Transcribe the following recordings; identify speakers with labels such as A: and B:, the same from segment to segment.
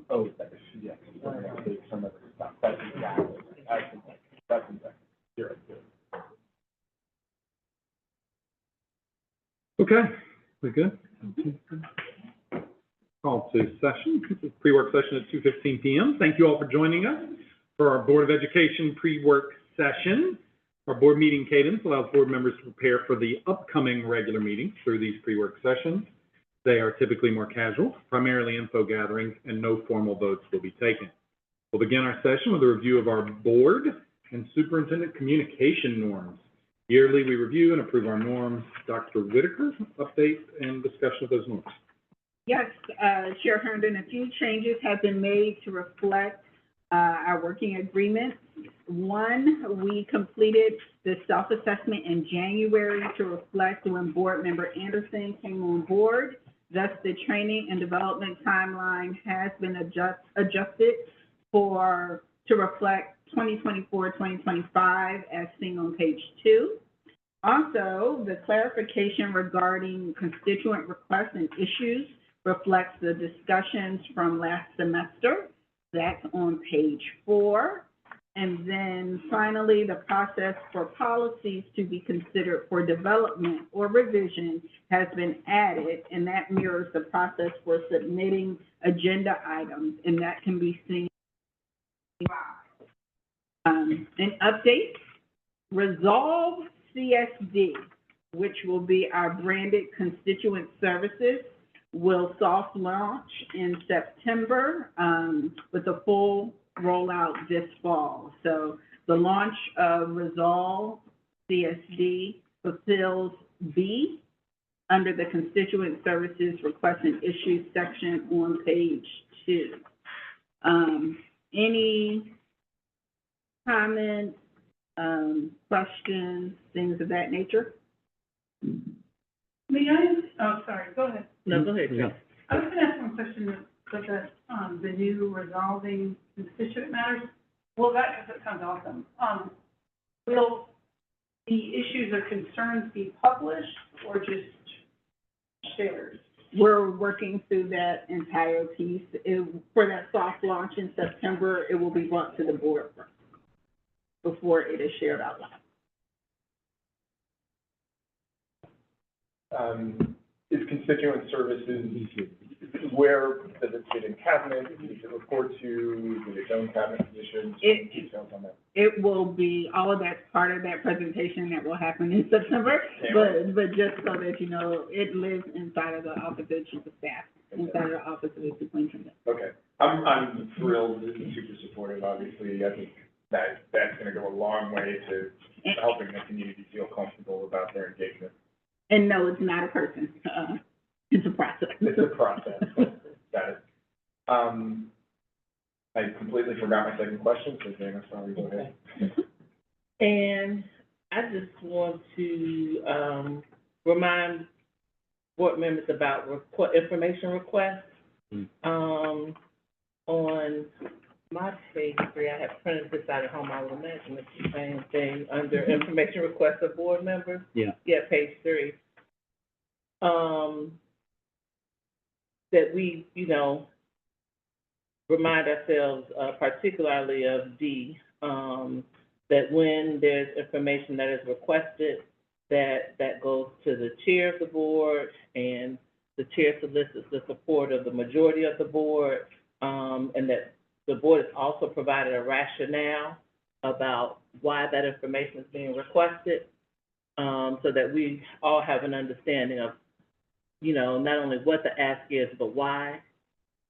A: Oh, yeah. Some of the stuff. That's exactly. That's exactly. You're right.
B: Okay, we good? Call to session. This is pre-work session at 2:15 p.m. Thank you all for joining us for our Board of Education pre-work session. Our board meeting cadence allows board members to prepare for the upcoming regular meetings through these pre-work sessions. They are typically more casual, primarily info gatherings, and no formal votes will be taken. We'll begin our session with a review of our board and superintendent communication norms. Yearly, we review and approve our norms. Dr. Whitaker, update and discussion of those norms.
C: Yes, Chair Herndon, a few changes have been made to reflect our working agreement. One, we completed the self-assessment in January to reflect when Board Member Anderson came on board. Thus, the training and development timeline has been adjusted to reflect 2024-2025 as seen on page 2. Also, the clarification regarding constituent requests and issues reflects the discussions from last semester. That's on page 4. And then finally, the process for policies to be considered for development or revision has been added, and that mirrors the process for submitting agenda items, and that can be seen. An update, Resolve CSD, which will be our branded constituent services, will soft launch in September with a full rollout this fall. So the launch of Resolve CSD fulfills B under the constituent services request and issues section on page 2. Any comments, questions, things of that nature?
D: May I, oh, sorry, go ahead.
C: No, go ahead.
B: Yeah.
D: I was gonna ask one question about the new resolving constituent matters. Well, because it sounds awesome. Will the issues or concerns be published or just shared?
C: We're working through that entire piece. For that soft launch in September, it will be brought to the board first before it is shared out loud.
A: Is constituent services, where does it fit in cabinet? Does it report to, is it its own cabinet position? Details on that.
C: It will be, all of that's part of that presentation that will happen in September, but just so that you know, it lives inside of the Office of Chief of Staff, inside of the Office of the Superintendent.
A: Okay, I'm thrilled and super supportive, obviously. I think that's gonna go a long way to helping the community feel comfortable about their engagement.
C: And no, it's not a person, it's a process.
A: It's a process. Got it. I completely forgot my second question, so Dana, sorry, go ahead.
E: And I just want to remind board members about information requests. On my page 3, I have printed this out at home. I would imagine it's the same thing under information requests of board members.
B: Yeah.
E: Yeah, page 3. That we, remind ourselves, particularly of D, that when there's information that is requested, that goes to the chair of the board, and the chair solicits the support of the majority of the board, and that the board has also provided a rationale about why that information is being requested, so that we all have an understanding of, not only what the ask is, but why.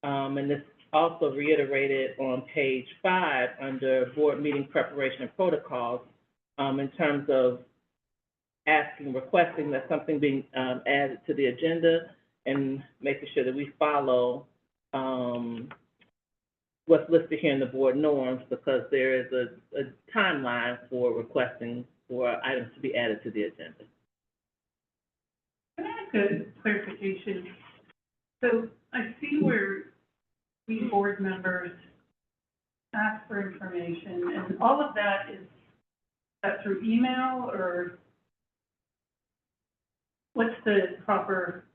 E: And this also reiterated on page 5 under board meeting preparation and protocols, in terms of requesting that something being added to the agenda and making sure that we follow what's listed here in the board norms, because there is a timeline for requesting for items to be added to the agenda.
D: Can I ask a clarification? So I see where we board members ask for information, and all of that is through email, or what's the proper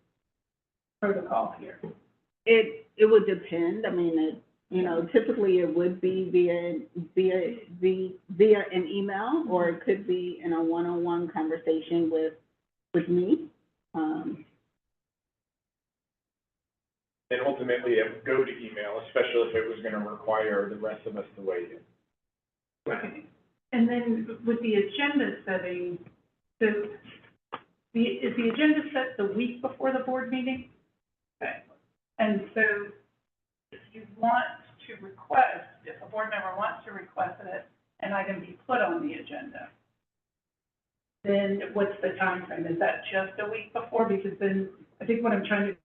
D: protocol here?
C: It would depend. I mean, typically it would be via an email, or it could be in a one-on-one conversation with me.
A: And ultimately, it would go to email, especially if it was gonna require the rest of us to weigh in.
D: Right. And then with the agenda setting, so is the agenda set the week before the board meeting? Okay. And so if you want to request, if a board member wants to request that an item be put on the agenda, then what's the time frame? Is that just a week before? Because then I think what I'm trying to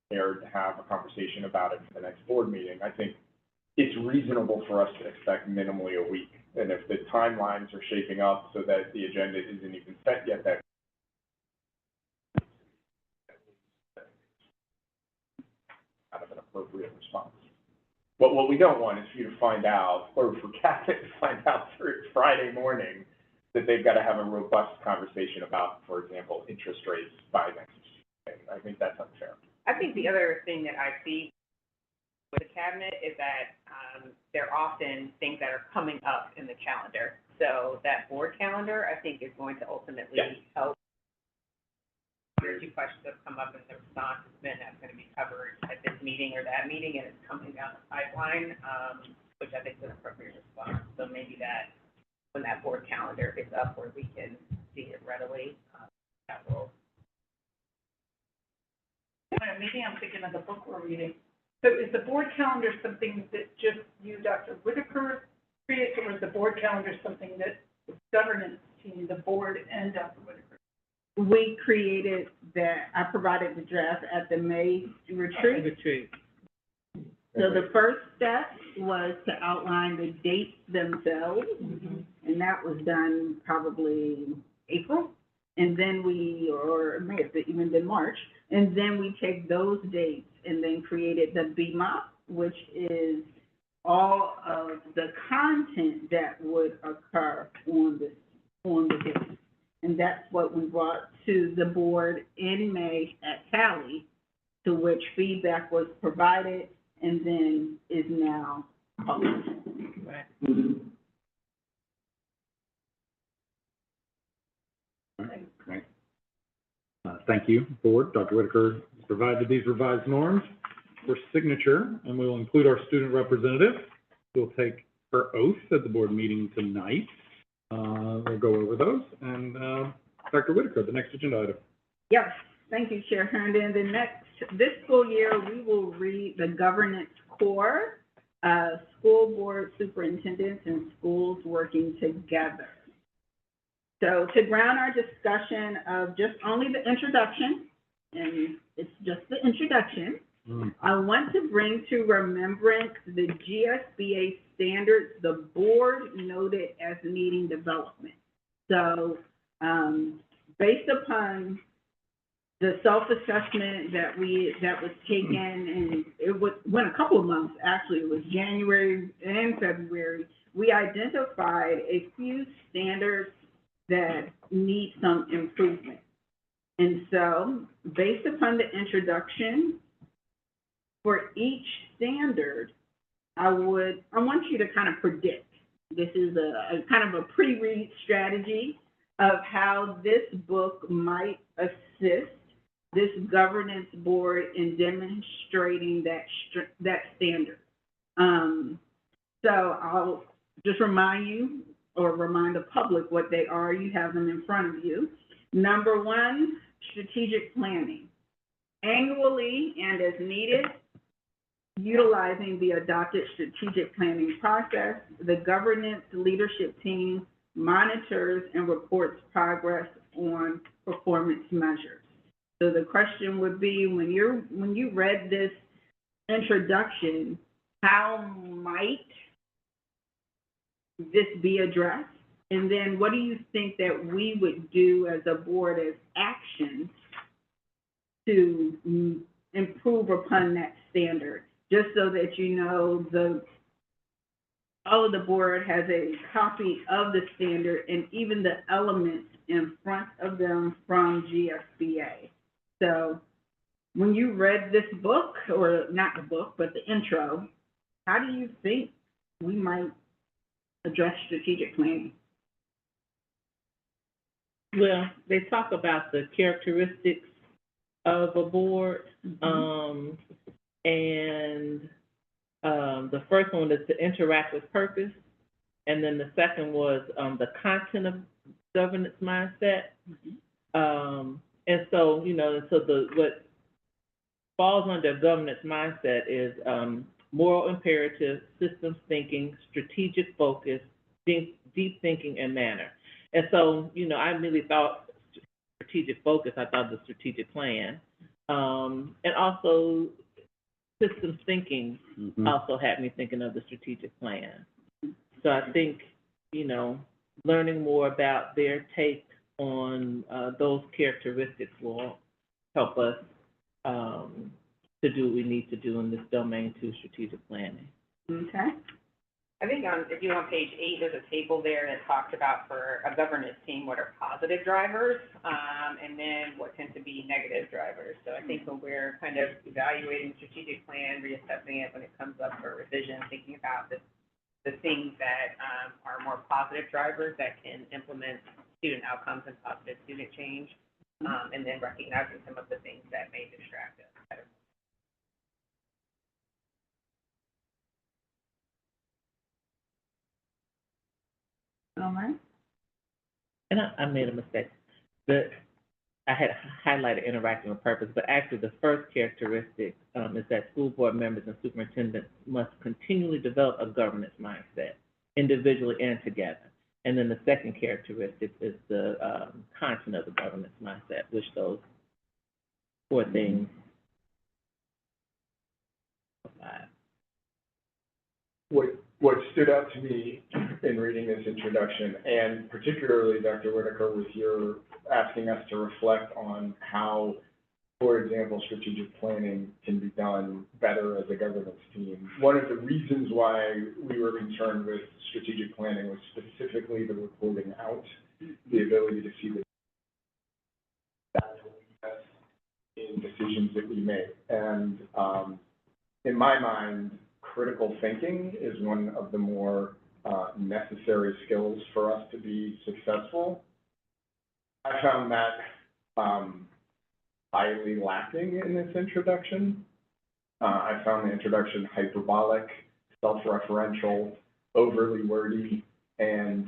A: Prepared to have a conversation about it for the next board meeting. I think it's reasonable for us to expect minimally a week. And if the timelines are shaping up so that the agenda isn't even set yet, that kind of an appropriate response. What we don't want is for you to find out, or for Catholic to find out Friday morning that they've got to have a robust conversation about, for example, interest rates by next Tuesday. I think that's unfair.
F: I think the other thing that I see with the cabinet is that, there are often things that are coming up in the calendar. So that board calendar, I think, is going to ultimately
A: Yeah.
F: help. One or two questions have come up and the response has been that's gonna be covered at this meeting or that meeting, and it's coming down the pipeline, which I think is an appropriate response. So maybe that, when that board calendar is up where we can see it readily, that will.
D: Maybe I'm thinking of the book we're reading. So is the board calendar something that just you, Dr. Whitaker, creates, or is the board calendar something that the governance team, the board and Dr. Whitaker?
C: We created that, I provided the draft at the May retreat.
E: Retreat.
C: So the first step was to outline the dates themselves, and that was done probably April. And then or it may have even been March, and then we take those dates and then created the BMOP, which is all of the content that would occur on the date. And that's what we brought to the board in May at Cali, to which feedback was provided and then is now published.
E: Right.
B: Right. Thank you, Board. Dr. Whitaker provided these revised norms for signature, and we will include our student representative, who will take her oath at the board meeting tonight. We'll go over those, and Dr. Whitaker, the next agenda item.
C: Yes, thank you, Chair Herndon. This school year, we will read the governance core, school board superintendents and schools working together. So to ground our discussion of just only the introduction, and it's just the introduction, I want to bring to remembrance the GSBA standards the board noted as needing development. So, based upon the self-assessment that was taken, and it went a couple of months, actually, it was January and February, we identified a few standards that need some improvement. And so, based upon the introduction, for each standard, I want you to kind of predict. This is a kind of a pre-read strategy of how this book might assist this governance board in demonstrating that standard. So I'll just remind you, or remind the public what they are. You have them in front of you. Number one, strategic planning. Annually and as needed, utilizing the adopted strategic planning process, the governance leadership team monitors and reports progress on performance measures. So the question would be, when you read this introduction, how might this be addressed? And then what do you think that we would do as a board as action to improve upon that standard? Just so that you know, all of the board has a copy of the standard and even the elements in front of them from GSBA. So when you read this book, or not the book, but the intro, how do you think we might address strategic planning?
E: Well, they talk about the characteristics of a board, and the first one is to interact with purpose, and then the second was the content of governance mindset. And so, what falls under governance mindset is moral imperative, systems thinking, strategic focus, deep thinking, and manner. And so, I really thought strategic focus, I thought the strategic plan, and also systems thinking also had me thinking of the strategic plan. So I think, learning more about their take on those characteristics will help us to do what we need to do in this domain to strategic planning.
C: Okay.
F: I think if you on page 8, there's a table there that talks about for a governance team, what are positive drivers, and then what tend to be negative drivers. So I think when we're kind of evaluating strategic plan, reassessing it when it comes up for revision, thinking about the things that, are more positive drivers that can implement student outcomes and positive student change, and then recognizing some of the things that may distract us.
C: All right.
E: And I made a mistake. I had highlighted interacting with purpose, but actually the first characteristic is that school board members and superintendents must continually develop a governance mindset, individually and together. And then the second characteristic is the content of the governance mindset, which those 4 things provide.
A: What stood out to me in reading this introduction, and particularly, Dr. Whitaker, with your asking us to reflect on how, for example, strategic planning can be done better as a governance team. One of the reasons why we were concerned with strategic planning was specifically the reporting out, the ability to see the in decisions that we make. And in my mind, critical thinking is one of the more necessary skills for us to be successful. I found that highly lacking in this introduction. I found the introduction hyperbolic, self-referential, overly wordy, and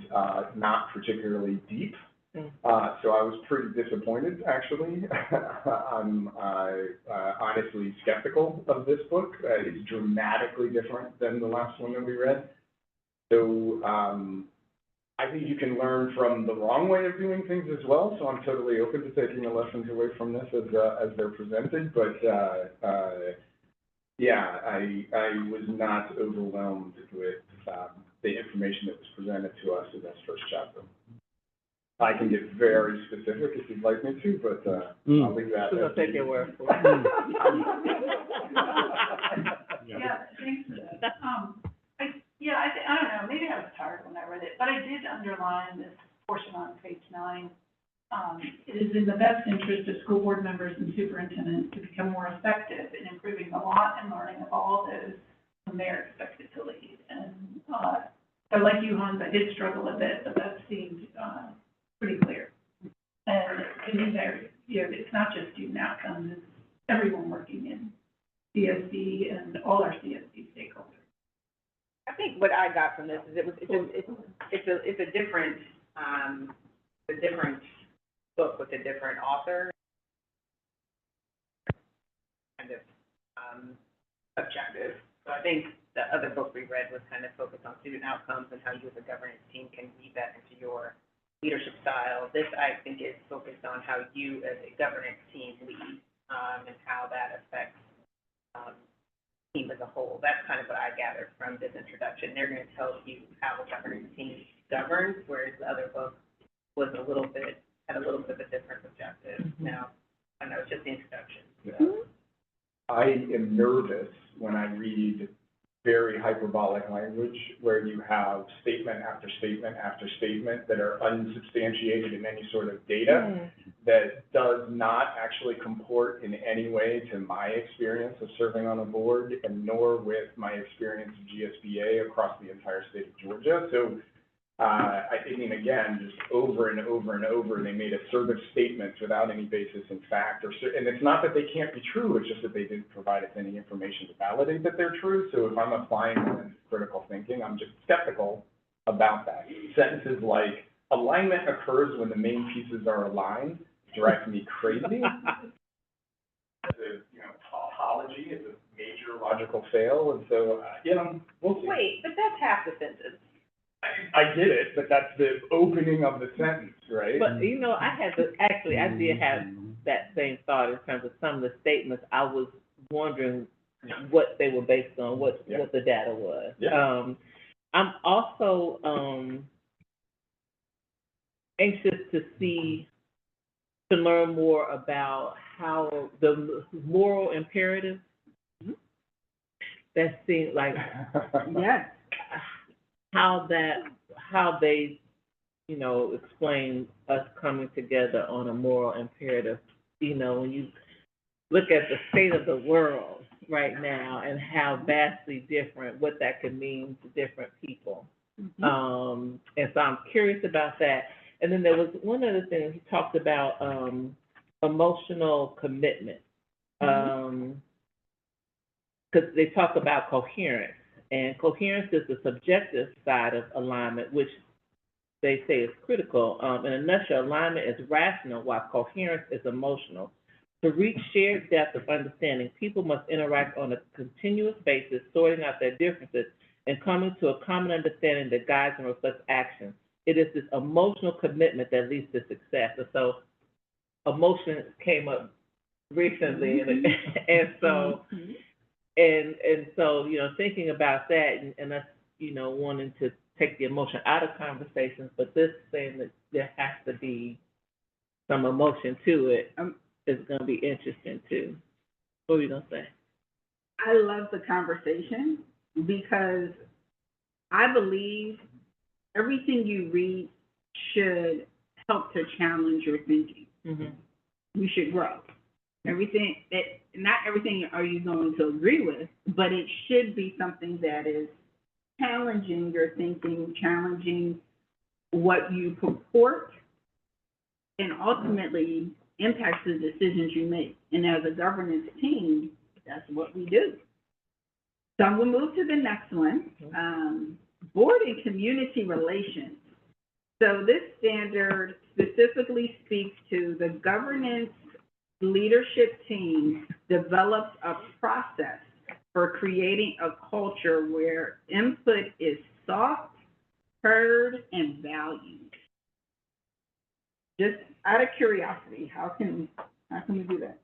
A: not particularly deep. So I was pretty disappointed, actually. I'm honestly skeptical of this book. It's dramatically different than the last one that we read. So I think you can learn from the wrong way of doing things as well. So I'm totally open to taking the lessons away from this as they're presented. But yeah, I was not overwhelmed with the information that was presented to us in this first chapter. I can get very specific if you'd like me to, but I'll leave that.
E: I'll take your word for it.
D: Yeah, thanks for that. I don't know, maybe I was tired when I read it, but I did underline this portion on page 9. It is in the best interest of school board members and superintendents to become more effective in improving the lot and learning of all those whom they are expected to lead. And so like you, Hans, I did struggle a bit, but that seemed pretty clear. And to me, it's not just student outcomes, it's everyone working in CSD and all our CSD stakeholders.
F: I think what I got from this is it's a different book with a different author, kind of objective. So I think the other book we read was kind of focused on student outcomes and how you as a governance team can weave that into your leadership style. This, I think, is focused on how you as a governance team lead, and how that affects team as a whole. That's kind of what I gathered from this introduction. They're going to tell you how a governance team governs, whereas the other book was had a little bit of a different objective. Now, I know it's just the introduction.
A: Yeah. I am nervous when I read very hyperbolic language where you have statement after statement after statement that are unsubstantiated in any sort of data that does not actually comport in any way to my experience of serving on a board, and nor with my experience of GSBA across the entire state of Georgia. So I mean, again, just over and over and over, they made assertive statements without any basis in fact, and it's not that they can't be true, it's just that they didn't provide us any information to validate that they're true. So if I'm applying them in critical thinking, I'm just skeptical about that. Sentences like, alignment occurs when the main pieces are aligned, drives me crazy. Tautology is a major logical fail, and so, we'll see.
F: Wait, but that's half the sentence.
A: I did it, but that's the opening of the sentence, right?
E: But, I did have that same thought in terms of some of the statements. I was wondering what they were based on, what the data was.
A: Yeah.
E: I'm also anxious to learn more about how the moral imperative that seems like
C: Yes.
E: how they, you know, explain us coming together on a moral imperative. You know, when you look at the state of the world right now and how vastly different, what that could mean to different people. And so I'm curious about that. And then there was one other thing, he talked about emotional commitment. Because they talk about coherence, and coherence is the subjective side of alignment, which they say is critical. In a nutshell, alignment is rational, while coherence is emotional. To reach shared depth of understanding, people must interact on a continuous basis, sorting out their differences and coming to a common understanding that guides and reflects action. It is this emotional commitment that leads to success. And so emotion came up recently, and so and so, you know, thinking about that and us, you know, wanting to take the emotion out of conversations, but this saying that there has to be some emotion to it is going to be interesting too. What are you going to say?
C: I love the conversation because I believe everything you read should help to challenge your thinking. You should grow. Not everything are you going to agree with, but it should be something that is challenging your thinking, challenging what you purport, and ultimately impacts the decisions you make. And as a governance team, that's what we do. So I'm going to move to the next one, board and community relations. So this standard specifically speaks to the governance leadership team develops a process for creating a culture where input is sought, heard, and valued. Just out of curiosity, how can we do that?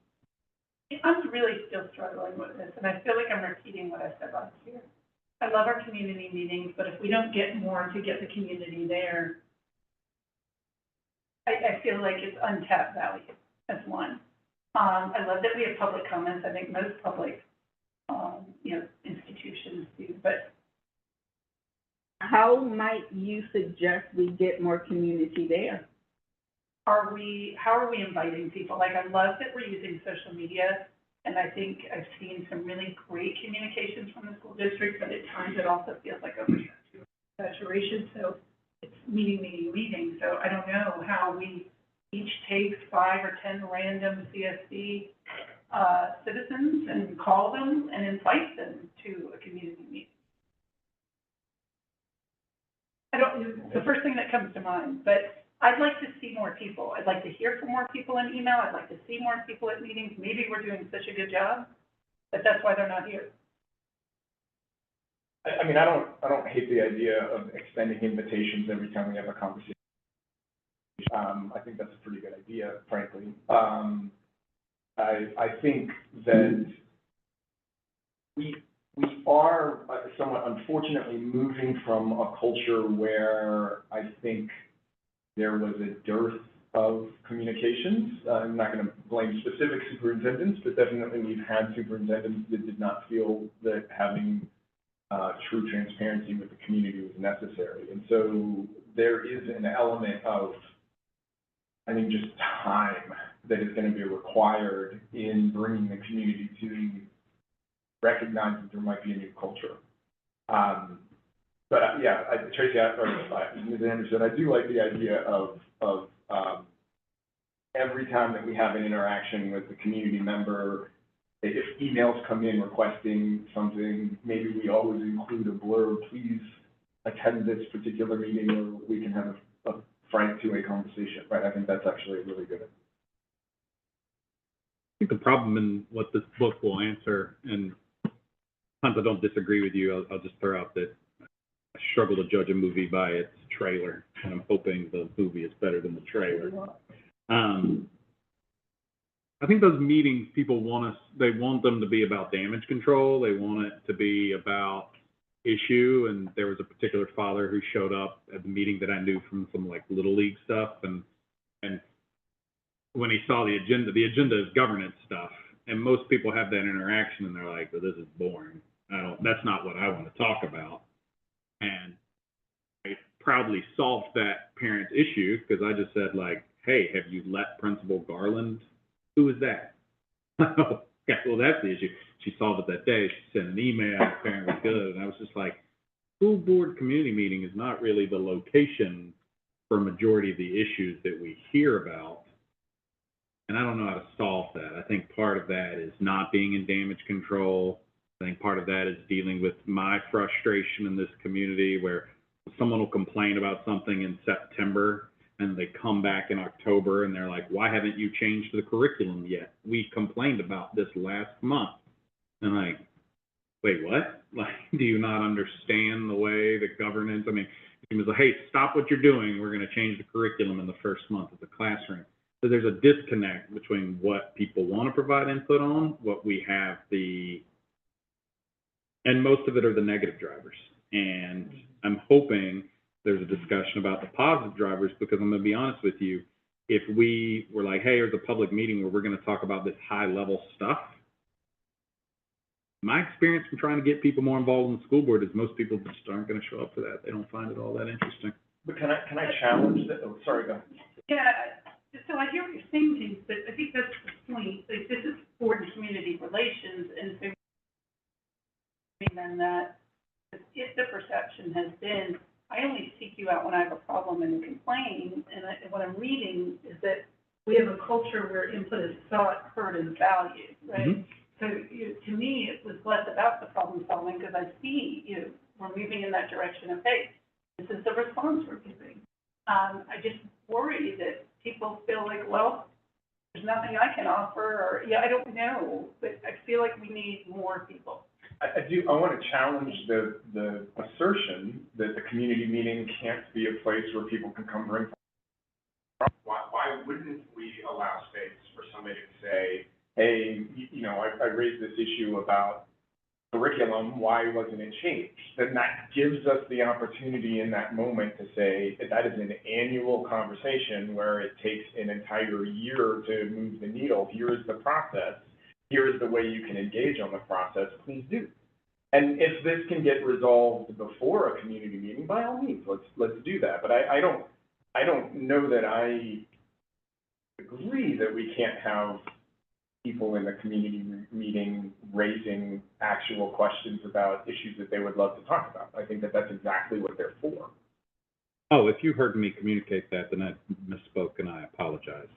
D: I'm really still struggling with this, and I feel like I'm repeating what I said last year. I love our community meetings, but if we don't get more to get the community there, I feel like it's untapped value as one. I love that we have public comments. I think most public, institutions do, but
C: how might you suggest we get more community there?
D: how are we inviting people? Like, I love that we're using social media, and I think I've seen some really great communications from the school district, but at times it also feels like oversaturation, so it's meeting. So I don't know how we each take 5 or 10 random CSD citizens and call them and invite them to a community meeting. The first thing that comes to mind, but I'd like to see more people. I'd like to hear from more people in email. I'd like to see more people at meetings. Maybe we're doing such a good job, but that's why they're not here.
A: I mean, I don't hate the idea of extending invitations every time we have a conversation. I think that's a pretty good idea, frankly. I think that we are somewhat unfortunately moving from a culture where I think there was a dearth of communications. I'm not going to blame specific superintendents, but definitely we've had superintendents that did not feel that having true transparency with the community was necessary. And so there is an element of, I think, just time that is going to be required in bringing the community to recognize that there might be a new culture. But Tracy, Ms. Anderson, I do like the idea of every time that we have an interaction with the community member, if emails come in requesting something, maybe we always include a blurb, please attend this particular meeting, or we can have a frank two-way conversation, right? I think that's actually really good.
B: I think the problem in what this book will answer, and sometimes I don't disagree with you, I'll just throw out that I struggle to judge a movie by its trailer, and I'm hoping the movie is better than the trailer. I think those meetings, people they want them to be about damage control. They want it to be about issue. And there was a particular father who showed up at the meeting that I knew from some like Little League stuff. And when he saw the agenda is governance stuff. And most people have that interaction and they're like, well, this is boring. That's not what I want to talk about. And proudly solved that parent's issue, because I just said, like, hey, have you let Principal Garland? Who is that? Okay, well, that's the issue. She solved it that day. She sent an email, the parent was good, and I was just like, school board community meeting is not really the location for a majority of the issues that we hear about. And I don't know how to solve that. I think part of that is not being in damage control. I think part of that is dealing with my frustration in this community, where someone will complain about something in September and they come back in October and they're like, why haven't you changed the curriculum yet? We complained about this last month. And like, wait, what? Like, do you not understand the way the governance, I mean, it was like, hey, stop what you're doing. We're going to change the curriculum in the first month of the classroom. So there's a disconnect between what people want to provide input on, what we have and most of it are the negative drivers. And I'm hoping there's a discussion about the positive drivers, because I'm going to be honest with you, if we were like, hey, there's a public meeting where we're going to talk about this high-level stuff, my experience from trying to get people more involved in the school board is most people just aren't going to show up for that. They don't find it all that interesting.
A: But can I challenge that? Oh, sorry, go ahead.
D: Yeah, so I hear what you're saying, James, but I think that's the point. Like, this is board and community relations, and so then that if the perception has been, I only seek you out when I have a problem and complain, and what I'm reading is that we have a culture where input is sought, heard, and valued, right?
B: Mm-hmm.
D: So to me, it was less about the problem solving, because I see, we're moving in that direction of, hey, this is the response we're giving. I just worry that people feel like, well, there's nothing I can offer, or, I don't know, but I feel like we need more people.
A: I want to challenge the assertion that the community meeting can't be a place where people can come bring. Why wouldn't we allow space for somebody to say, hey, I raised this issue about curriculum, why wasn't it changed? Then that gives us the opportunity in that moment to say that is an annual conversation where it takes an entire year to move the needle. Here is the process. Here is the way you can engage on the process. Please do. And if this can get resolved before a community meeting, by all means, let's do that. But I don't know that I agree that we can't have people in the community meeting raising actual questions about issues that they would love to talk about. I think that that's exactly what they're for.
B: Oh, if you heard me communicate that, then I misspoke and I apologize.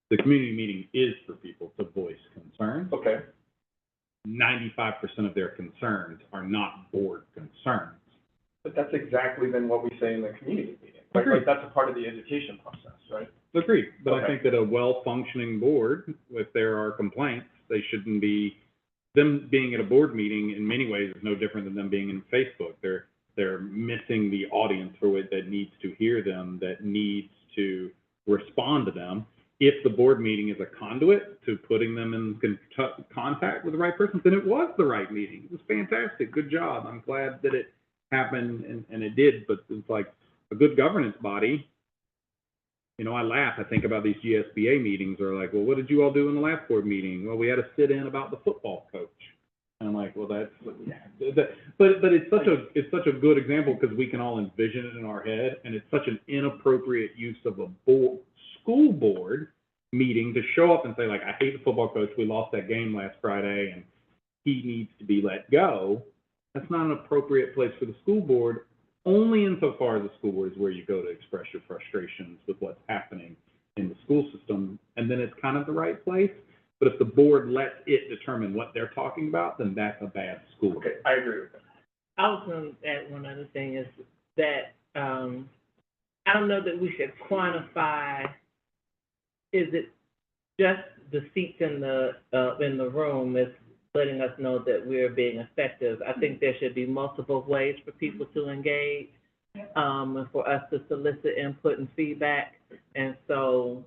B: The community meeting is for people to voice concerns.
A: Okay.
B: 95% of their concerns are not board concerns.
A: But that's exactly then what we say in the community meeting. Like that's a part of the education process, right?
B: Agreed, but
A: Okay.
B: I think that a well-functioning board, if there are complaints, they shouldn't be, them being at a board meeting in many ways is no different than them being in Facebook. They're missing the audience for it that needs to hear them, that needs to respond to them. If the board meeting is a conduit to putting them in contact with the right person, then it was the right meeting. It was fantastic. Good job. I'm glad that it happened and it did, but it's like a good governance body. I laugh. I think about these GSBA meetings are like, well, what did you all do in the last board meeting? Well, we had a sit-in about the football coach. And I'm like, well, but it's such a good example because we can all envision it in our head, and it's such an inappropriate use of a school board meeting to show up and say, like, I hate the football coach. We lost that game last Friday, and he needs to be let go. That's not an appropriate place for the school board. Only insofar as the school board is where you go to express your frustrations with what's happening in the school system, and then it's kind of the right place. But if the board lets it determine what they're talking about, then that's a bad school.
A: Okay, I agree with that.
E: I was going to add one other thing is that I don't know that we should quantify, is it just the seats in the room is letting us know that we're being effective. I think there should be multiple ways for people to engage, and for us to solicit input and feedback. And so,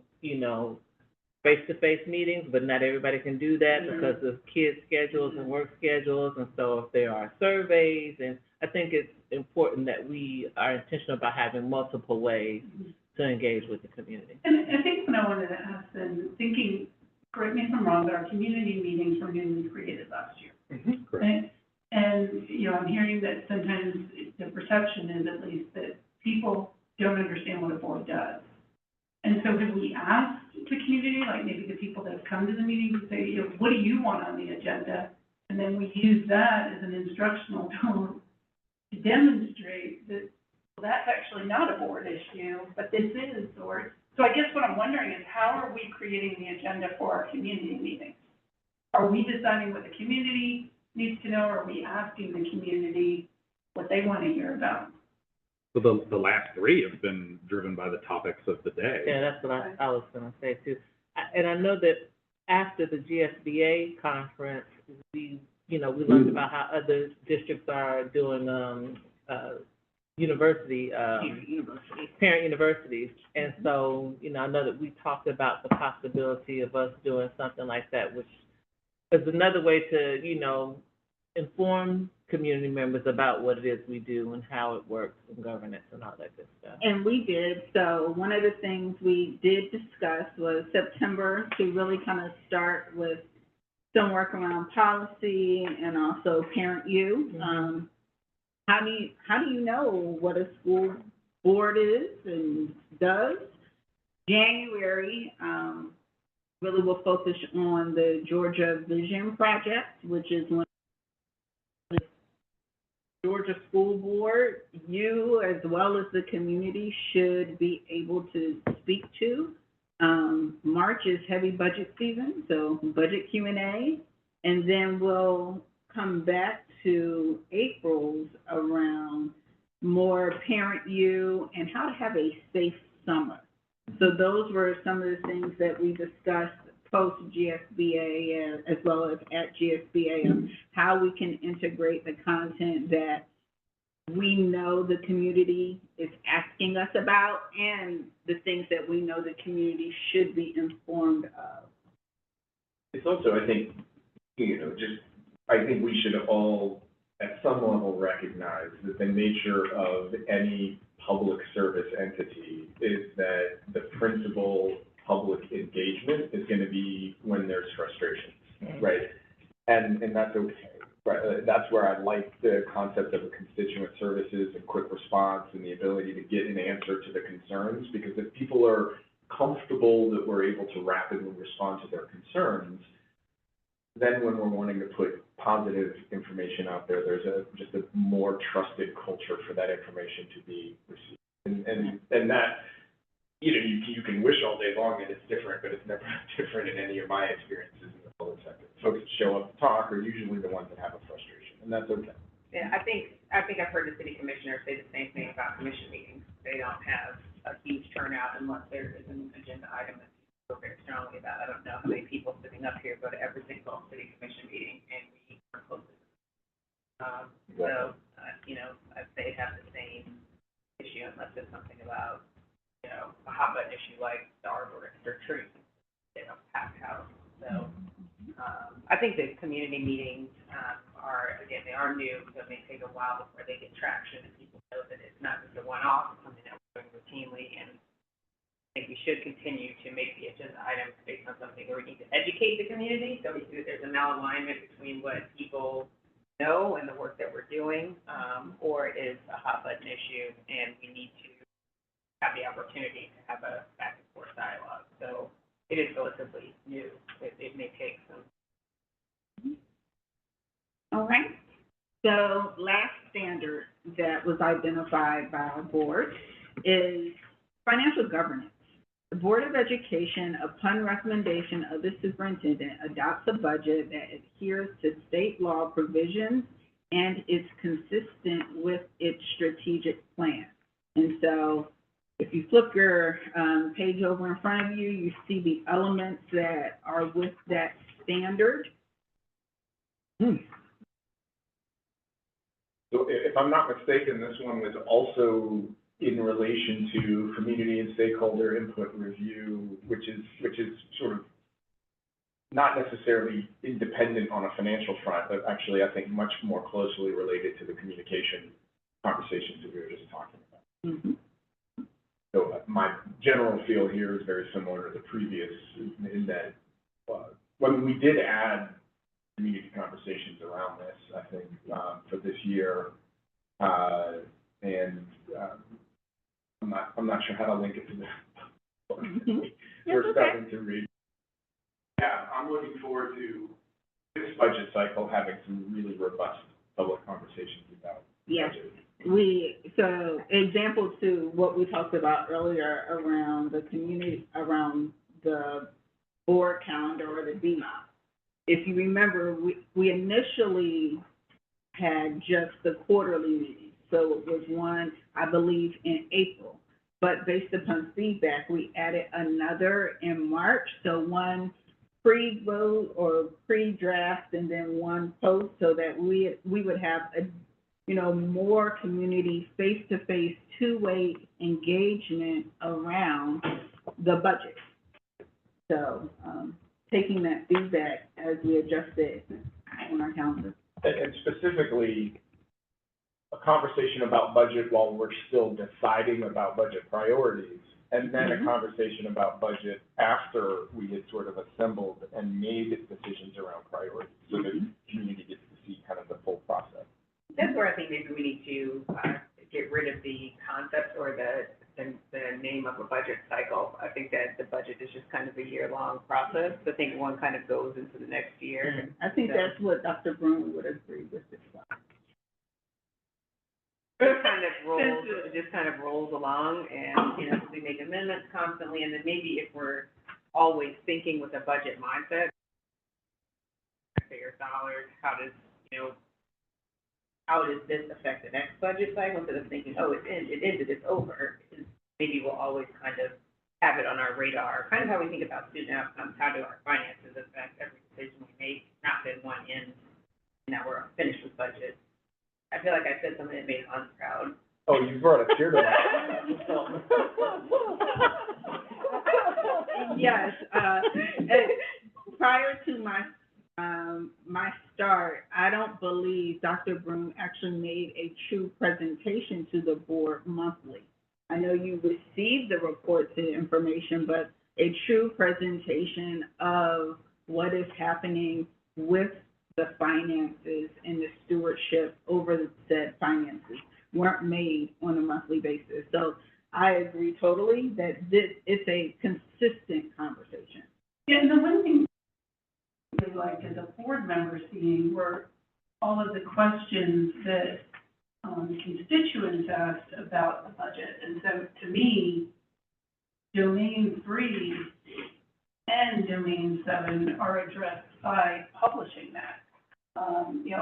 E: face-to-face meetings, but not everybody can do that because of kids' schedules and work schedules. And so if there are surveys, and I think it's important that we are intentional about having multiple ways to engage with the community.
D: And I think what I wanted to ask then, thinking, correct me if I'm wrong, but our community meetings were newly created last year.
B: Correct.
D: And I'm hearing that sometimes the perception is at least that people don't understand what a board does. And so have we asked the community, like maybe the people that have come to the meeting, to say, you know, what do you want on the agenda? And then we use that as an instructional tool to demonstrate that, well, that's actually not a board issue, but this is, or, so I guess what I'm wondering is how are we creating the agenda for our community meetings? Are we deciding what the community needs to know, or are we asking the community what they want to hear about?
B: So the last three have been driven by the topics of the day.
E: Yeah, that's what I was gonna say too. And I know that after the GSBA conference, we learned about how other districts are doing, parent universities. And so, I know that we talked about the possibility of us doing something like that, which is another way to, inform community members about what it is we do and how it works and governance and all that good stuff.
C: And we did, so one of the things we did discuss was September to really kind of start with some work around policy and also Parent U. How do you know what a school board is and does? January, really will focus on the Georgia Vision Project, which is one of the Georgia School Board, you as well as the community should be able to speak to. March is heavy budget season, so budget Q&A, and then we'll come back to April's around more Parent U and how to have a safe summer. So those were some of the things that we discussed post GSBA as well as at GSBA of how we can integrate the content that we know the community is asking us about and the things that we know the community should be informed of.
A: It's also, I think, I think we should all, at some level, recognize that the nature of any public service entity is that the principal public engagement is going to be when there's frustration, right? And that's okay, right? That's where I like the concept of a constituent services and quick response and the ability to get an answer to the concerns, because if people are comfortable that we're able to rapidly respond to their concerns, then when we're wanting to put positive information out there, there's just a more trusted culture for that information to be received. And that, you can wish all day long that it's different, but it's never different in any of my experiences in the public sector. Folks that show up to talk are usually the ones that have a frustration, and that's okay.
F: Yeah, I think I've heard the city commissioner say the same thing about commission meetings. They don't have a huge turnout unless there is an agenda item that people feel very strongly about. I don't know how many people sitting up here go to every single city commission meeting, and we are close to them. They have the same issue unless it's something about, a hot button issue like the arborist or trees, packed house. So, I think the community meetings, they are new, so it may take a while before they get traction and people know that it's not just a one-off, it's something that we're doing routinely, and I think we should continue to make the agenda items based on something where we need to educate the community, so we see that there's a malalignment between what people know and the work that we're doing, or it is a hot button issue, and we need to have the opportunity to have a back and forth dialogue. So it is relatively new. It may take some.
C: All right. So last standard that was identified by our board is financial governance. The Board of Education, upon recommendation of the superintendent, adopts a budget that adheres to state law provisions and is consistent with its strategic plan. And so if you flip your page over in front of you, you see the elements that are with that standard.
A: So if I'm not mistaken, this one was also in relation to community and stakeholder input review, which is sort of not necessarily independent on a financial front, but actually I think much more closely related to the communication conversations that we were just talking about.
C: Mm-hmm.
A: So my general feel here is very similar to the previous, in that when we did add community conversations around this, I think, for this year, I'm not sure how to link it to this.
C: Mhm.
A: We're
C: That's okay.
A: starting to read. Yeah, I'm looking forward to this budget cycle, having some really robust public conversations about
C: Yes.
A: budget.
C: So example to what we talked about earlier around the community, around the board calendar or the BMOP. If you remember, we initially had just the quarterly meeting. So it was one, I believe, in April. But based upon feedback, we added another in March. So one pre-vote or pre-draft and then one post, so that we would have more community face-to-face, two-way engagement around the budget. So, taking that feedback as we adjust it on our calendar.
A: And specifically, a conversation about budget while we're still deciding about budget priorities, and then a
C: Mhm.
A: conversation about budget after we had sort of assembled and made decisions around priorities, so that the community gets to see kind of the full process.
F: That's where I think maybe we need to, get rid of the concept or the name of a budget cycle. I think that the budget is just kind of a year-long process. I think one kind of goes into the next year.
C: I think that's what Dr. Broom would agree with as well.
F: It just kind of rolls along, and, we make amendments constantly, and then maybe if we're always thinking with a budget mindset, taxpayer dollars, how does this affect the next budget cycle, instead of thinking, oh, it ended, it's over. Maybe we'll always kind of have it on our radar, kind of how we think about student outcomes, how do our finances affect every decision we make, not that one ends, now we're finished with budget. I feel like I said something that made Hans proud.
A: Oh, you brought a tear to my eye.
C: Yes, prior to my start, I don't believe Dr. Broom actually made a true presentation to the board monthly. I know you received the reports and information, but a true presentation of what is happening with the finances and the stewardship over the said finances weren't made on a monthly basis. So I agree totally that this is a consistent conversation.
D: Yeah, and the one thing I really liked as a board member seeing were all of the questions that constituents asked about the budget. And so to me, Domain 3 and Domain 7 are addressed by publishing that.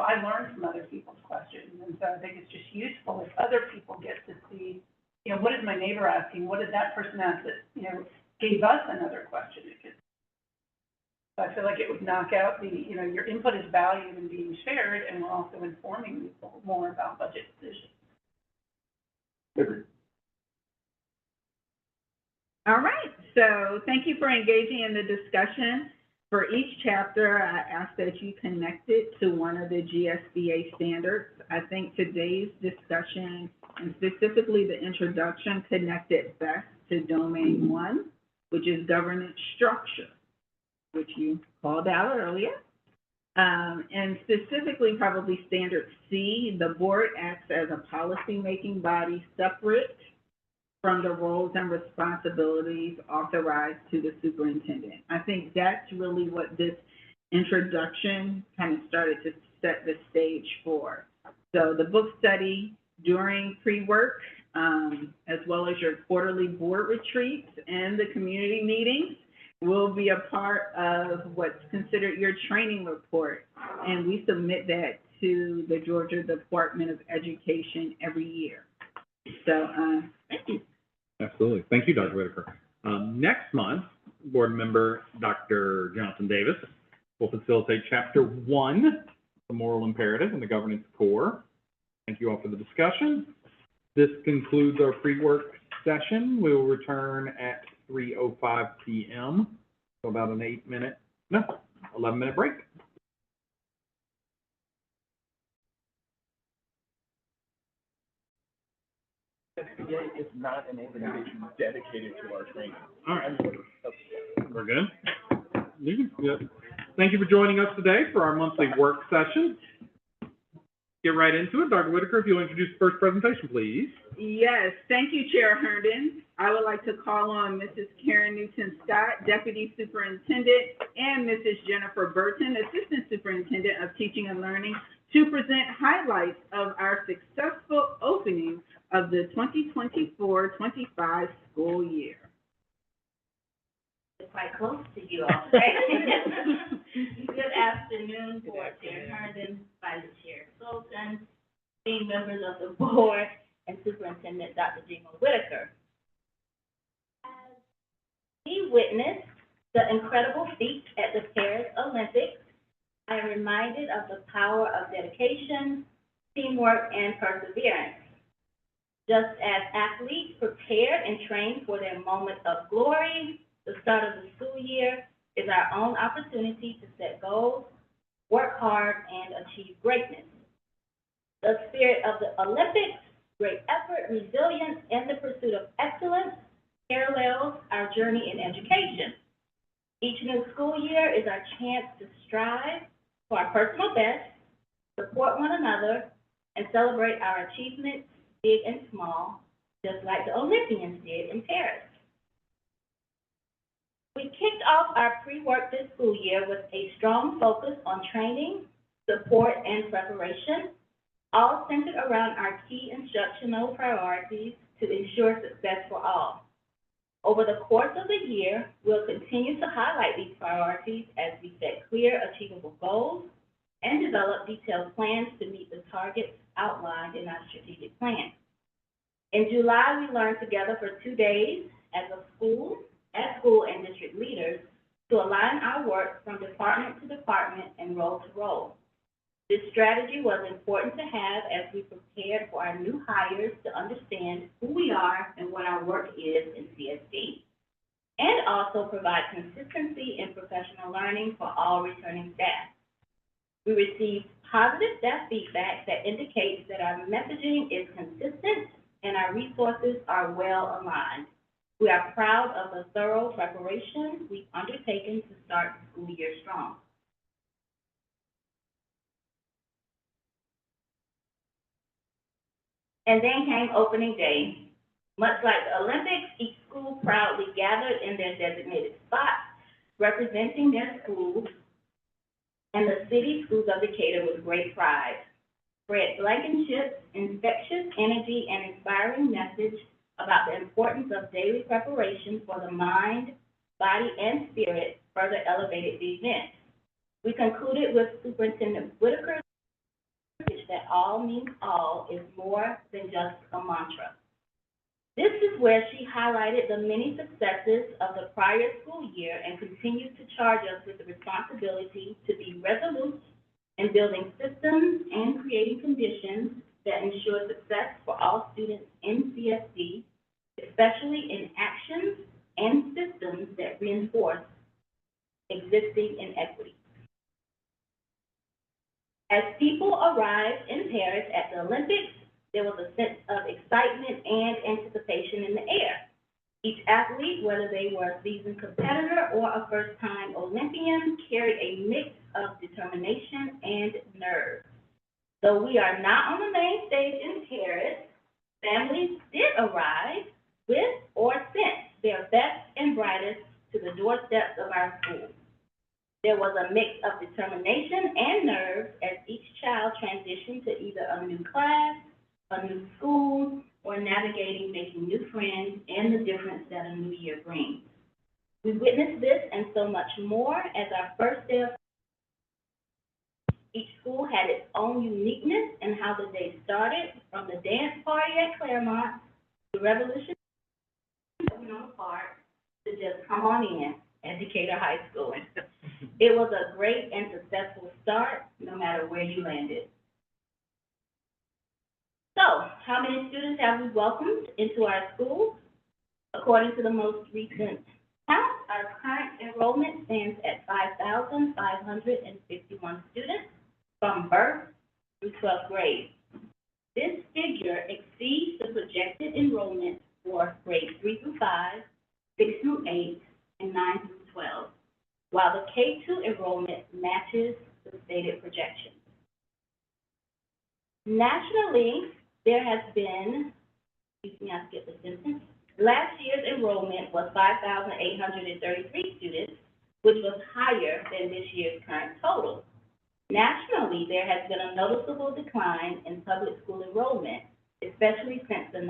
D: I learned from other people's questions, and so I think it's just useful if other people get to see, what is my neighbor asking? What did that person ask that, gave us another question? So I feel like it would knock out your input is valued and being shared, and we're also informing people more about budget decisions.
A: Agreed.
C: All right, so thank you for engaging in the discussion. For each chapter, I ask that you connect it to one of the GSBA standards. I think today's discussion, and specifically the introduction, connected best to Domain 1, which is governance structure, which you called out earlier. And specifically probably Standard C, the board acts as a policy-making body separate from the roles and responsibilities authorized to the superintendent. I think that's really what this introduction kind of started to set the stage for. So the book study during pre-work, as well as your quarterly board retreats and the community meetings, will be a part of what's considered your training report. And we submit that to the Georgia Department of Education every year. So, thank you.
B: Absolutely. Thank you, Dr. Whitaker. Next month, board member Dr. Jonathan Davis will facilitate Chapter 1, the moral imperative and the governance core. Thank you all for the discussion. This concludes our pre-work session. We will return at 3:05 p.m. So about an 11-minute break.
A: SBA is not an organization dedicated to our training.
B: All right. We're good? Yeah. Thank you for joining us today for our monthly work session. get right into it. Dr. Whitaker, if you'll introduce the first presentation, please.
C: Yes, thank you, Chair Herndon. I would like to call on Mrs. Karen Newton-Scott, Deputy Superintendent, and Mrs. Jennifer Burton, Assistant Superintendent of Teaching and Learning, to present highlights of our successful opening of the 2024-25 school year.
G: Quite close to you all, right? Good afternoon, Board Chair Herndon, Vice Chair Sultan, esteemed members of the board, and Superintendent Dr. Jima Whitaker. As we witnessed the incredible feat at the Paris Olympics, I am reminded of the power of dedication, teamwork, and perseverance. Just as athletes prepared and trained for their moment of glory, the start of the school year is our own opportunity to set goals, work hard, and achieve greatness. The spirit of the Olympics, great effort, resilience, and the pursuit of excellence parallels our journey in education. Each new school year is our chance to strive for our personal best, support one another, and celebrate our achievements, big and small, just like the Olympians did in Paris. We kicked off our pre-work this school year with a strong focus on training, support, and preparation, all centered around our key instructional priorities to ensure success for all. Over the course of the year, we'll continue to highlight these priorities as we set clear, achievable goals and develop detailed plans to meet the targets outlined in our strategic plan. In July, we learned together for 2 days as school and district leaders to align our work from department to department and role to role. This strategy was important to have as we prepared for our new hires to understand who we are and what our work is in CSD, and also provide consistency in professional learning for all returning staff. We received positive staff feedback that indicates that our messaging is consistent and our resources are well aligned. We are proud of the thorough preparation we've undertaken to start the school year strong. And then came opening day. Much like the Olympics, each school proudly gathered in their designated spots, representing their schools and the city schools of Decatur with great pride. Fred Blankenship's infectious energy and inspiring message about the importance of daily preparation for the mind, body, and spirit further elevated the event. We concluded with Superintendent Whitaker's message that all means all is more than just a mantra. This is where she highlighted the many successes of the prior school year and continued to charge us with the responsibility to be resolute in building systems and creating conditions that ensure success for all students in CSD, especially in actions and systems that reinforce existing inequities. As people arrived in Paris at the Olympics, there was a sense of excitement and anticipation in the air. Each athlete, whether they were a seasoned competitor or a first-time Olympian, carried a mix of determination and nerve. Though we are not on the main stage in Paris, families did arrive with or sent their best and brightest to the doorsteps of our schools. There was a mix of determination and nerve as each child transitioned to either a new class, a new school, or navigating making new friends and the difference that a new year brings. We witnessed this and so much more as our first day of each school had its own uniqueness in how the day started, from the dance party at Claremont, the revolution on the park, to just come on in at Decatur High School. It was a great and successful start, no matter where you landed. So, how many students have we welcomed into our schools? According to the most recent count, our current enrollment stands at 5,551 students from birth through 12th grade. This figure exceeds the projected enrollment for grades 3 through 5, 6 through 8, and 9 through 12, while the K-2 enrollment matches the stated projections. Nationally, there has been, excuse me, I skipped a sentence. Last year's enrollment was 5,833 students, which was higher than this year's current total. Nationally, there has been a noticeable decline in public school enrollment, especially since the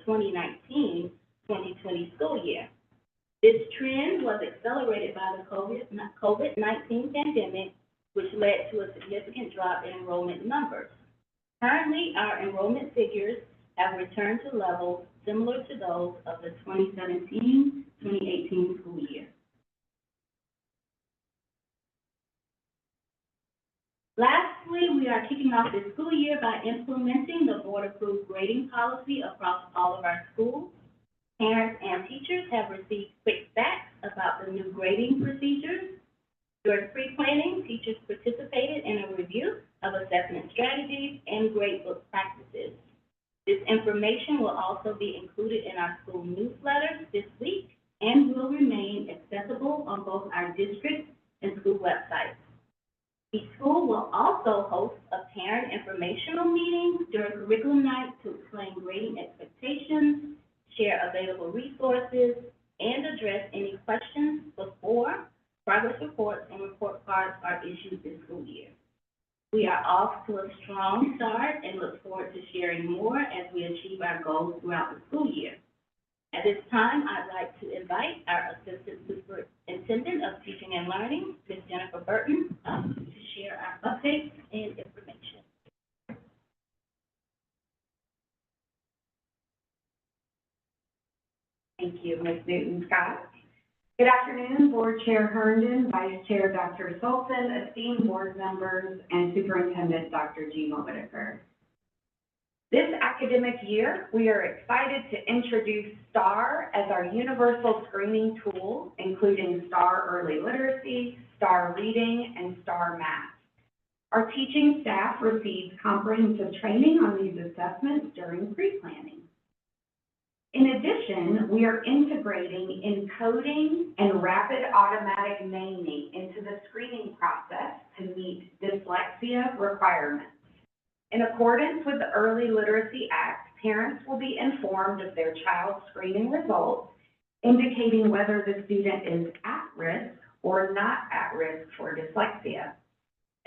G: 2019-2020 school year. This trend was accelerated by the COVID-19 pandemic, which led to a significant drop in enrollment numbers. Currently, our enrollment figures have returned to levels similar to those of the 2017-2018 school year. Lastly, we are kicking off this school year by implementing the board-approved grading policy across all of our schools. Parents and teachers have received quick facts about the new grading procedures. During pre-planning, teachers participated in a review of assessment strategies and gradebook practices. This information will also be included in our school newsletters this week and will remain accessible on both our district and school websites. Each school will also host a parent informational meeting during curriculum night to explain grading expectations, share available resources, and address any questions before progress reports and report cards are issued this school year. We are off to a strong start and look forward to sharing more as we achieve our goals throughout the school year. At this time, I'd like to invite our Assistant Superintendent of Teaching and Learning, Ms. Jennifer Burton, to share our updates and information.
H: Thank you, Ms. Newton-Scott. Good afternoon, Board Chair Herndon, Vice Chair Dr. Sultan, esteemed board members, and Superintendent Dr. Gina Whitaker. This academic year, we are excited to introduce STAR as our universal screening tool, including STAR Early Literacy, STAR Reading, and STAR Math. Our teaching staff receives comprehensive training on these assessments during pre-planning. In addition, we are integrating encoding and rapid automatic naming into the screening process to meet dyslexia requirements. In accordance with the Early Literacy Act, parents will be informed of their child's screening results, indicating whether the student is at risk or not at risk for dyslexia.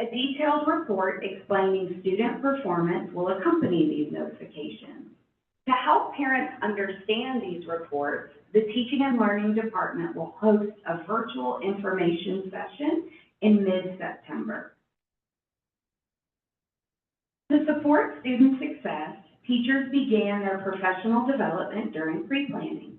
H: A detailed report explaining student performance will accompany these notifications. To help parents understand these reports, the Teaching and Learning Department will host a virtual information session in mid-September. To support student success, teachers began their professional development during pre-planning.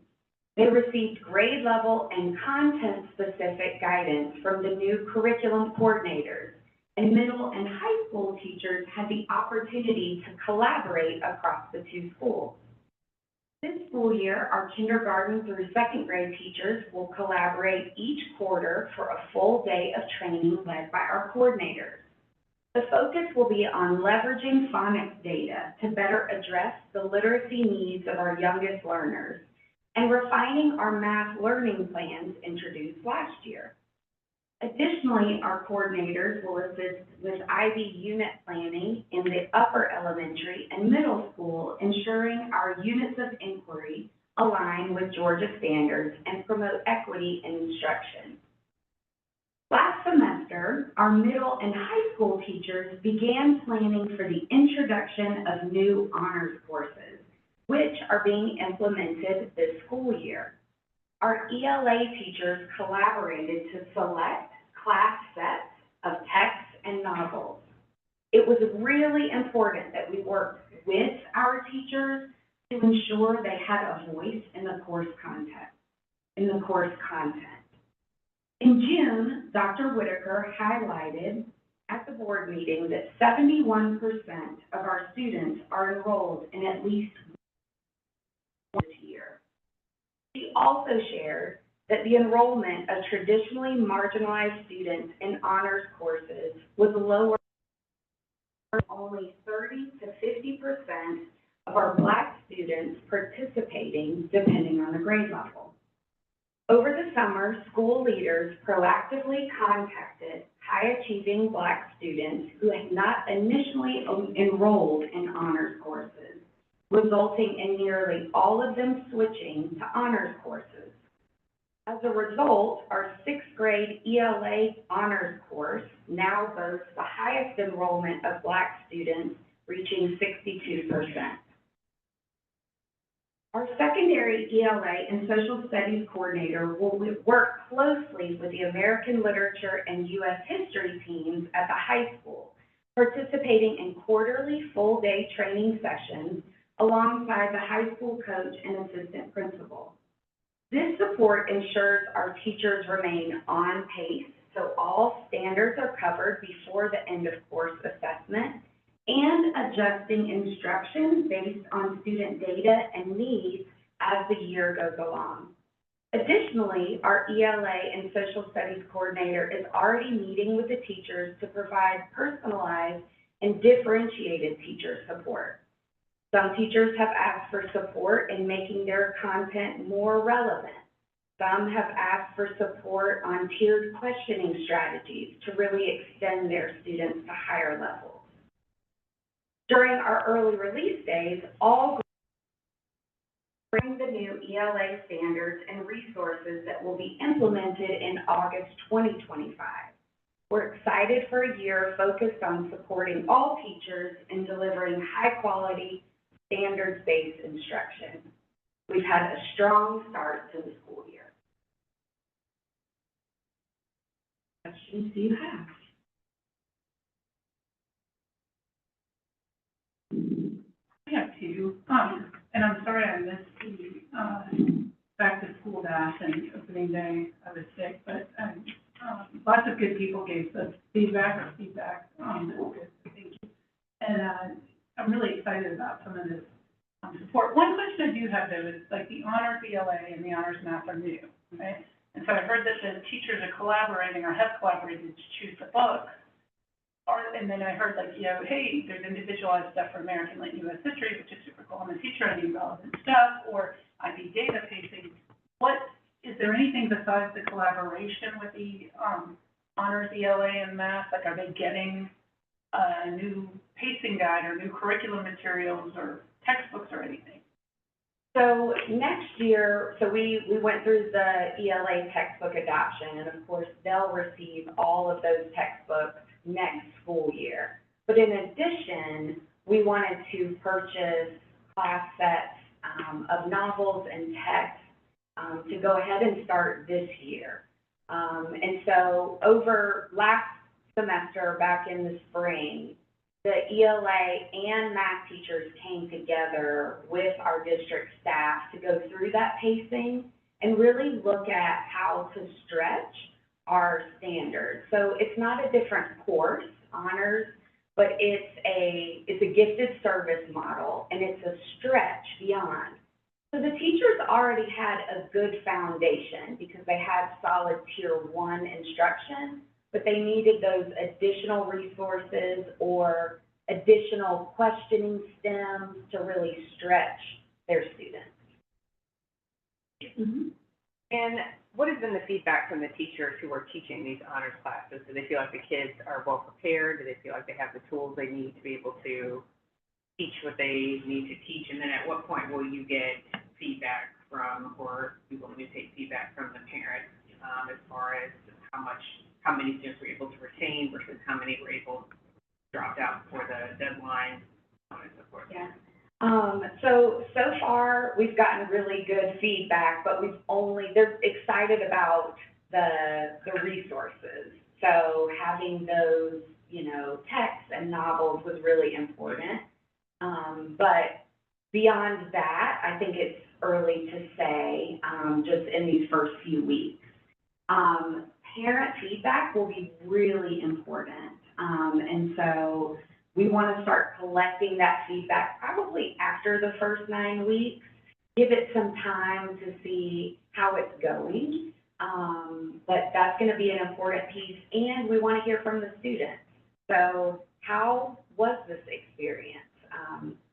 H: They received grade level and content-specific guidance from the new curriculum coordinators, and middle and high school teachers had the opportunity to collaborate across the two schools. This school year, our kindergarten through second grade teachers will collaborate each quarter for a full day of training led by our coordinators. The focus will be on leveraging phonics data to better address the literacy needs of our youngest learners and refining our math learning plans introduced last year. Additionally, our coordinators will assist with IB unit planning in the upper elementary and middle school, ensuring our units of inquiry align with Georgia standards and promote equity in instruction. Last semester, our middle and high school teachers began planning for the introduction of new honors courses, which are being implemented this school year. Our ELA teachers collaborated to select class sets of texts and novels. It was really important that we worked with our teachers to ensure they had a voice in the course content. In June, Dr. Whitaker highlighted at the board meeting that 71% of our students are enrolled in at least one this year. She also shared that the enrollment of traditionally marginalized students in honors courses was lower. Only 30 to 50% of our Black students participating, depending on the grade level. Over the summer, school leaders proactively contacted high-achieving Black students who had not initially enrolled in honors courses, resulting in nearly all of them switching to honors courses. As a result, our sixth grade ELA honors course now boasts the highest enrollment of Black students, reaching 62%. Our secondary ELA and social studies coordinator will work closely with the American Literature and U.S. History teams at the high school, participating in quarterly full-day training sessions alongside the high school coach and assistant principal. This support ensures our teachers remain on pace, so all standards are covered before the end of course assessment, and adjusting instruction based on student data and needs as the year goes along. Additionally, our ELA and social studies coordinator is already meeting with the teachers to provide personalized and differentiated teacher support. Some teachers have asked for support in making their content more relevant. Some have asked for support on tiered questioning strategies to really extend their students to higher levels. During our early release days, all bring the new ELA standards and resources that will be implemented in August 2025. We're excited for a year focused on supporting all teachers in delivering high-quality, standards-based instruction. We've had a strong start to the school year. Questions do you have?
D: I have two, and I'm sorry I missed the, back to school dash and opening day. I was sick, but, lots of good people gave the feedback. That's good, thank you. And, I'm really excited about some of this, support. One question I do have though is, like, the honors ELA and the honors math are new, right? And so I heard that the teachers are collaborating or have collaborated to choose the book. And then I heard, like, you know, hey, there's individualized stuff for American Lit and U.S. history, which is super cool. I'm a teacher, I need relevant stuff, or I need data pacing. Is there anything besides the collaboration with the honors ELA and math? Like, are they getting a new pacing guide or new curriculum materials or textbooks or anything?
H: So next year, we went through the ELA textbook adoption, and of course, they'll receive all of those textbooks next school year. But in addition, we wanted to purchase class sets of novels and texts to go ahead and start this year. And so over last semester, back in the spring, the ELA and math teachers came together with our district staff to go through that pacing and really look at how to stretch our standards. So it's not a different course, honors, but it's a gifted service model, and it's a stretch beyond. So the teachers already had a good foundation because they had solid tier 1 instruction, but they needed those additional resources or additional questioning stems to really stretch their students.
F: Mm-hmm. And what has been the feedback from the teachers who are teaching these honors classes? Do they feel like the kids are well prepared? Do they feel like they have the tools they need to be able to teach what they need to teach? And then at what point will you get feedback from, or you will take feedback from the parents as far as how many students were able to retain versus how many were able to drop out before the deadline, and so forth?
H: Yeah. So far, we've gotten really good feedback, but they're excited about the resources. So having those, texts and novels was really important. But beyond that, I think it's early to say, just in these first few weeks. Parent feedback will be really important. And so we want to start collecting that feedback probably after the first 9 weeks, give it some time to see how it's going. But that's going to be an important piece, and we want to hear from the students. So how was this experience?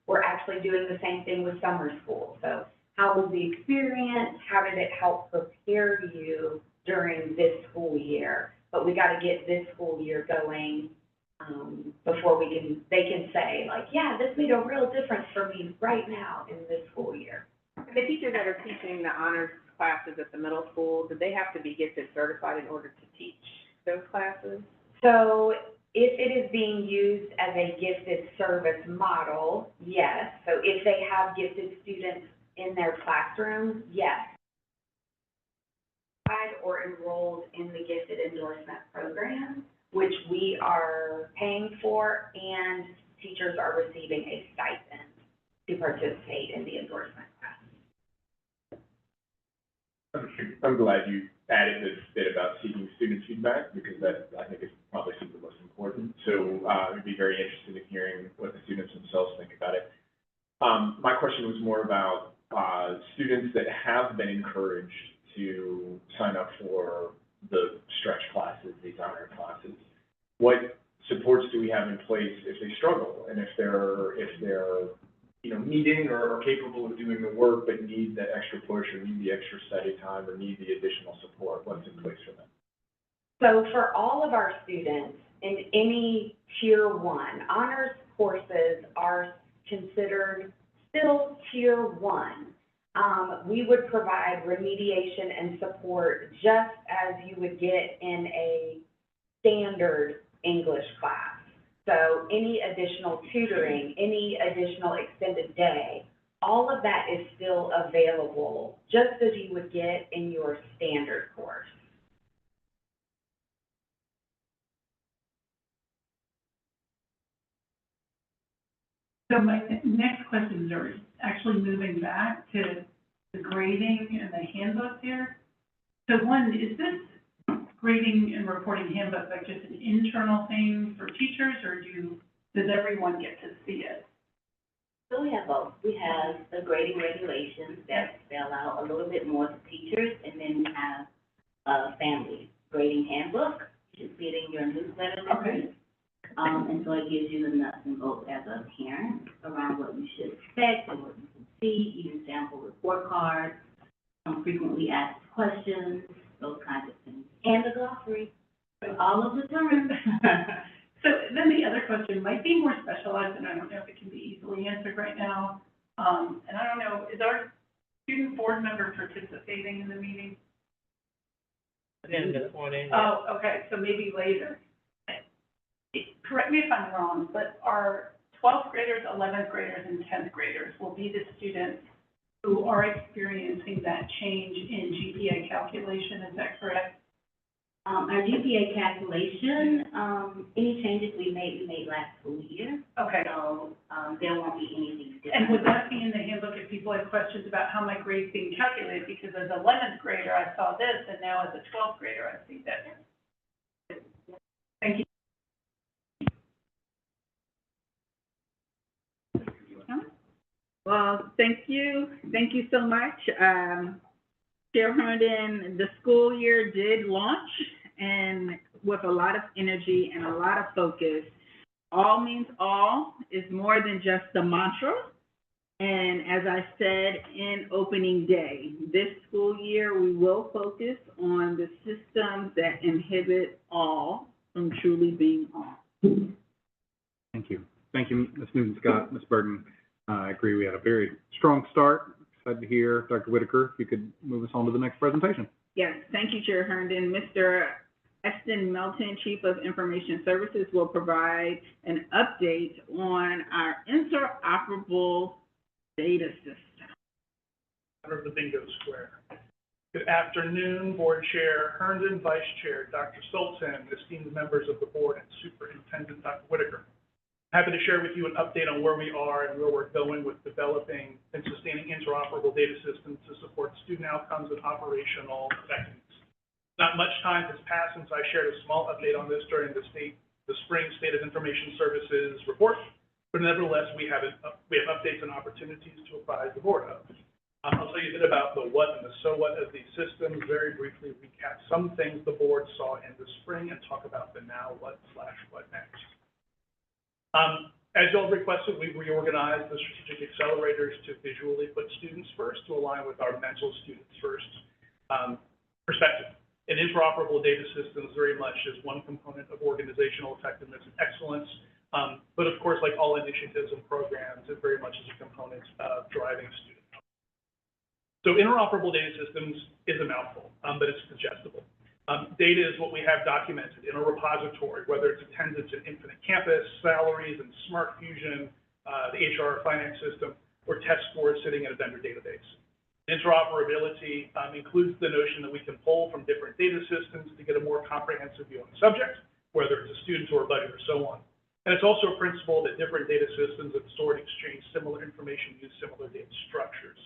H: We're actually doing the same thing with summer school. So How was the experience? How did it help prepare you during this school year? But we got to get this school year going, before they can say, like, yeah, this made a real difference for me right now in this school year.
F: The teachers that are teaching the honors classes at the middle school, do they have to be gifted certified in order to teach those classes?
H: So if it is being used as a gifted service model, yes. So if they have gifted students in their classrooms, yes. Or enrolled in the gifted endorsement program, which we are paying for, and teachers are receiving a stipend to participate in the endorsement class.
A: I'm glad you added this bit about seeking student feedback, because that, I think, is probably some of the most important. So, I'd be very interested in hearing what the students themselves think about it. My question was more about, students that have been encouraged to sign up for the stretch classes, these honor classes. What supports do we have in place if they struggle, and if they're needing or capable of doing the work, but need that extra push, or need the extra study time, or need the additional support? What's in place for them?
H: So for all of our students in any Tier 1, honors courses are considered still Tier 1. We would provide remediation and support just as you would get in a standard English class. So any additional tutoring, any additional extended day, all of that is still available, just as you would get in your standard course.
D: So my next questions are actually moving back to the grading and the handbook here. So one, is this grading and reporting handbook like just an internal thing for teachers, or does everyone get to see it?
G: So we have both. We have the grading regulations that spell out a little bit more to teachers, and then we have a family grading handbook. You should see it in your newsletter this week. And so it gives you the nuts and bolts as a parent around what you should expect and what you can see, even sample report cards, frequently asked questions, those kinds of things. And the glossary, all of the terms.
D: So then the other question might be more specialized, and I don't know if it can be easily answered right now. And I don't know, is our student board member participating in the meeting?
E: Then this morning.
D: Oh, okay, so maybe later. Correct me if I'm wrong, but our 12th graders, 11th graders, and 10th graders will be the students who are experiencing that change in GPA calculation, is that correct?
G: Our GPA calculation, any changes we made last school year.
D: Okay.
G: So, there won't be anything different.
D: And would that be in the handbook if people had questions about how my grade's being calculated? Because as an 11th grader, I saw this, and now as a 12th grader, I see that. Thank you.
C: Well, thank you so much. Chair Herndon, the school year did launch, and with a lot of energy and a lot of focus. All means all is more than just a mantra. And as I said in opening day, this school year, we will focus on the systems that inhibit all from truly being all.
B: Thank you. Thank you, Ms. Newton-Scott, Ms. Burton. I agree, we had a very strong start. Excited to hear Dr. Whitaker, if you could move us on to the next presentation.
C: Yes, thank you, Chair Herndon. Mr. Eston Melton, Chief of Information Services, will provide an update on our interoperable data system.
I: Of the bingo square. Good afternoon, Board Chair Herndon, Vice Chair Dr. Sultan, esteemed members of the board, and Superintendent Dr. Whitaker. Happy to share with you an update on where we are and where we're going with developing and sustaining interoperable data systems to support student outcomes and operational effectiveness. Not much time has passed since I shared a small update on this during the spring State of Information Services report, but nevertheless, we have updates and opportunities to apprise the board of. I'll tell you a bit about the what and the so what of these systems, very briefly recap some things the board saw in the spring, and talk about the now what/what next. As y'all requested, we reorganized the strategic accelerators to visually put students first to align with our mental students first perspective. And interoperable data systems very much is one component of organizational effectiveness and excellence. But of course, like all initiatives and programs, it very much is a component of driving student outcomes. So interoperable data systems is a mouthful, but it's digestible. Data is what we have documented in a repository, whether it's attendance in Infinite Campus, salaries and Smart Fusion, the HR finance system, or test scores sitting in a vendor database. Interoperability includes the notion that we can pull from different data systems to get a more comprehensive view on the subject, whether it's a student or a budget or so on. And it's also a principle that different data systems that store and exchange similar information use similar data structures.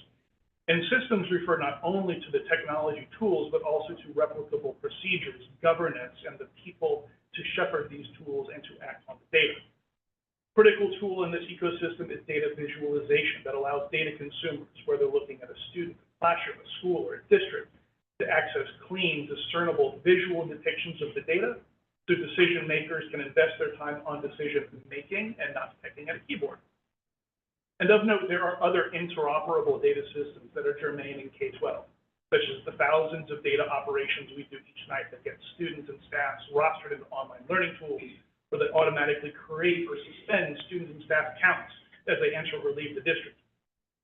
I: And systems refer not only to the technology tools, but also to replicable procedures, governance, and the people to shepherd these tools and to act on the data. Critical tool in this ecosystem is data visualization that allows data consumers, whether looking at a student, a classroom, a school, or a district, to access clean, discernible visual depictions of the data, so decision makers can invest their time on decision making and not typing at a keyboard. And of note, there are other interoperable data systems that are germane in K-12, such as the thousands of data operations we do each night that get students and staffs rostered into online learning tools, or that automatically create or suspend student and staff accounts as they enter or leave the district.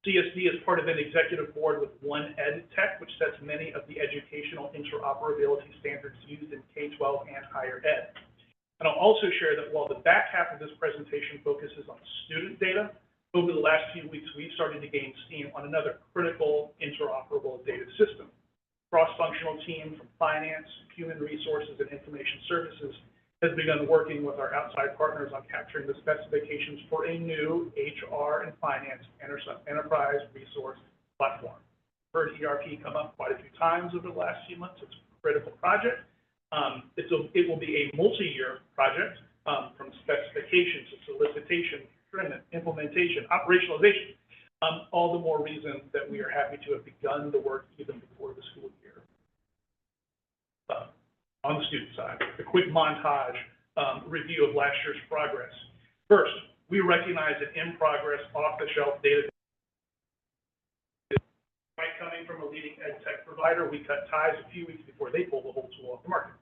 I: CSD is part of an executive board with One Ed Tech, which sets many of the educational interoperability standards used in K-12 and higher ed. And I'll also share that while the back half of this presentation focuses on student data, over the last few weeks, we've started to gain steam on another critical interoperable data system. Cross-functional team from finance, human resources, and information services has begun working with our outside partners on capturing the specifications for a new HR and finance enterprise resource platform. Heard ERP come up quite a few times over the last few months. It's a critical project. It will be a multi-year project from specification to solicitation, implementation, operationalization, all the more reason that we are happy to have begun the work even before the school year. On the student side, a quick montage review of last year's progress. First, we recognize an in-progress, off-the-shelf data. By coming from a leading ed tech provider, we cut ties a few weeks before they pulled the whole tool off the market.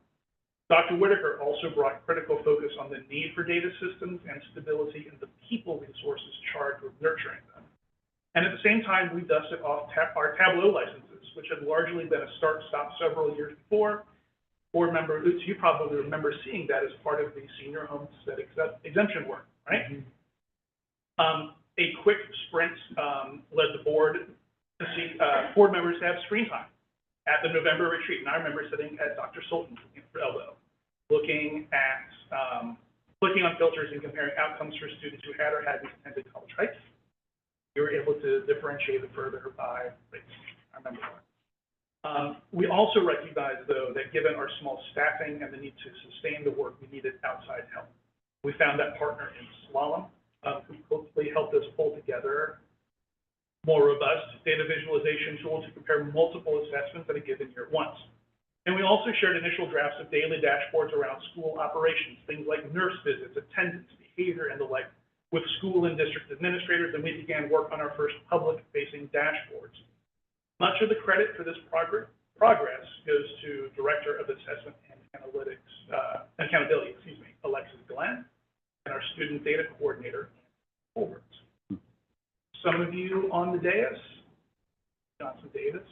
I: Dr. Whitaker also brought critical focus on the need for data systems and stability in the people resources charged with nurturing them. And at the same time, we dusted off our Tableau licenses, which had largely been a start-stop several years before. Board members, you probably remember seeing that as part of the senior homestead exemption work, right? A quick sprint led the board to see board members to have screen time at the November retreat. And I remember sitting at Dr. Sultan's elbow, looking on filters and comparing outcomes for students who had or hadn't attended college hikes. We were able to differentiate it further by race. I remember that. We also recognize, though, that given our small staffing and the need to sustain the work, we needed outside help. We found that partner in Slalom, who hopefully helped us pull together more robust data visualization tool to compare multiple assessments at a given year at once. And we also shared initial drafts of daily dashboards around school operations, things like nurse visits, attendance, behavior, and the like, with school and district administrators, and we began work on our first public-facing dashboards. Much of the credit for this progress goes to Director of Assessment and Accountability, Alexis Glenn, and our Student Data Coordinator, Colbert. Some of you on the dais, Johnson Davis,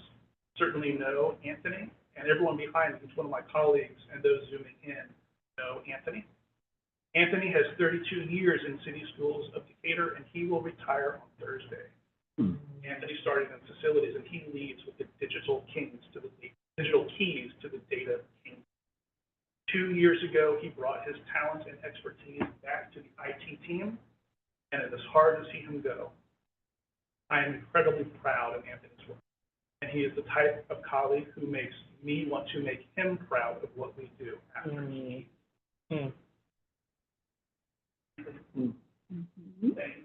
I: certainly know Anthony, and everyone behind me, each one of my colleagues and those zooming in know Anthony. Anthony has 32 years in city schools of Decatur, and he will retire on Thursday. Anthony started in facilities, and he leads with the digital keys to the data king. 2 years ago, he brought his talent and expertise back to the IT team, and it is hard to see him go. I am incredibly proud of Anthony's work, and he is the type of colleague who makes me want to make him proud of what we do after he leaves. Thank you.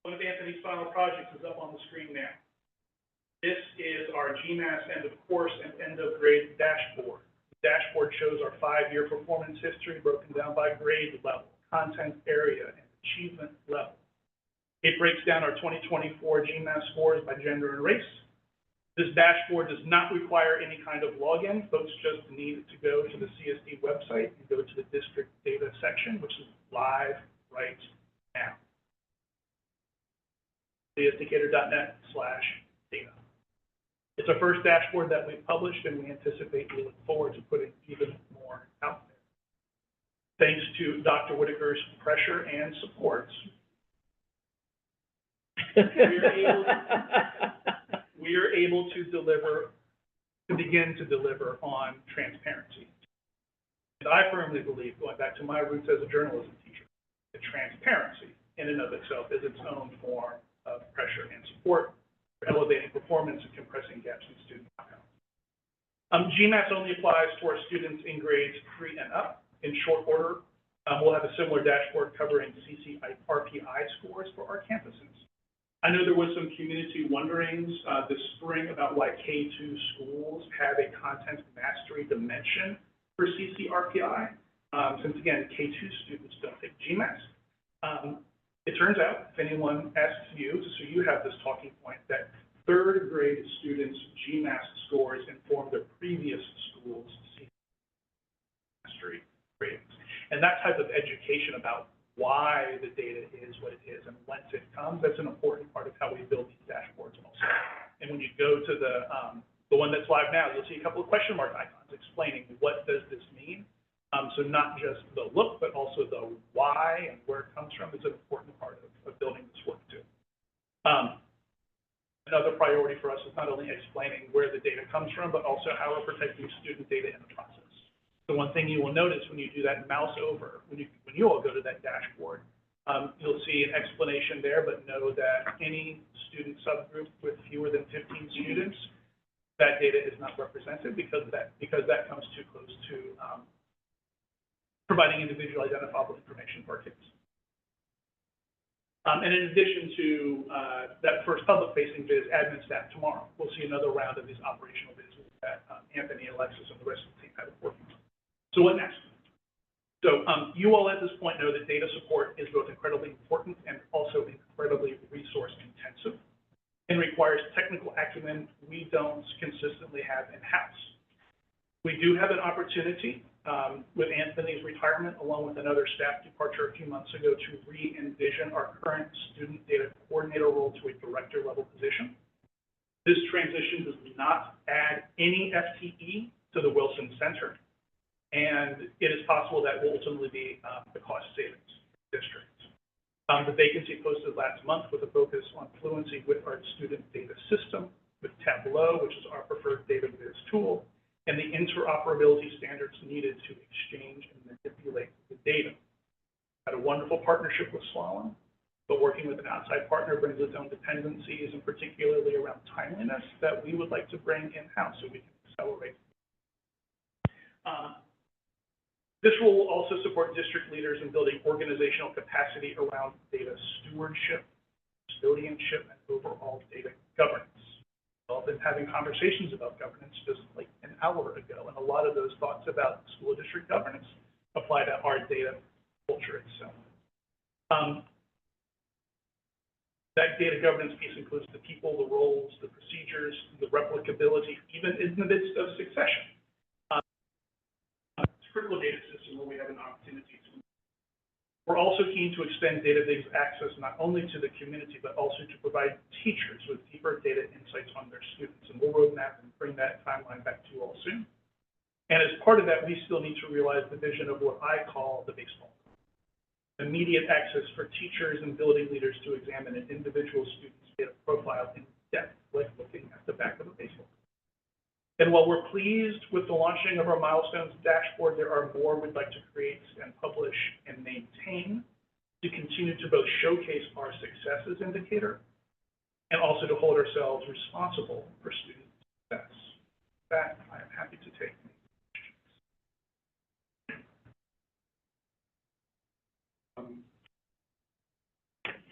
I: One of Anthony's final projects is up on the screen now. This is our GMAS end of course and end of grade dashboard. The dashboard shows our 5-year performance history broken down by grade level, content area, and achievement level. It breaks down our 2024 GMAS scores by gender and race. This dashboard does not require any kind of login. Folks just need to go to the CSD website and go to the district data section, which is live right now. csdcatur.net/data. It's our first dashboard that we've published, and we anticipate we look forward to putting even more out there. Thanks to Dr. Whitaker's pressure and support, we are able to begin to deliver on transparency. And I firmly believe, going back to my roots as a journalism teacher, that transparency in and of itself is its own form of pressure and support for elevating performance and compressing gaps in student outcomes. GMAS only applies to our students in grades 3 and up. In short order, we'll have a similar dashboard covering CCRPI scores for our campuses. I know there was some community wonderings this spring about why K2 schools have a content mastery dimension for CCRPI, since again, K2 students don't take GMAS. It turns out, if anyone asks you, so you have this talking point, that 3rd grade students' GMAS scores inform their previous school's CCRPI mastery ratings. And that type of education about why the data is what it is and whence it comes, that's an important part of how we build these dashboards also. And when you go to the one that's live now, you'll see a couple of question mark icons explaining what does this mean. So not just the look, but also the why and where it comes from is an important part of building this work too. Another priority for us is not only explaining where the data comes from, but also how we're protecting student data in the process. The one thing you will notice when you do that mouse over, when you all go to that dashboard, you'll see an explanation there, but know that any student subgroup with fewer than 15 students, that data is not represented because that comes too close to providing individual identifiable information for our kids. And in addition to that first public-facing viz, admin staff tomorrow, we'll see another round of these operational viz that Anthony, Alexis, and the rest of the team have been working on. So what next? So you all at this point know that data support is both incredibly important and also incredibly resource intensive and requires technical acumen we don't consistently have in-house. We do have an opportunity with Anthony's retirement, along with another staff departure a few months ago, to re-envision our current student data coordinator role to a director level position. This transition does not add any FTE to the Wilson Center, and it is possible that will ultimately be the cost savings district. The vacancy posted last month with a focus on fluency with our student data system, with Tableau, which is our preferred data viz tool, and the interoperability standards needed to exchange and manipulate the data. Had a wonderful partnership with Slalom, but working with an outside partner brings its own dependencies, and particularly around timeliness, that we would like to bring in-house so we can accelerate. This role will also support district leaders in building organizational capacity around data stewardship, custodianship, and overall data governance. I've been having conversations about governance just like an hour ago, and a lot of those thoughts about school district governance apply to our data culture itself. That data governance piece includes the people, the roles, the procedures, the replicability, even in the midst of succession. It's a critical data system where we have an opportunity to. We're also keen to extend DataVig's access not only to the community, but also to provide teachers with deeper data insights on their students. And we'll roadmap and bring that timeline back to you all soon. And as part of that, we still need to realize the vision of what I call the baseball. Immediate access for teachers and building leaders to examine an individual student's data profile in depth, like looking at the back of a baseball. And while we're pleased with the launching of our milestones dashboard, there are more we'd like to create and publish and maintain to continue to both showcase our successes indicator and also to hold ourselves responsible for student success. With that, I am happy to take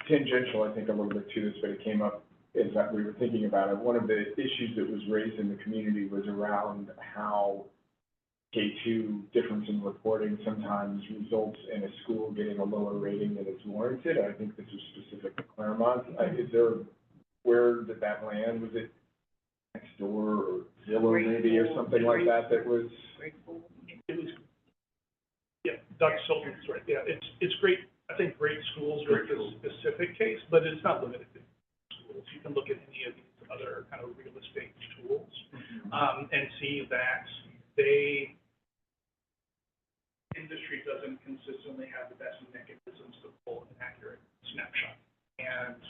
A: Tangential, I think, a little bit to this, but it came up as that we were thinking about it, one of the issues that was raised in the community was around how K-2 difference in reporting sometimes results in a school getting a lower rating than is warranted. I think this was specific to Claremont. Where did that land? Was it next door or Zillow maybe or something like that that was?
I: It was, yeah, Dr. Sullivan's right, yeah, it's great, I think great schools with this specific case, but it's not limited to schools. You can look at any of these other kind of real estate tools, and see that industry doesn't consistently have the best mechanisms to pull an accurate snapshot. And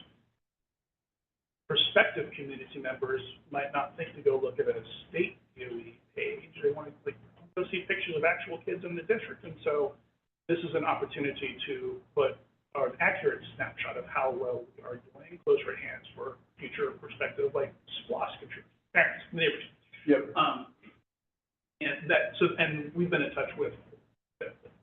I: prospective community members might not think to go look at a state DOE page. They want to go see pictures of actual kids in the district. And so this is an opportunity to put an accurate snapshot of how well we are doing close at hands for future perspective, like SPLOS contributors, parents, neighbors.
A: Yep.
I: And we've been in touch with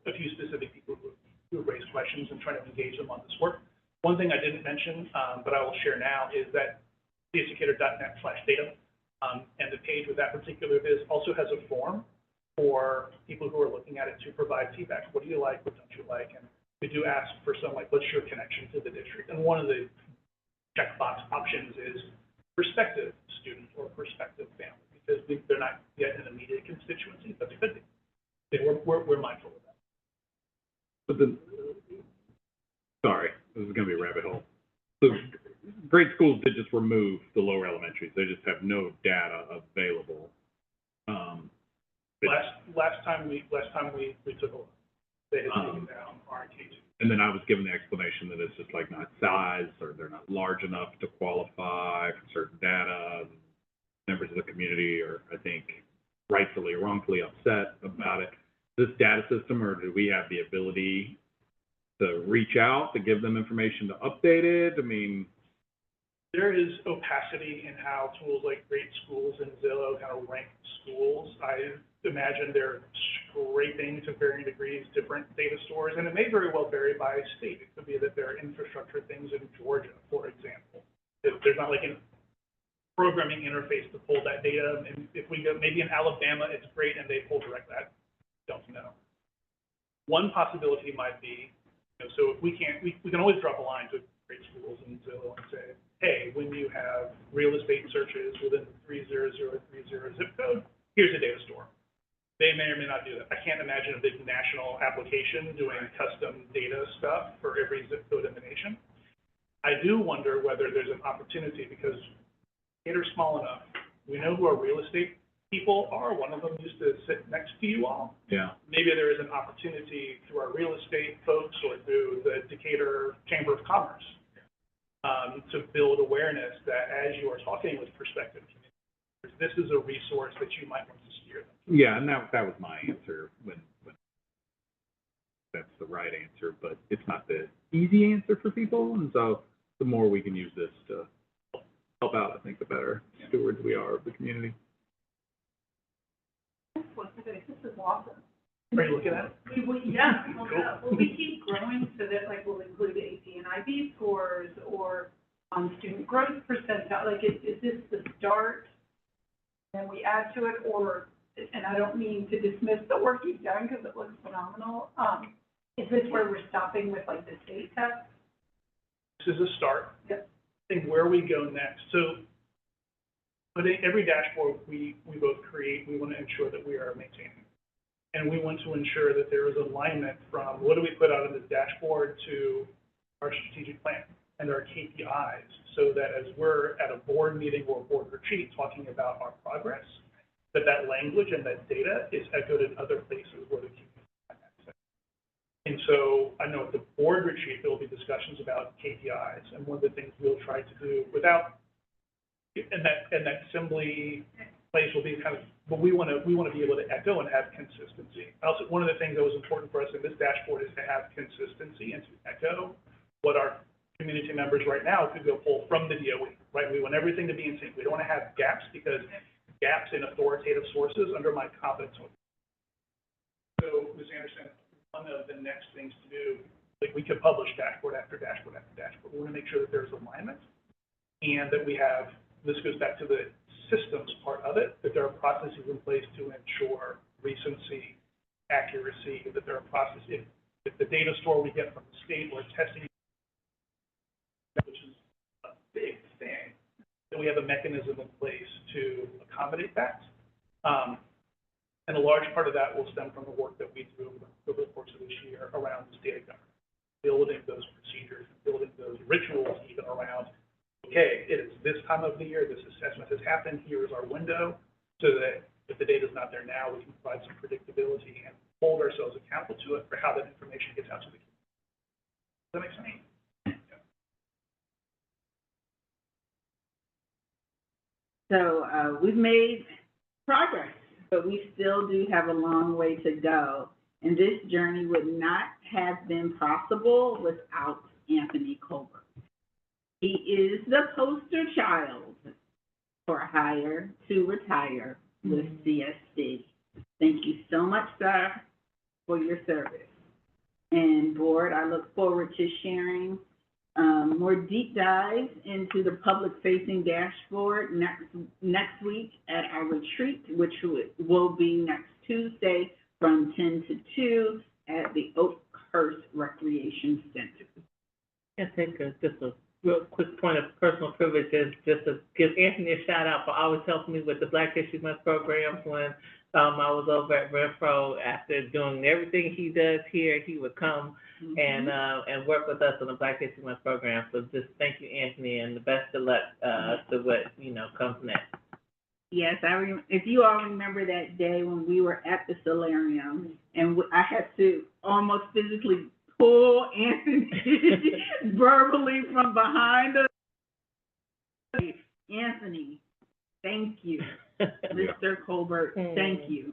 I: a few specific people who have raised questions and trying to engage them on this work. One thing I didn't mention, but I will share now, is that cseducator.net/data, and the page with that particular viz also has a form for people who are looking at it to provide feedback. What do you like? What don't you like? And we do ask for some, like, what's your connection to the district? And one of the checkbox options is prospective student or prospective family, because they're not yet an immediate constituency, but they could be. We're mindful of that.
B: But sorry, this is gonna be a rabbit hole. So grade schools did just remove the lower elementaries. They just have no data available.
I: Last time we took a look, they had taken down RK2.
B: And then I was given the explanation that it's just like not size, or they're not large enough to qualify for certain data. Members of the community are, I think, rightfully or wrongfully upset about it. This data system, or do we have the ability to reach out, to give them information to update it? I mean,
I: there is opacity in how tools like Great Schools and Zillow kind of rank schools. I imagine they're scraping to varying degrees different data stores, and it may very well vary by state. It could be that there are infrastructure things in Georgia, for example. There's not like a programming interface to pull that data, and if we go, maybe in Alabama, it's great and they pull direct that. Don't know. One possibility might be, so if we can't, we can always drop a line to Great Schools and Zillow and say, hey, when you have real estate searches within the 30030 zip code, here's a data store. They may or may not do that. I can't imagine a big national application doing custom data stuff for every zip code in the nation. I do wonder whether there's an opportunity, because Decatur's small enough. We know who our real estate people are. One of them used to sit next to you all.
B: yeah.
I: Maybe there is an opportunity through our real estate folks or through the Decatur Chamber of Commerce to build awareness that as you are talking with prospective communities, this is a resource that you might want to steer them.
B: Yeah, and that was my answer when that's the right answer, but it's not the easy answer for people, and so the more we can use this to help out, I think the better stewards we are of the community.
D: This is awesome.
I: Are you looking at it?
D: Yeah, will we keep growing so that, like, we'll include AP and IB scores or student growth percentile? Like, is this the start, and we add to it, or, and I don't mean to dismiss the work you've done because it looks phenomenal, is this where we're stopping with, like, the state test?
I: This is a start.
D: Yep.
I: I think where we go next. So, but every dashboard we both create, we want to ensure that we are maintaining. And we want to ensure that there is alignment from what do we put out on this dashboard to our strategic plan and our KPIs, so that as we're at a board meeting or board retreat talking about our progress, that language and that data is echoed in other places where the community has access. And so I know at the board retreat, there will be discussions about KPIs, and one of the things we'll try to do without, and that assembly place will be kind of, but we want to be able to echo and have consistency. Also, one of the things that was important for us in this dashboard is to have consistency and to echo what our community members right now could go pull from the DOE, right? We want everything to be in sync. We don't want to have gaps, because gaps in authoritative sources undermine confidence. So, Ms. Anderson, one of the next things to do, like, we could publish dashboard after dashboard after dashboard. We want to make sure that there's alignment. and that we have, this goes back to the systems part of it, that there are processes in place to ensure recency, accuracy, that there are processes, if the data store we get from the state or testing, which is a big thing, that we have a mechanism in place to accommodate that. And a large part of that will stem from the work that we do over the course of this year around this data governance, building those procedures, building those rituals even around, okay, it is this time of the year, this assessment has happened, here is our window, so that if the data's not there now, we can provide some predictability and hold ourselves accountable to it for how that information gets out to the community. Does that make sense?
C: So, we've made progress, but we still do have a long way to go. And this journey would not have been possible without Anthony Colbert. He is the poster child for hire to retire with CSD. Thank you so much, sir, for your service. And board, I look forward to sharing more deep dives into the public-facing dashboard next week at our retreat, which will be next Tuesday from 10 to 2 at the Oakhurst Recreation Center.
E: I think just a real quick point of personal privilege is just to give Anthony a shout out for always helping me with the Black History Month programs when I was over at Renfro. After doing everything he does here, he would come and work with us on the Black History Month program. So just thank you, Anthony, and the best of luck to what, comes next.
C: Yes, if you all remember that day when we were at the solarium and I had to almost physically pull Anthony verbally from behind us. Anthony, thank you. Mr. Colbert, thank you.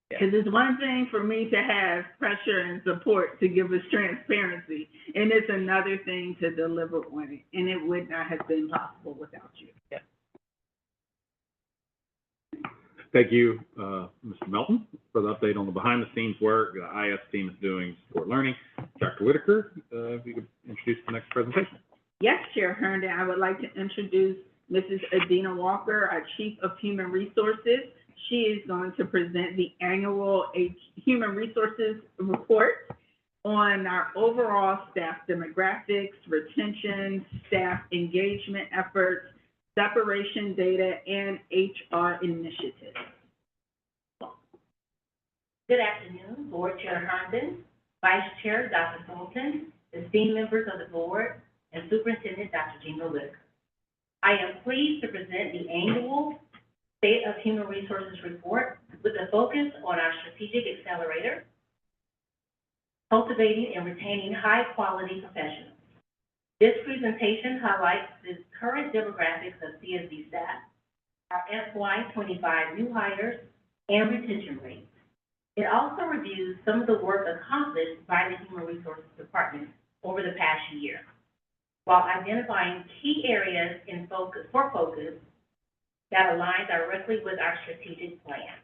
C: Because it's one thing for me to have pressure and support to give us transparency, and it's another thing to deliver on it, and it would not have been possible without you.
E: Yeah.
B: Thank you, Mr. Melton, for the update on the behind-the-scenes work the IS team is doing to support learning. Dr. Whitaker, if you could introduce the next presentation.
C: Yes, Chair Herndon, I would like to introduce Mrs. Adina Walker, our Chief of Human Resources. She is going to present the annual Human Resources report on our overall staff demographics, retention, staff engagement efforts, separation data, and HR initiatives.
G: Good afternoon, Board Chair Herndon, Vice Chair Dr. Fulton, esteemed members of the board, and Superintendent Dr. Gina Whitaker. I am pleased to present the annual State of Human Resources report with a focus on our strategic accelerator, cultivating and retaining high-quality professionals. This presentation highlights the current demographics of CSD staff, our FY25 new hires, and retention rates. It also reviews some of the work accomplished by the Human Resources Department over the past year, while identifying key areas for focus that align directly with our strategic plan.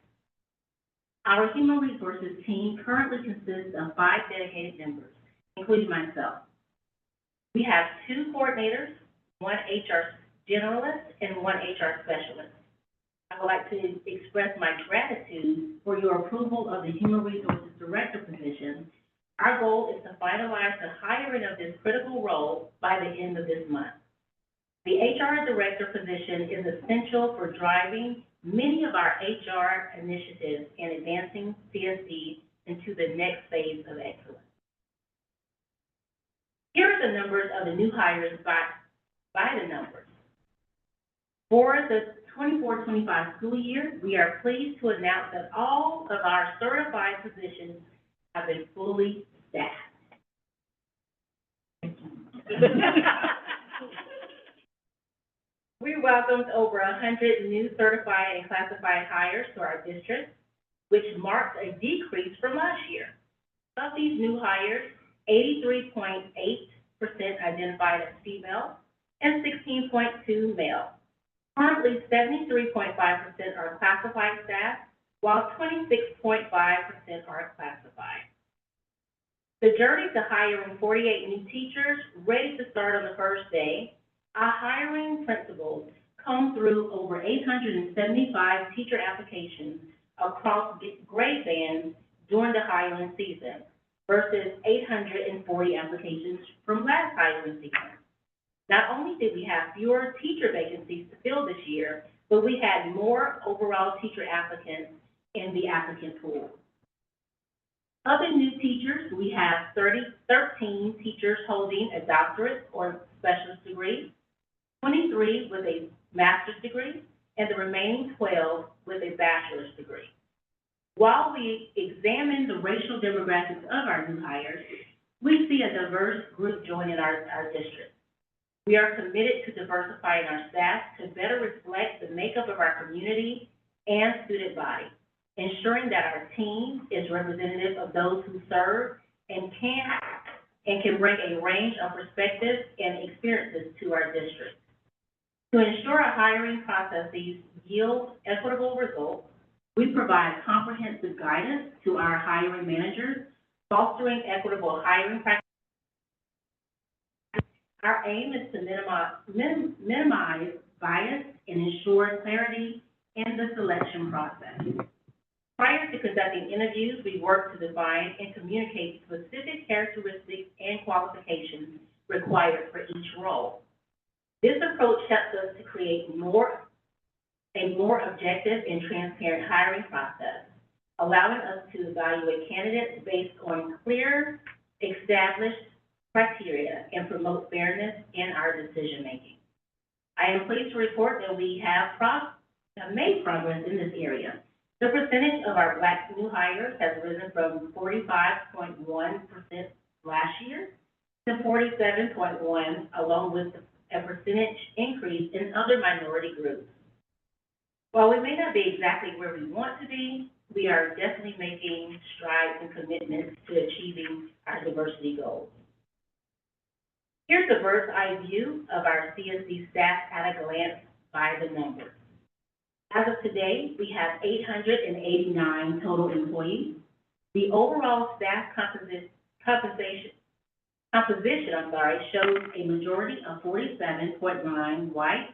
G: Our Human Resources team currently consists of 5 dedicated members, including myself. We have 2 coordinators, 1 HR generalist, and 1 HR specialist. I would like to express my gratitude for your approval of the Human Resources Director position. Our goal is to finalize the hiring of this critical role by the end of this month. The HR Director position is essential for driving many of our HR initiatives and advancing CSD into the next phase of excellence. Here are the numbers of the new hires by the numbers. For the 24-25 school year, we are pleased to announce that all of our certified positions have been fully staffed. We welcomed over 100 new certified and classified hires to our district, which marks a decrease from last year. Of these new hires, 83.8% identified as female and 16.2% male. Currently, 73.5% are classified staff, while 26.5% are classified. The journey to hiring 48 new teachers ready to start on the first day Our hiring principals combed through over 875 teacher applications across grade bands during the hiring season versus 840 applications from last hiring season. Not only did we have fewer teacher vacancies to fill this year, but we had more overall teacher applicants in the applicant pool. Of the new teachers, we have 13 teachers holding a doctorate or specialist degree, 23 with a master's degree, and the remaining 12 with a bachelor's degree. While we examine the racial demographics of our new hires, we see a diverse group joining our district. We are committed to diversifying our staff to better reflect the makeup of our community and student body, ensuring that our team is representative of those who serve and can bring a range of perspectives and experiences to our district. To ensure our hiring processes yield equitable results, we provide comprehensive guidance to our hiring managers, fostering equitable hiring practices. Our aim is to minimize bias and ensure clarity in the selection process. Prior to conducting interviews, we work to define and communicate specific characteristics and qualifications required for each role. This approach helps us to create a more objective and transparent hiring process, allowing us to evaluate candidates based on clear, established criteria and promote fairness in our decision-making. I am pleased to report that we have made progress in this area. The percentage of our Black new hires has risen from 45.1% last year to 47.1%, along with a percentage increase in other minority groups. While we may not be exactly where we want to be, we are definitely making strides and commitments to achieving our diversity goals. Here's a bird's eye view of our CSD staff at a glance by the numbers. As of today, we have 889 total employees. The overall staff composition shows a majority of 47.9 white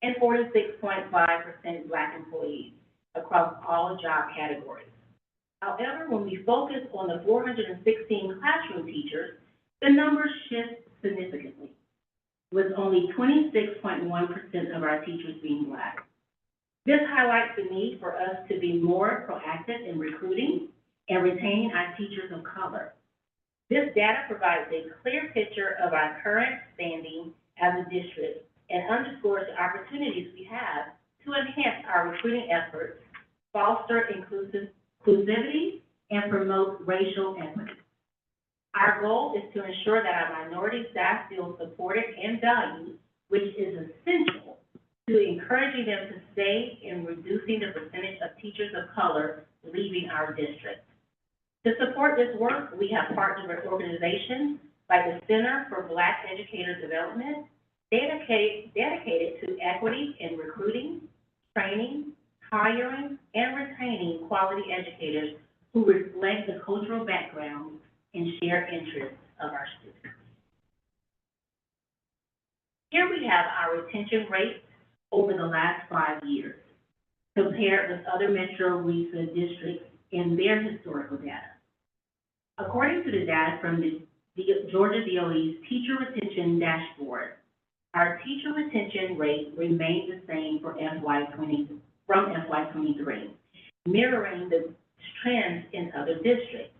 G: and 46.5% Black employees across all job categories. However, when we focus on the 416 classroom teachers, the numbers shift significantly, with only 26.1% of our teachers being Black. This highlights the need for us to be more proactive in recruiting and retaining our teachers of color. This data provides a clear picture of our current standing as a district and underscores the opportunities we have to enhance our recruiting efforts, foster inclusivity, and promote racial equity. Our goal is to ensure that our minority staff feel supported and valued, which is essential to encouraging them to stay and reducing the percentage of teachers of color leaving our district. To support this work, we have partnered with organizations like the Center for Black Educator Development, dedicated to equity in recruiting, training, hiring, and retaining quality educators who reflect the cultural backgrounds and shared interests of our students. Here we have our retention rates over the last 5 years, compared with other Metro RESA districts and their historical data. According to the data from the Georgia DOE's Teacher Retention Dashboard, our teacher retention rate remained the same for from FY23, mirroring the trends in other districts.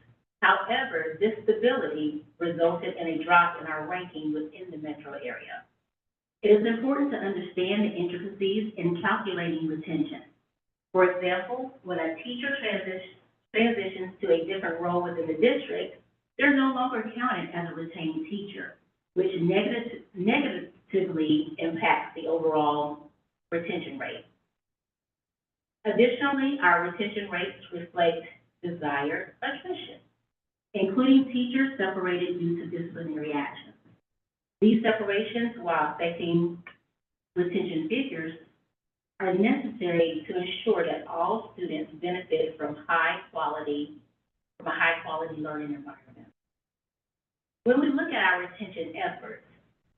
G: However, this stability resulted in a drop in our ranking within the metro area. It is important to understand the intricacies in calculating retention. For example, when a teacher transitions to a different role within the district, they're no longer counted as a retained teacher, which negatively impacts the overall retention rate. Additionally, our retention rates reflect desired attrition, including teachers separated due to disciplinary actions. These separations, while affecting retention figures, are necessary to ensure that all students benefit from a high-quality learning environment. When we look at our retention efforts,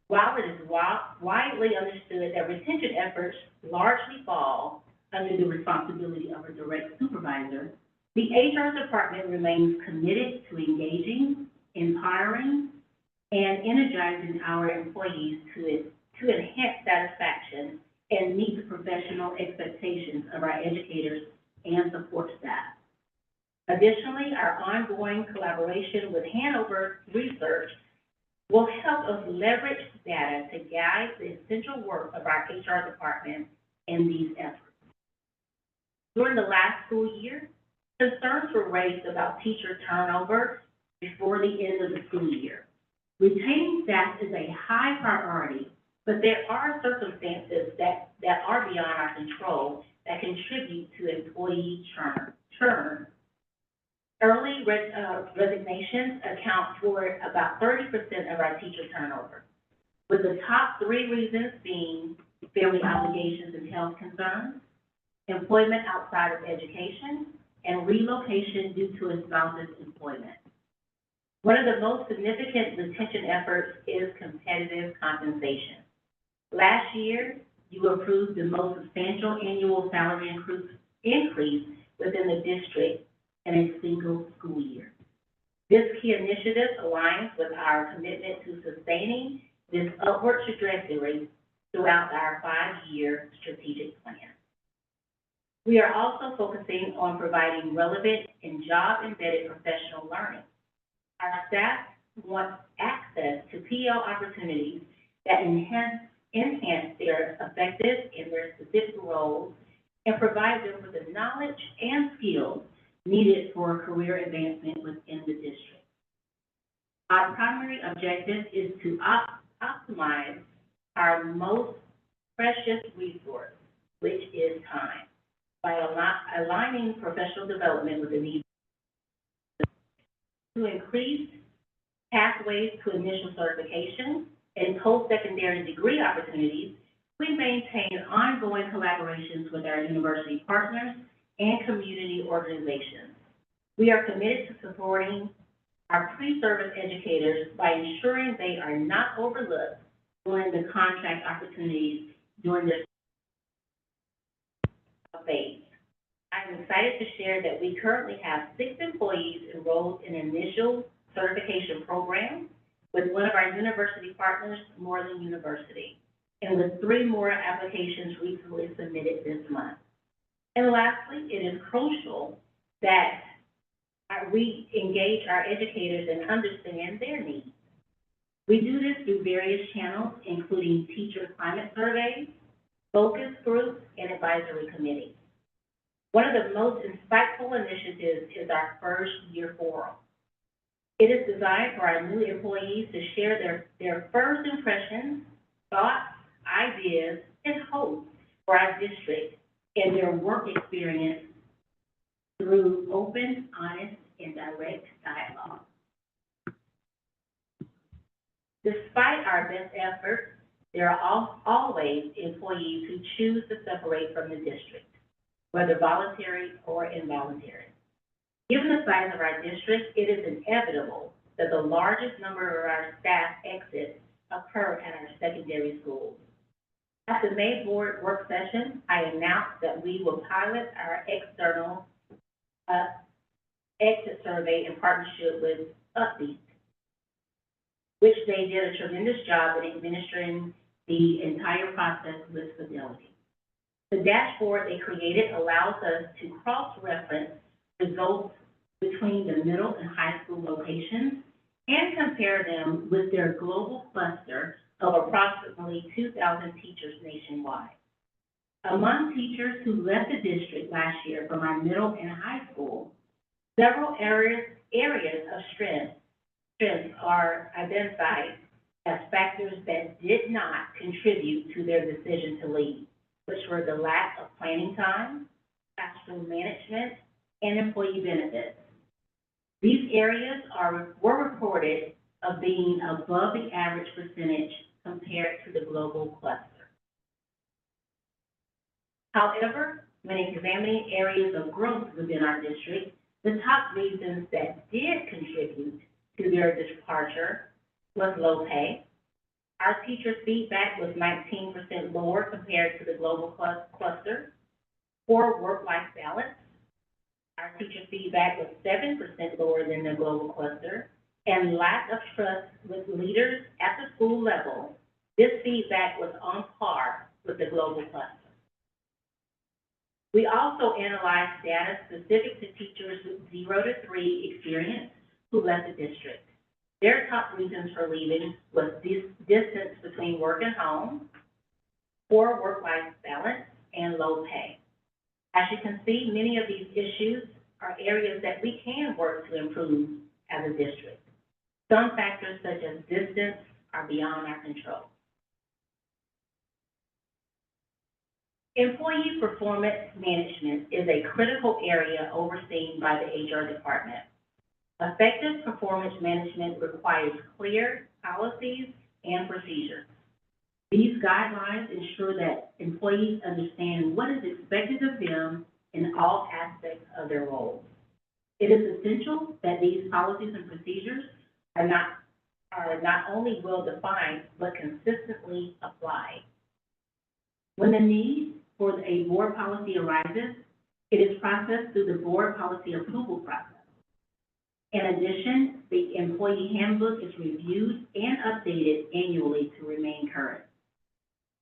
G: While it is widely understood that retention efforts largely fall under the responsibility of a direct supervisor, the HR department remains committed to engaging, empowering, and energizing our employees to enhance satisfaction and meet the professional expectations of our educators and support staff. Additionally, our ongoing collaboration with Hanover Research will help us leverage data to guide the essential work of our HR department in these efforts. During the last school year, concerns were raised about teacher turnover before the end of the school year. Retaining staff is a high priority, but there are circumstances that are beyond our control that contribute to employee churn. Early resignations account for about 30% of our teacher turnover, with the top 3 reasons being family obligations and health concerns, employment outside of education, and relocation due to a spouse's employment. One of the most significant retention efforts is competitive compensation. Last year, you approved the most substantial annual salary increase within the district in a single school year. This key initiative aligns with our commitment to sustaining this upward trajectory throughout our 5-year strategic plan. We are also focusing on providing relevant and job-embedded professional learning. Our staff wants access to PL opportunities that enhance their effectiveness in their specific roles and provide them with the knowledge and skills needed for career advancement within the district. Our primary objective is to optimize our most precious resource, which is time, by aligning professional development with the needs to increase pathways to initial certification and post-secondary degree opportunities. We maintain ongoing collaborations with our university partners and community organizations. We are committed to supporting our pre-service educators by ensuring they are not overlooked during the contract opportunities during their phase. I'm excited to share that we currently have 6 employees enrolled in initial certification program with one of our university partners, Moreland University, and with 3 more applications recently submitted this month. And lastly, it is crucial that we engage our educators and understand their needs. We do this through various channels, including teacher climate surveys, focus groups, and advisory committees. One of the most insightful initiatives is our first year forum. It is designed for our new employees to share their first impressions, thoughts, ideas, and hopes for our district and their work experience through open, honest, and direct dialogue. Despite our best efforts, there are always employees who choose to separate from the district, whether voluntary or involuntary. Given the size of our district, it is inevitable that the largest number of our staff exits occur at our secondary schools. At the May board work session, I announced that we will pilot our external exit survey in partnership with Upbeat, which they did a tremendous job in administering the entire process with fidelity. The dashboard they created allows us to cross-reference results between the middle and high school locations and compare them with their global cluster of approximately 2,000 teachers nationwide. Among teachers who left the district last year from our middle and high school, several areas of strength are identified as factors that did not contribute to their decision to leave, which were the lack of planning time, classroom management, and employee benefits. These areas were reported of being above the average percentage compared to the global cluster. However, when examining areas of growth within our district, the top reasons that did contribute to their departure was low pay, Our teacher feedback was 19% lower compared to the global cluster. Poor work-life balance. Our teacher feedback was 7% lower than the global cluster. And lack of trust with leaders at the school level. This feedback was on par with the global cluster. We also analyzed data specific to teachers with 0 to 3 experience who left the district. Their top reasons for leaving was distance between work and home, poor work-life balance, and low pay. As you can see, many of these issues are areas that we can work to improve as a district. Some factors such as distance are beyond our control. Employee performance management is a critical area overseen by the HR department. Effective performance management requires clear policies and procedures. These guidelines ensure that employees understand what is expected of them in all aspects of their roles. It is essential that these policies and procedures are not only well-defined, but consistently applied. When the need for a board policy arises, it is processed through the board policy approval process. In addition, the employee handbook is reviewed and updated annually to remain current.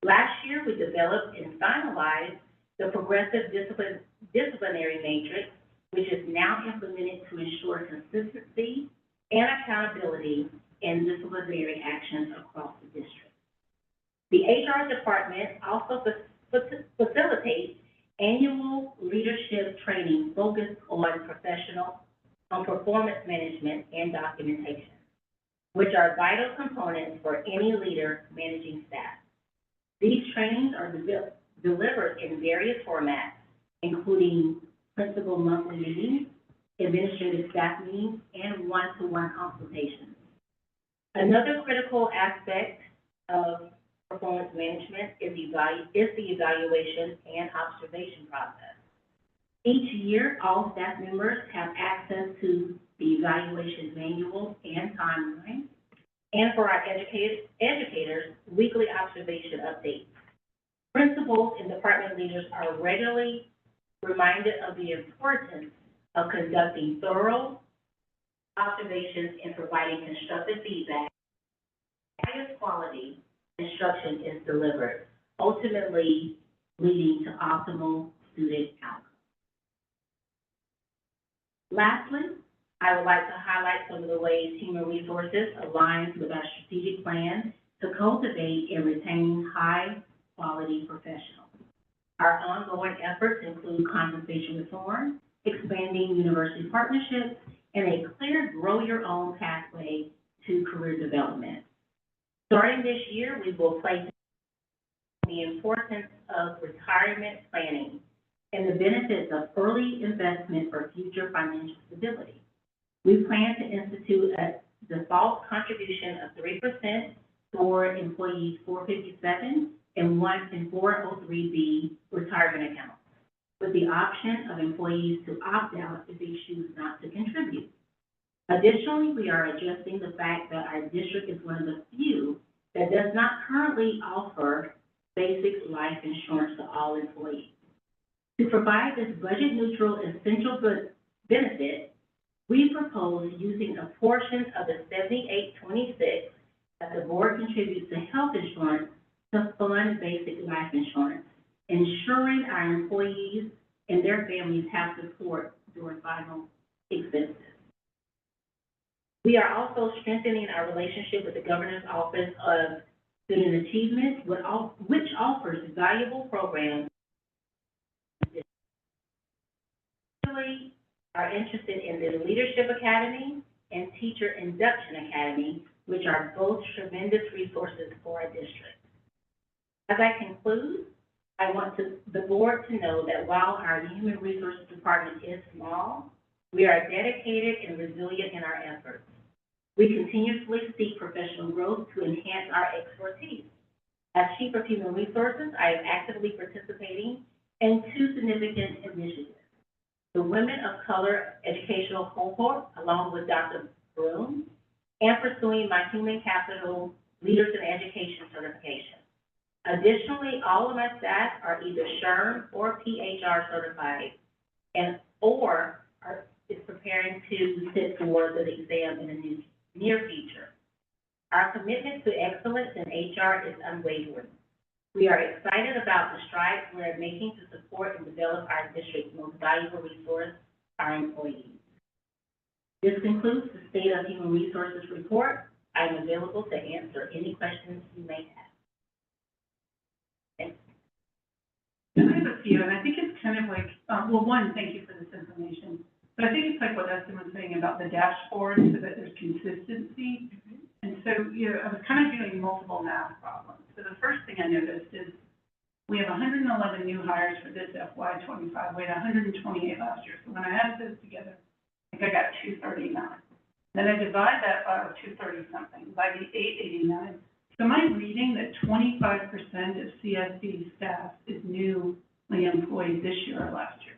G: Last year, we developed and finalized the progressive disciplinary matrix, which is now implemented to ensure consistency and accountability in disciplinary actions across the district. The HR department also facilitates annual leadership training focused on performance management and documentation, which are vital components for any leader managing staff. These trainings are delivered in various formats, including principal monthly meetings, administrative staff meetings, and one-to-one consultations. Another critical aspect of performance management is the evaluation and observation process. Each year, all staff members have access to the evaluation manual and timeline, and for our educators, weekly observation updates. Principals and department leaders are regularly reminded of the importance of conducting thorough observations and providing constructive feedback. Highest quality instruction is delivered, ultimately leading to optimal student outcomes. Lastly, I would like to highlight some of the ways Human Resources aligns with our strategic plan to cultivate and retain high-quality professionals. Our ongoing efforts include compensation reform, expanding university partnerships, and a clear grow-your-own pathway to career development. Starting this year, we will place the importance of retirement planning and the benefits of early investment for future financial stability. We plan to institute a default contribution of 3% for employees 457 and 403B retirement accounts, with the option of employees to opt out if they choose not to contribute. Additionally, we are adjusting the fact that our district is one of the few that does not currently offer basic life insurance to all employees. To provide this budget-neutral essential benefit, we propose using a portion of the $78.26 that the board contributes to health insurance to fund basic life insurance, ensuring our employees and their families have support during final expenses. We are also strengthening our relationship with the Governor's Office of Student Achievement, which offers valuable programs. We are interested in the Leadership Academy and Teacher Induction Academy, which are both tremendous resources for our district. As I conclude, I want the board to know that while our Human Resources Department is small, we are dedicated and resilient in our efforts. We continuously seek professional growth to enhance our expertise. As Chief of Human Resources, I am actively participating in 2 significant initiatives. The Women of Color Educational Cohort, along with Dr. Broom, and pursuing my human capital Leaders in Education certification. Additionally, all of my staff are either SHRM or PHR certified is preparing to sit for the exam in the near future. Our commitment to excellence in HR is unwavering. We are excited about the strides we are making to support and develop our district's most valuable resource, our employees. This concludes the State of Human Resources report. I am available to answer any questions you may have. Thanks.
D: I have a few, and I think it's kind of like, well, one, thank you for this information. But I think it's like what Eston was saying about the dashboard, so that there's consistency. And so, I was kind of doing multiple math problems. So the first thing I noticed is we have 111 new hires for this FY '25. We had 128 last year. So when I added those together, I think I got 239. Then I divide that by 230 something by the 889. So am I reading that 25% of CSD staff is newly employed this year or last year?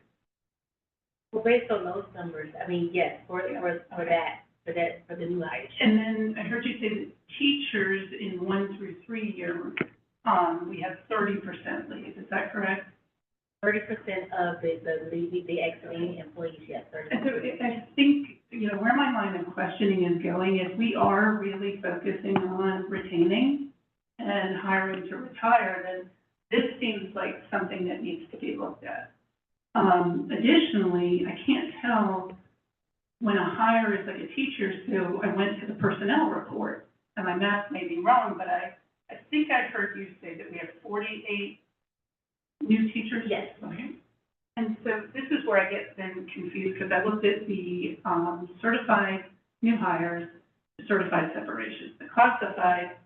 G: Well, based on those numbers, I mean, yes, for the new hires.
D: And then I heard you say that teachers in 1 through 3 year, we have 30% leave, is that correct?
G: 30% of the exiting employees, yes, 30%.
D: And so I think, where my line of questioning is going is we are really focusing on retaining and hiring to retire, then this seems like something that needs to be looked at. Additionally, I can't tell when a hire is like a teacher, so I went to the personnel report, and my math may be wrong, but I think I heard you say that we have 48 new teachers?
G: Yes.
D: Okay. And so this is where I get then confused, because I looked at the certified new hires, the certified separations, the classified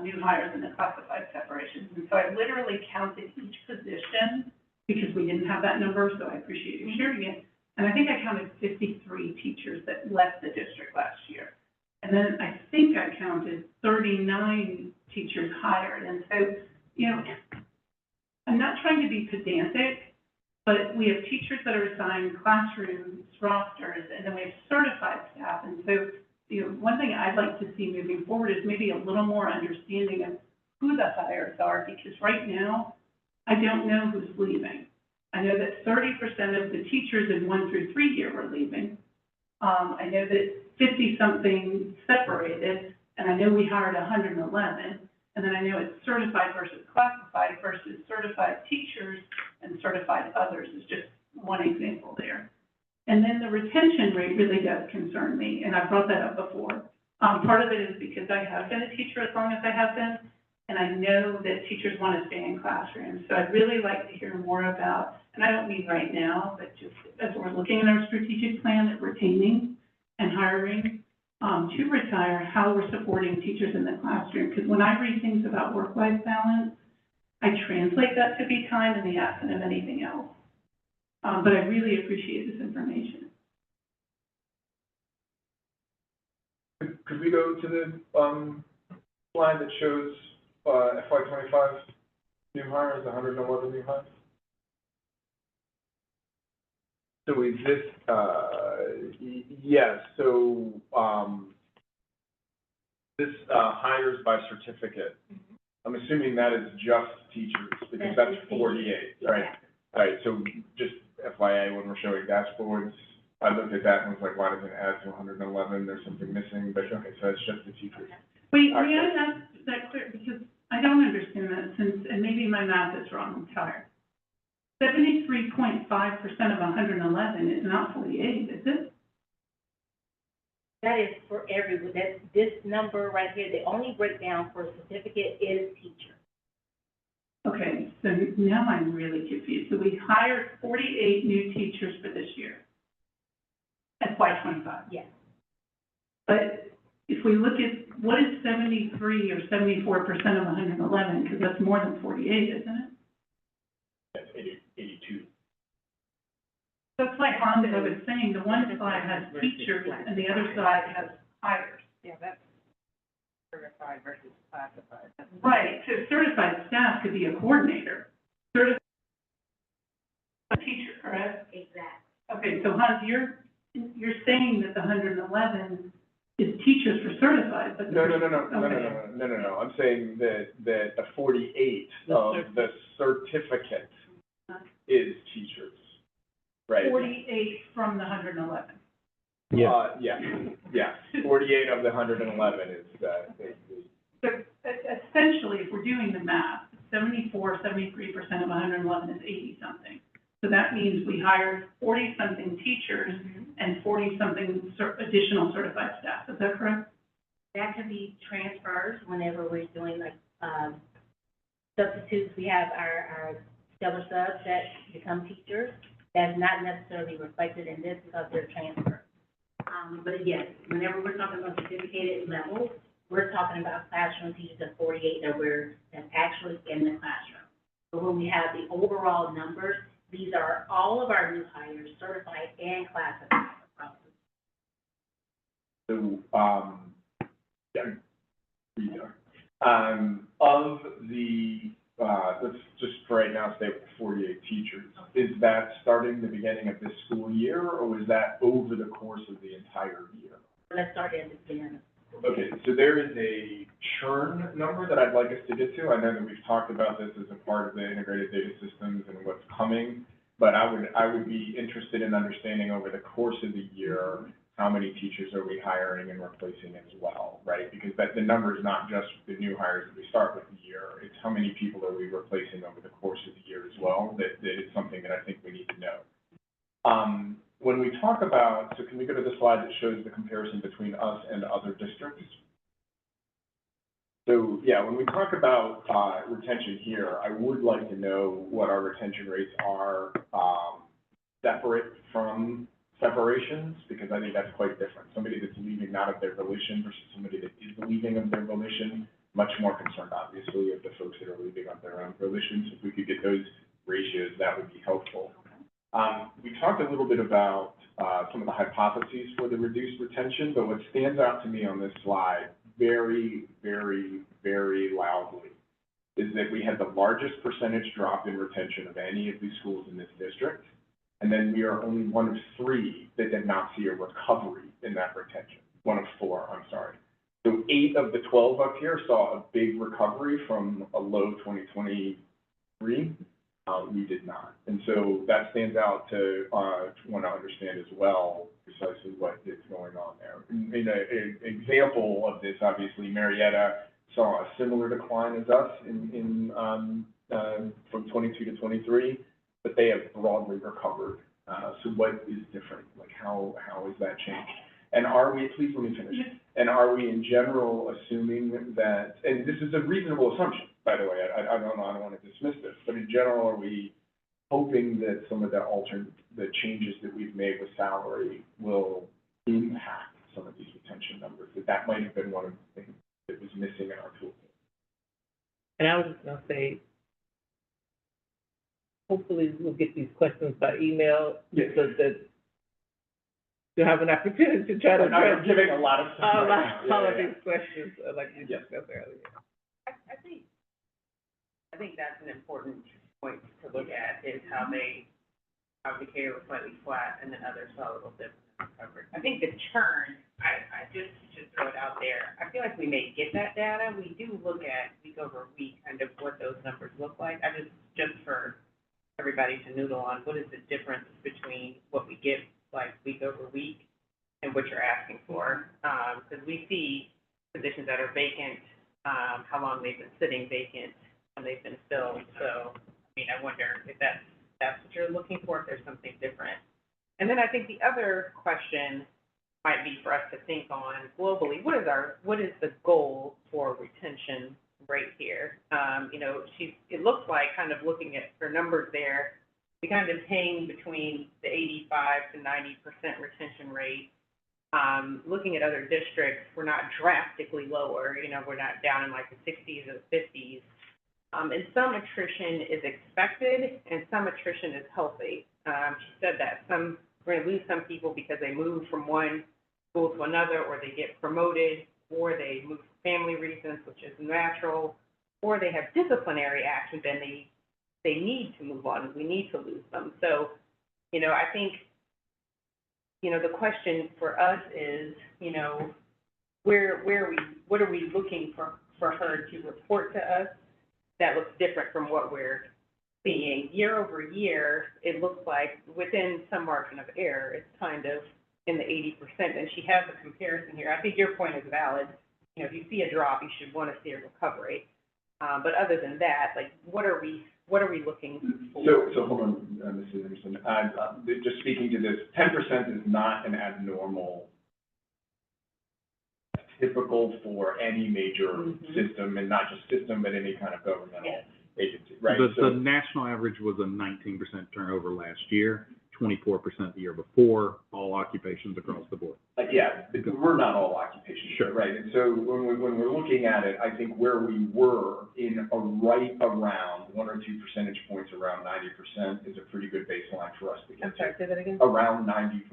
D: new hires, and the classified separations. And so I literally counted each position, because we didn't have that number, so I appreciate you sharing it. And I think I counted 53 teachers that left the district last year. And then I think I counted 39 teachers hired. And so, I'm not trying to be pedantic, but we have teachers that are assigned classrooms, rosters, and then we have certified staff. And so, one thing I'd like to see moving forward is maybe a little more understanding of who the hires are, because right now, I don't know who's leaving. I know that 30% of the teachers in 1 through 3 year were leaving. I know that 50-something separated, and I know we hired 111. And then I know it's certified versus classified versus certified teachers and certified others is just one example there. And then the retention rate really does concern me, and I've brought that up before. Part of it is because I have been a teacher as long as I have been, and I know that teachers want to stay in classrooms. So I'd really like to hear more about, and I don't mean right now, but just as we're looking at our strategic plan at retaining and hiring to retire, how we're supporting teachers in the classroom. Because when I read things about work-life balance, I translate that to be time in the absence of anything else. But I really appreciate this information.
A: Could we go to the slide that shows FY '25 new hires, 111 new hires? So is this, yes, so, this, hires by certificate, I'm assuming that is just teachers, because that's 48, right?
G: Yeah.
A: Right, so just FYI, when we're showing dashboards, I looked at that and was like, why does it add to 111? There's something missing, but okay, so it's just the teachers.
D: Wait, may I ask that clear, because I don't understand that and maybe my math is wrong, I'm tired. 73.5% of 111 is not 48, is it?
G: That is for everyone. That's this number right here. The only breakdown for a certificate is teacher.
D: Okay, so now I'm really confused. So we hired 48 new teachers for this year. FY '25.
G: Yes.
D: But if we look at what is 73 or 74% of 111, because that's more than 48, isn't it?
A: That's 82.
D: That's like I was saying, the one slide has teachers and the other slide has hires.
F: Yeah, that's certified versus classified.
D: Right, so certified staff could be a coordinator, certified teacher, correct?
G: Exactly.
D: Okay, so Hans, you're saying that the 111 is teachers for certified, but.
A: No, I'm saying that the 48 of the certificate is teachers, right?
D: 48 from the 111.
A: Yes, 48 of the 111 is,
D: So essentially, if we're doing the math, 73% of 111 is 80-something. So that means we hired 40-something teachers and 40-something additional certified staff. Is that correct?
G: That could be transfers whenever we're doing like, substitutes. We have our stellar subs that become teachers. That's not necessarily reflected in this because they're transferred. But yes, whenever we're talking about certificated levels, we're talking about classroom teachers of 48 that's actually in the classroom. But when we have the overall numbers, these are all of our new hires, certified and classified.
A: so, of the, let's just for right now stay with the 48 teachers. Is that starting the beginning of this school year, or was that over the course of the entire year?
G: Let's start at the beginning.
A: Okay, so there is a churn number that I'd like us to get to. I know that we've talked about this as a part of the integrated data systems and what's coming, but I would be interested in understanding over the course of the year, how many teachers are we hiring and replacing as well, right? Because the number is not just the new hires that we start with the year, it's how many people are we replacing over the course of the year as well, that is something that I think we need to know. When we talk about, so can we go to the slide that shows the comparison between us and other districts? So, yeah, when we talk about retention here, I would like to know what our retention rates are separate from separations, because I think that's quite different. Somebody that's leaving not of their volition versus somebody that is leaving of their volition, much more concerned, obviously, of the folks that are leaving of their own volition. So if we could get those ratios, that would be helpful. We talked a little bit about some of the hypotheses for the reduced retention, but what stands out to me on this slide very, very, very loudly is that we had the largest percentage drop in retention of any of these schools in this district, and then we are only one of 3 that did not see a recovery in that retention. 1 of 4, I'm sorry. So 8 of the 12 up here saw a big recovery from a low 2023. We did not. And so that stands out to want to understand as well precisely what is going on there. In an example of this, obviously, Marietta saw a similar decline as us from 22 to 23, but they have broadly recovered. So what is different? Like how has that changed? And are we, please let me finish, and are we in general assuming that, and this is a reasonable assumption, by the way, I don't want to dismiss this, but in general, are we hoping that some of the changes that we've made with salary will impact some of these retention numbers? That might have been one of the things that was missing in our toolkit.
E: And I was just gonna say, hopefully we'll get these questions by email, so that you have an opportunity to try to
A: I'm giving a lot of stuff right now.
E: all of these questions, like you discussed earlier.
F: I think that's an important point to look at, is how Decatur was slightly flat and then others saw a little dip in recovery. I think the churn, I just throw it out there. I feel like we may get that data. We do look at week over week, kind of what those numbers look like. Just for everybody to noodle on, what is the difference between what we get like week over week and what you're asking for? Because we see positions that are vacant, how long they've been sitting vacant, when they've been filled. So, I mean, I wonder if that's what you're looking for, if there's something different. And then I think the other question might be for us to think on globally, what is the goal for retention rate here? It looks like, kind of looking at her numbers there, we kind of hang between the 85 to 90% retention rate. Looking at other districts, we're not drastically lower. We're not down in like the 60s or the 50s. And some attrition is expected, and some attrition is healthy. She said that we're going to lose some people because they move from one school to another, or they get promoted, or they move for family reasons, which is natural, or they have disciplinary actions and they need to move on. We need to lose them. So, I think, the question for us is, what are we looking for her to report to us that looks different from what we're seeing? Year over year, it looks like within some margin of error, it's kind of in the 80%, and she has a comparison here. I think your point is valid. You know, if you see a drop, you should want to see a recovery. But other than that, like, what are we looking for?
A: So hold on, Mrs. Anderson. Just speaking to this, 10% is not an abnormal, typical for any major system, and not just system, but any kind of governmental agency, right?
B: The national average was a 19% turnover last year, 24% the year before, all occupations across the board.
A: Yeah, we're not all occupations,
B: Sure.
A: right? And so when we're looking at it, I think where we were in right around 1 or 2 percentage points around 90% is a pretty good baseline for us to get
F: I'm
A: to.
F: sorry, say that again?
A: Around 90%,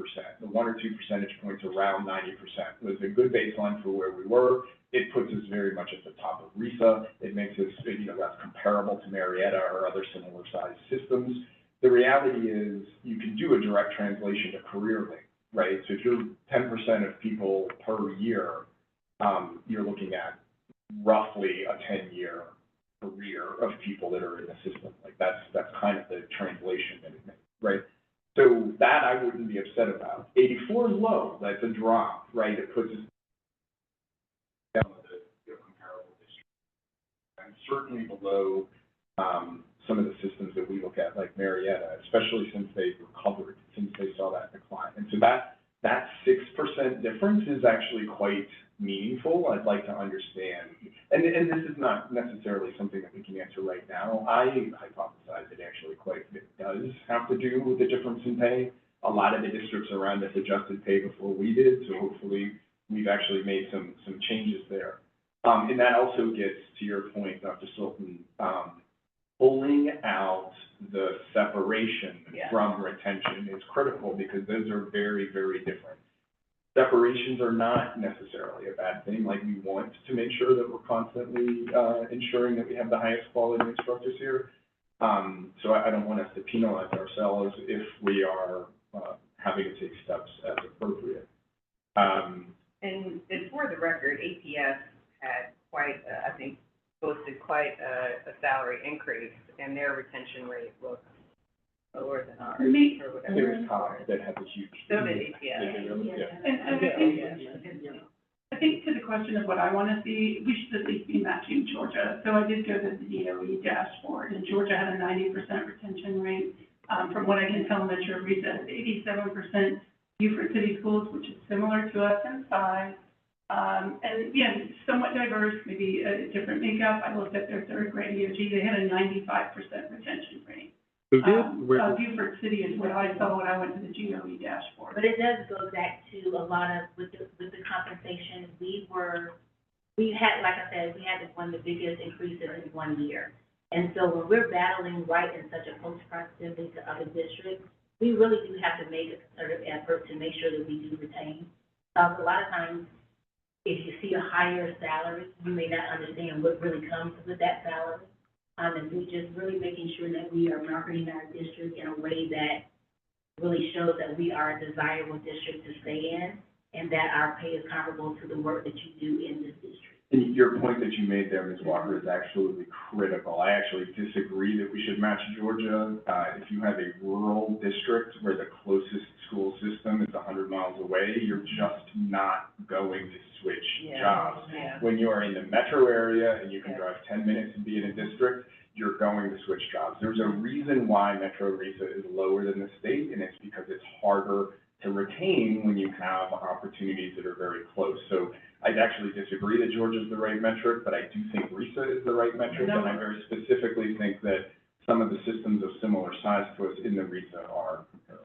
A: the 1 or 2 percentage points around 90% was a good baseline for where we were. It puts us very much at the top of RISA. It makes us, that's comparable to Marietta or other similar sized systems. The reality is you can do a direct translation to career link, right? So if you're 10% of people per year, you're looking at roughly a 10-year career of people that are in the system. Like that's kind of the translation that it makes, right? So that I wouldn't be upset about. 84 is low. That's a drop, right? It puts us down with the comparable district. And certainly below some of the systems that we look at, like Marietta, especially since they've recovered, since they saw that decline. And so that 6% difference is actually quite meaningful. I'd like to understand, and this is not necessarily something that we can answer right now. I hypothesize it actually it does have to do with the difference in pay. A lot of the districts around us adjusted pay before we did, so hopefully we've actually made some changes there. And that also gets to your point, Dr. Sultan, pulling out the separation from retention is critical because those are very, very different. Separations are not necessarily a bad thing. Like, we want to make sure that we're constantly ensuring that we have the highest quality instructors here. So I don't want us to penalize ourselves if we are having to take steps as appropriate.
F: And for the record, APS had quite, I think, posted quite a salary increase, and their retention rate was lower than ours, or whatever.
A: There's Cox that has a huge.
F: So did APS.
D: And I think to the question of what I want to see, we should at least be matching Georgia. So I did go to the DOE dashboard, and Georgia had a 90% retention rate. From what I can tell, Metro Risa is 87%. Beaufort City Schools, which is similar to us in size, and again, somewhat diverse, maybe a different makeup. I looked at their third grade EOG, they had a 95% retention rate.
B: Who did?
D: Beaufort City is what I saw when I went to the GOE dashboard.
G: But it does go back to a lot of, with the compensation, we had, like I said, we had one of the biggest increases in 1 year. And so when we're battling right in such a close proximity to other districts, we really do have to make a concerted effort to make sure that we do retain. A lot of times, if you see a higher salary, you may not understand what really comes with that salary. And we just really making sure that we are marketing our district in a way that really shows that we are a desirable district to stay in, and that our pay is comparable to the work that you do in this district.
A: And your point that you made there, Ms. Walker, is absolutely critical. I actually disagree that we should match Georgia. If you have a rural district where the closest school system is 100 miles away, you're just not going to switch jobs.
F: Yeah.
A: When you are in the metro area and you can drive 10 minutes and be in a district, you're going to switch jobs. There's a reason why Metro Risa is lower than the state, and it's because it's harder to retain when you have opportunities that are very close. So I'd actually disagree that Georgia's the right metric, but I do think RISA is the right metric, and I very specifically think that some of the systems of similar size to us in the RISA are comparable.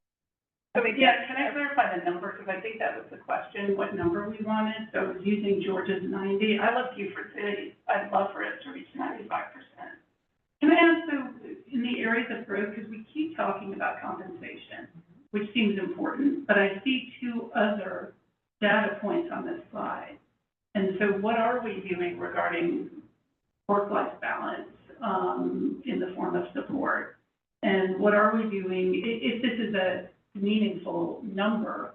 D: So, yeah, can I clarify the number, because I think that was the question, what number we wanted. So I was using Georgia's 90. I love Beaufort City. I'd love for it to reach 95%. Can I ask, so in the areas of growth, because we keep talking about compensation, which seems important, but I see two other data points on this slide. And so what are we doing regarding work-life balance in the form of support? And what are we doing, if this is a meaningful number,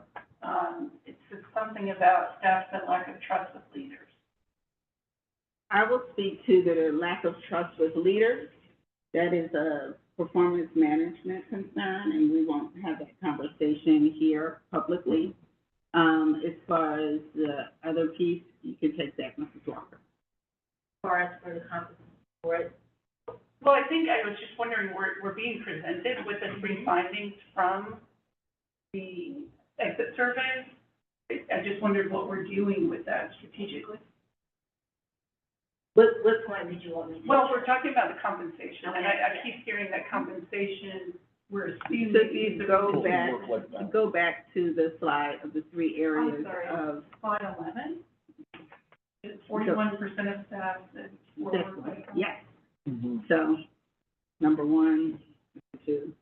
D: it's something something about staff that lack of trust with leaders.
C: I will speak to the lack of trust with leaders. That is a performance management concern, and we won't have that conversation here publicly. As far as the other piece, you can take that, Mrs. Walker.
G: As far as for the conference board,
D: Well, I think I was just wondering, we're being presented with the three findings from the exit survey. I just wondered what we're doing with that strategically.
G: what point did you want me to?
D: Well, we're talking about the compensation, and I
G: Okay.
D: keep hearing that compensation, we're
C: So
D: assuming.
C: if you
A: Work-life balance.
C: go back to the slide of the three areas
D: I'm sorry.
C: of,
D: Slide 11, 41% of staff said
C: this
D: work-life
C: one,
D: balance.
C: yes.
A: Mm-hmm.
C: So, number one, number two,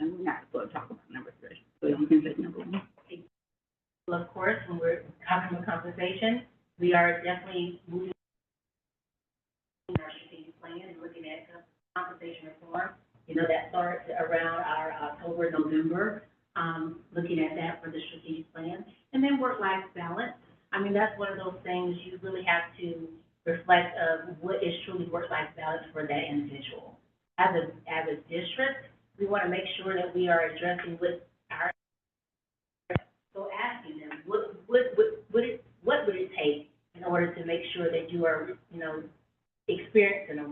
C: and we're not going to talk about number three. So you can take number one.
G: Well, of course, when we're talking about compensation, we are definitely moving our strategic plan and looking at compensation reform. You know, that starts around our October, November, looking at that for the strategic plan. And then work-life balance. I mean, that's one of those things you really have to reflect of what is truly work-life balance for that individual. As a district, we want to make sure that we are addressing what our, so asking them, what would it take in order to make sure that you are, you know, experiencing a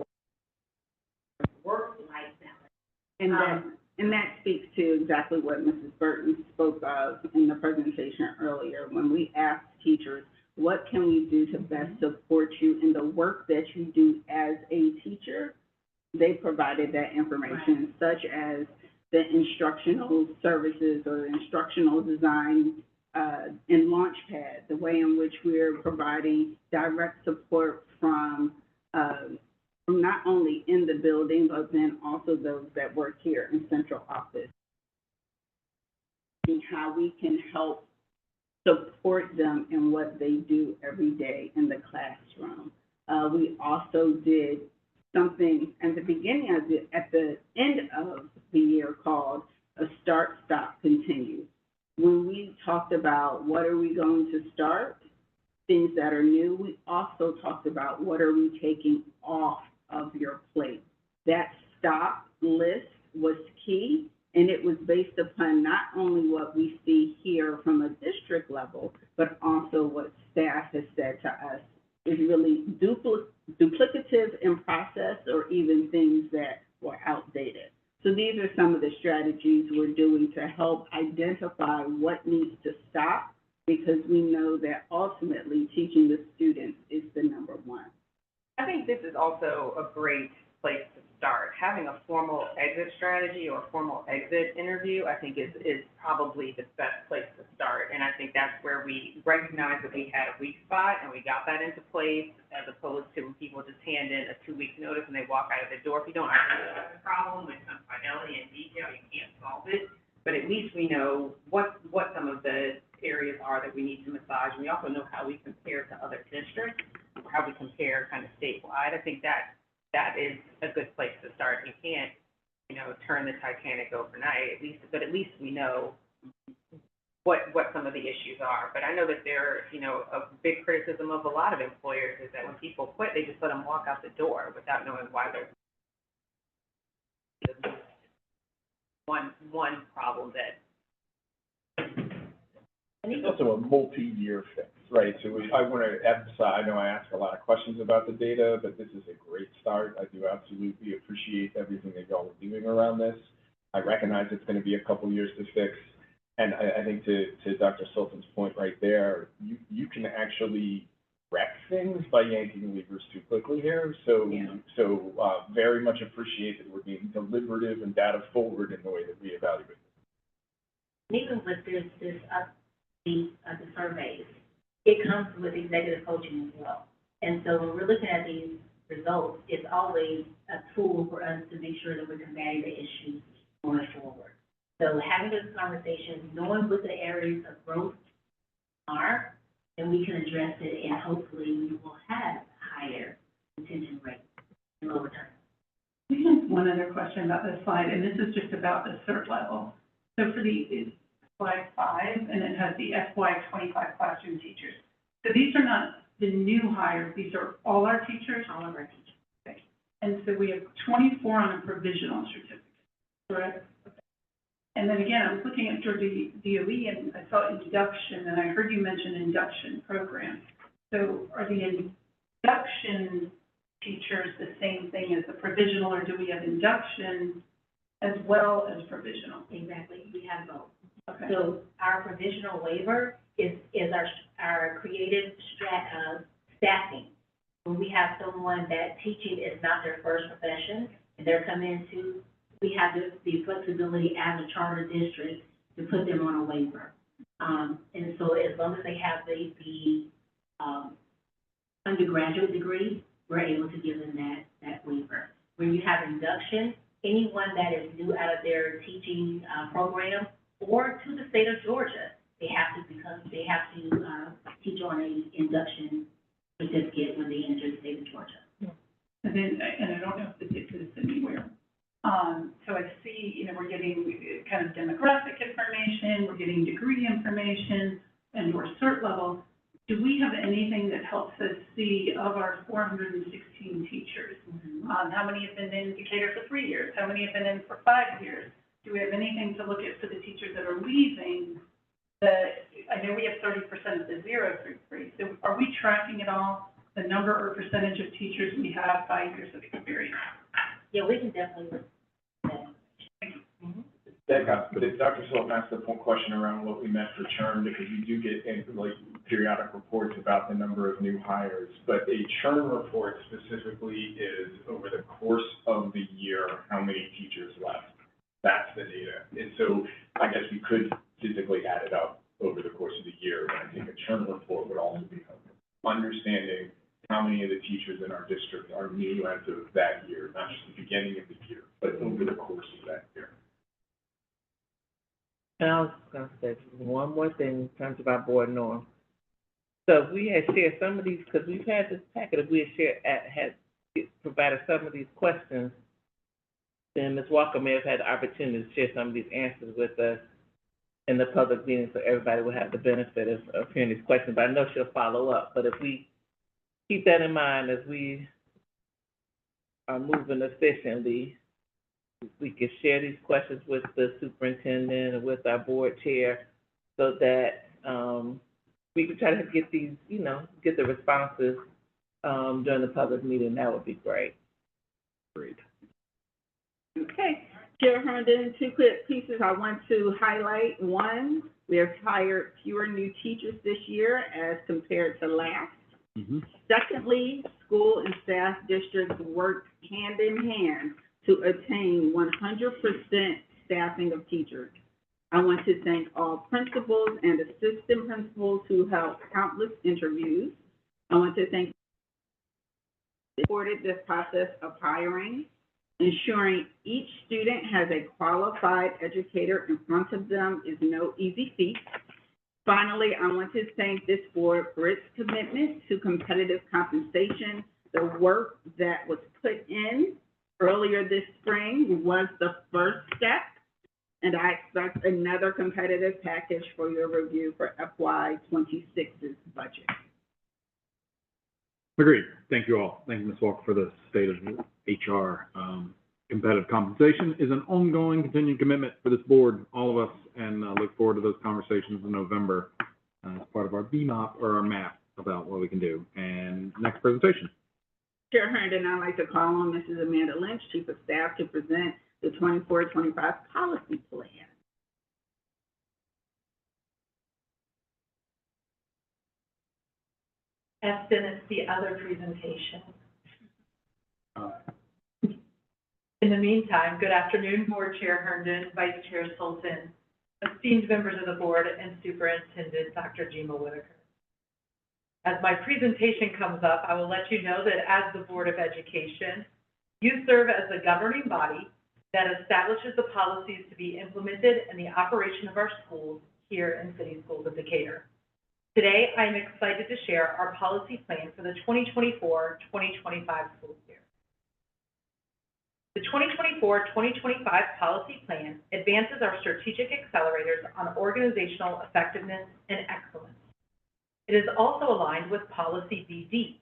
G: work-life balance?
C: And that speaks to exactly what Mrs. Burton spoke of in the presentation earlier, when we asked teachers, what can we do to best support you in the work that you do as a teacher? They provided that information, such as the instructional services or instructional design in Launchpad, the way in which we're providing direct support from not only in the building, but then also those that work here in central office. And how we can help support them in what they do every day in the classroom. We also did something at the beginning of it, at the end of the year, called a Start, Stop, Continue. When we talked about what are we going to start, things that are new, we also talked about what are we taking off of your plate. That stop list was key, and it was based upon not only what we see here from a district level, but also what staff has said to us is really duplicative in process, or even things that were outdated. So these are some of the strategies we're doing to help identify what needs to stop, because we know that ultimately teaching the students is the number one.
F: I think this is also a great place to start. Having a formal exit strategy or a formal exit interview, I think is probably the best place to start. And I think that's where we recognize that we had a weak spot and we got that into place, as opposed to when people just hand in a 2-week notice and they walk out of the door. If you don't identify the problem with some fidelity and detail, you can't solve it. But at least we know what some of the areas are that we need to massage. And we also know how we compare to other districts, how we compare kind of statewide. I think that is a good place to start. You can't, turn the Titanic overnight, but at least we know what some of the issues are. But I know that a big criticism of a lot of employers is that when people quit, they just let them walk out the door without knowing why they're one problem that.
A: It's also a multi-year fix, right? So I want to emphasize, I know I ask a lot of questions about the data, but this is a great start. I do absolutely appreciate everything that y'all are doing around this. I recognize it's going to be a couple years to fix. And I think to Dr. Sultan's point right there, you can actually wreck things by yanking levers too quickly here. So very much appreciate that we're being deliberative and data forward in the way that we evaluate.
G: Even with the surveys, it comes with executive coaching as well. And so when we're looking at these results, it's always a tool for us to make sure that we're combating the issues going forward. So having those conversations, knowing what the areas of growth are, and we can address it, and hopefully we will have higher retention rates and lower turnover.
D: We have one other question about this slide, and this is just about the cert level. So for the slide 5, and it has the FY 25 classroom teachers. So these are not the new hires, these are all our teachers?
G: All of our teachers.
D: Okay. And so we have 24 on a provisional certificate, correct? And then again, I was looking at your DOE and I saw induction, and I heard you mention induction program. So are the induction teachers the same thing as the provisional, or do we have induction as well as provisional?
G: Exactly, we have both.
D: Okay.
G: So our provisional waiver is our creative staffing. When we have someone that teaching is not their first profession, and they're coming into, we have the flexibility as a charter district to put them on a waiver. And so as long as they have the undergraduate degree, we're able to give them that waiver. When you have induction, anyone that is new out of their teaching program or to the state of Georgia, they have to teach on a induction certificate when they enter the state of Georgia.
D: And then, and I don't know if this is anywhere. So I see, we're getting kind of demographic information, we're getting degree information, and or cert level. Do we have anything that helps us see of our 416 teachers? How many have been in Decatur for 3 years? How many have been in for 5 years? Do we have anything to look at for the teachers that are leaving? I know we have 30% of the 0 through 3. So are we tracking at all the number or percentage of teachers we have 5 years of experience?
G: Yeah, we can definitely look at that.
A: Dr. Sultan asked a question around what we meant for churn, because you do get periodic reports about the number of new hires, but a churn report specifically is over the course of the year, how many teachers left. That's the data. And so I guess we could physically add it up over the course of the year, but I think a churn report would also be helpful. Understanding how many of the teachers in our district are new as of that year, not just the beginning of the year, but over the course of that year.
E: And I was gonna say one more thing in terms of our board norm. So if we had shared some of these, because we've had this packet, if we had provided some of these questions, then Ms. Walker may have had the opportunity to share some of these answers with us in the public meeting, so everybody will have the benefit of hearing these questions. But I know she'll follow up. But if we keep that in mind as we are moving efficiently, we can share these questions with the superintendent and with our board chair, so that we can try to get these, get the responses during the public meeting. That would be great.
B: Great.
C: Okay, Chair Herndon, 2 quick pieces I want to highlight. One, we have hired fewer new teachers this year as compared to last. Secondly, school and staff districts worked hand in hand to attain 100% staffing of teachers. I want to thank all principals and assistant principals who held countless interviews. I want to thank who supported this process of hiring. Ensuring each student has a qualified educator in front of them is no easy feat. Finally, I want to thank this board for its commitment to competitive compensation. The work that was put in earlier this spring was the first step, and I expect another competitive package for your review for FY 26's budget.
B: Agreed. Thank you all. Thank you, Ms. Walker, for the state of HR. Competitive compensation is an ongoing, continuing commitment for this board, all of us, and look forward to those conversations in November as part of our BMOP or our map about what we can do. And next presentation.
C: Chair Herndon, I'd like to call on Mrs. Amanda Lynch, Chief of Staff, to present the 24-25 policy plan.
J: As finished the other presentation. In the meantime, good afternoon, Board Chair Herndon, Vice Chair Sultan, esteemed members of the board, and Superintendent Dr. Jima Whitaker. As my presentation comes up, I will let you know that as the Board of Education, you serve as the governing body that establishes the policies to be implemented in the operation of our schools here in City Schools of Decatur. Today, I am excited to share our policy plan for the 2024-2025 school year. The 2024-2025 policy plan advances our strategic accelerators on organizational effectiveness and excellence. It is also aligned with Policy BD.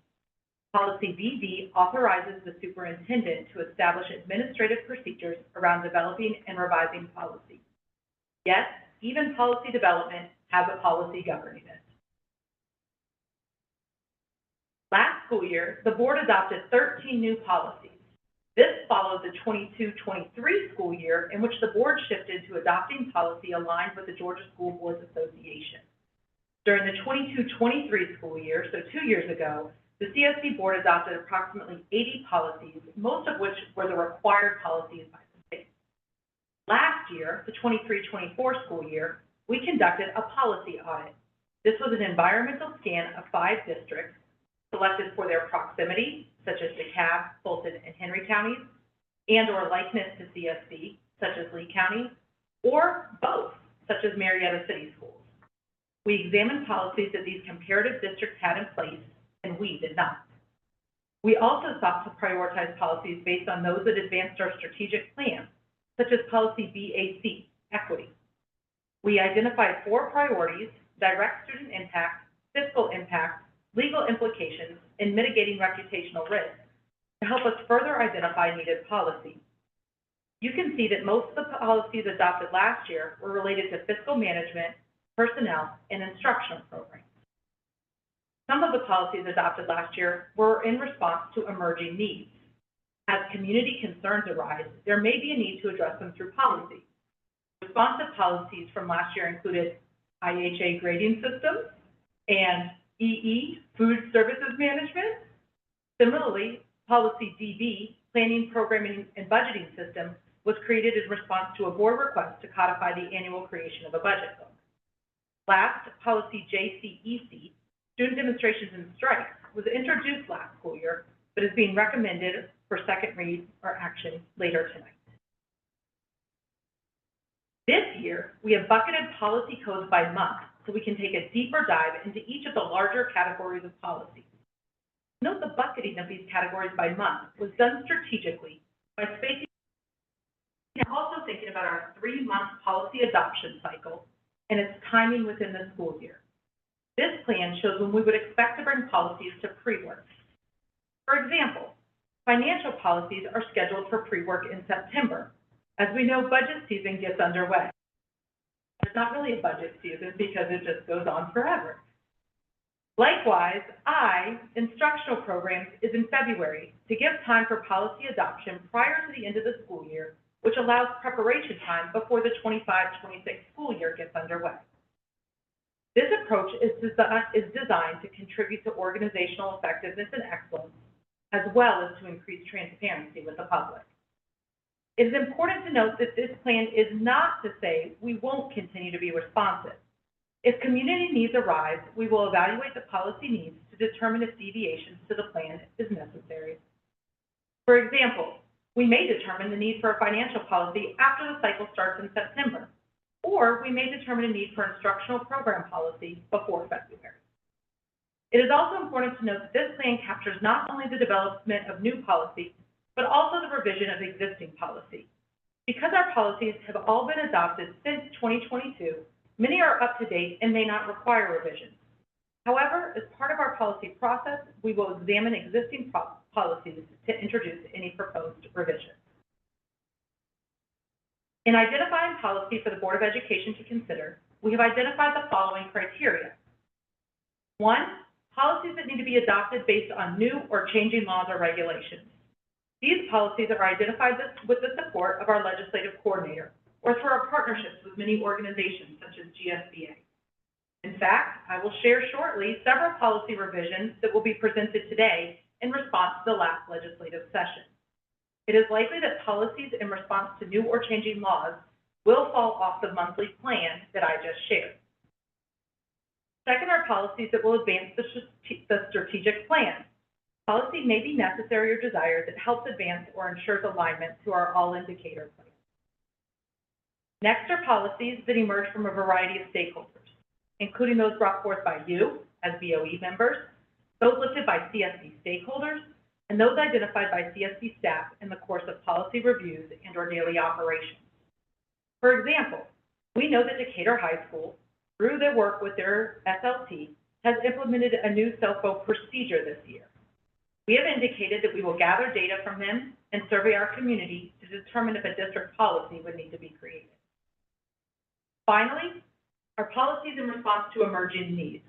J: Policy BD authorizes the superintendent to establish administrative procedures around developing and revising policy. Yes, even policy development has a policy governing it. Last school year, the board adopted 13 new policies. This followed the 22-23 school year, in which the board shifted to adopting policy aligned with the Georgia School Boards Association. During the 22-23 school year, so 2 years ago, the CSB board adopted approximately 80 policies, most of which were the required policies by the state. Last year, the 23-24 school year, we conducted a policy audit. This was an environmental scan of 5 districts selected for their proximity, such as DeKalb, Fulton, and Henry counties, and or likeness to CSB, such as Lee County, or both, such as Marietta City Schools. We examined policies that these comparative districts had in place, and we did not. We also sought to prioritize policies based on those that advanced our strategic plan, such as policy BAC, equity. We identified 4 priorities: direct student impact, fiscal impact, legal implications, and mitigating reputational risk, to help us further identify needed policy. You can see that most of the policies adopted last year were related to fiscal management, personnel, and instructional programs. Some of the policies adopted last year were in response to emerging needs. As community concerns arise, there may be a need to address them through policy. Responsive policies from last year included IHA grading systems and EE, food services management. Similarly, policy DB, planning, programming, and budgeting system, was created in response to a board request to codify the annual creation of a budget book. Last, policy JCEC, student demonstrations and strikes, was introduced last school year, but is being recommended for second read or action later tonight. This year, we have bucketed policy codes by month, so we can take a deeper dive into each of the larger categories of policies. Note the bucketing of these categories by month was done strategically by spacing and also thinking about our 3-month policy adoption cycle and its timing within the school year. This plan shows when we would expect to bring policies to pre-work. For example, financial policies are scheduled for pre-work in September. As we know, budget season gets underway. It's not really a budget season because it just goes on forever. Likewise, instructional programs, is in February to give time for policy adoption prior to the end of the school year, which allows preparation time before the 25-26 school year gets underway. This approach is designed to contribute to organizational effectiveness and excellence, as well as to increase transparency with the public. It is important to note that this plan is not to say we won't continue to be responsive. If community needs arise, we will evaluate the policy needs to determine if deviations to the plan is necessary. For example, we may determine the need for a financial policy after the cycle starts in September, or we may determine a need for instructional program policy before February. It is also important to note that this plan captures not only the development of new policy, but also the revision of existing policy. Because our policies have all been adopted since 2022, many are up to date and may not require revisions. However, as part of our policy process, we will examine existing policies to introduce any proposed revisions. In identifying policy for the Board of Education to consider, we have identified the following criteria. 1, policies that need to be adopted based on new or changing laws or regulations. These policies are identified with the support of our legislative coordinator or through our partnerships with many organizations such as GSBA. In fact, I will share shortly several policy revisions that will be presented today in response to the last legislative session. It is likely that policies in response to new or changing laws will fall off the monthly plan that I just shared. Second are policies that will advance the strategic plan. Policy may be necessary or desired that helps advance or ensures alignment to our all-indicator plan. Next are policies that emerge from a variety of stakeholders, including those brought forth by you as BOE members, those lifted by CSB stakeholders, and those identified by CSD staff in the course of policy reviews and/or daily operations. For example, we know that Decatur High School, through their work with their SLT, has implemented a new cell phone procedure this year. We have indicated that we will gather data from them and survey our community to determine if a district policy would need to be created. Finally, our policies in response to emerging needs.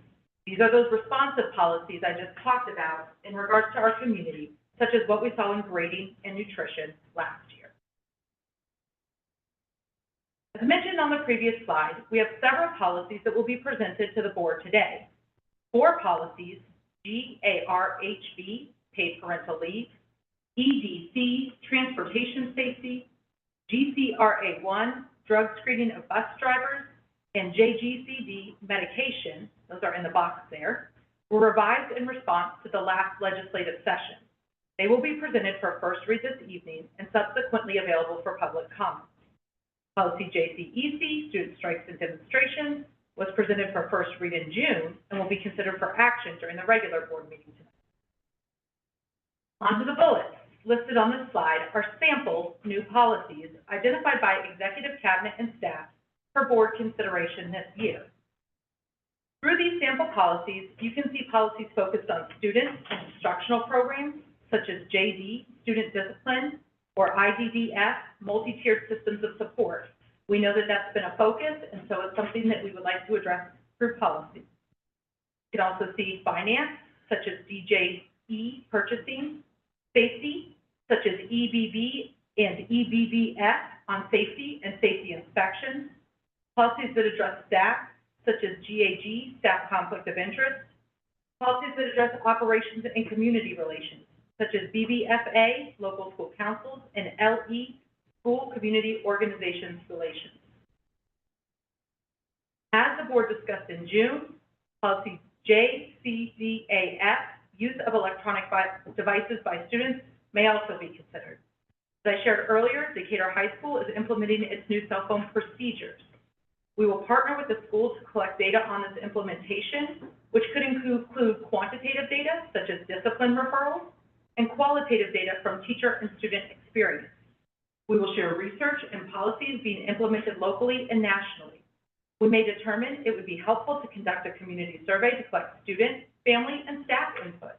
J: These are those responsive policies I just talked about in regards to our community, such as what we saw in grading and nutrition last year. As mentioned on the previous slide, we have several policies that will be presented to the board today. 4 policies, GARHB, paid parental leave, EDC, transportation safety, GCRA1, drug screening of bus drivers, and JGCD, medication, those are in the box there, were revised in response to the last legislative session. They will be presented for first read this evening and subsequently available for public comment. Policy JCEC, student strikes and demonstrations, was presented for first read in June and will be considered for action during the regular board meeting tonight. On to the bullets. Listed on this slide are sample new policies identified by executive cabinet and staff for board consideration this year. Through these sample policies, you can see policies focused on student and instructional programs, such as JD, student discipline, or IDDF, multi-tiered systems of support. We know that that's been a focus, and so it's something that we would like to address through policy. You can also see finance, such as DJE purchasing, safety, such as EBB and EBBF on safety and safety inspections, policies that address staff, such as GAG, staff conflict of interest, policies that address operations and community relations, such as BBFA, local school councils, and LE, school community organizations relations. As the board discussed in June, policy JCDAF, use of electronic devices by students, may also be considered. As I shared earlier, Decatur High School is implementing its new cell phone procedures. We will partner with the school to collect data on this implementation, which could include quantitative data, such as discipline referrals, and qualitative data from teacher and student experience. We will share research and policies being implemented locally and nationally. We may determine it would be helpful to conduct a community survey to collect student, family, and staff input.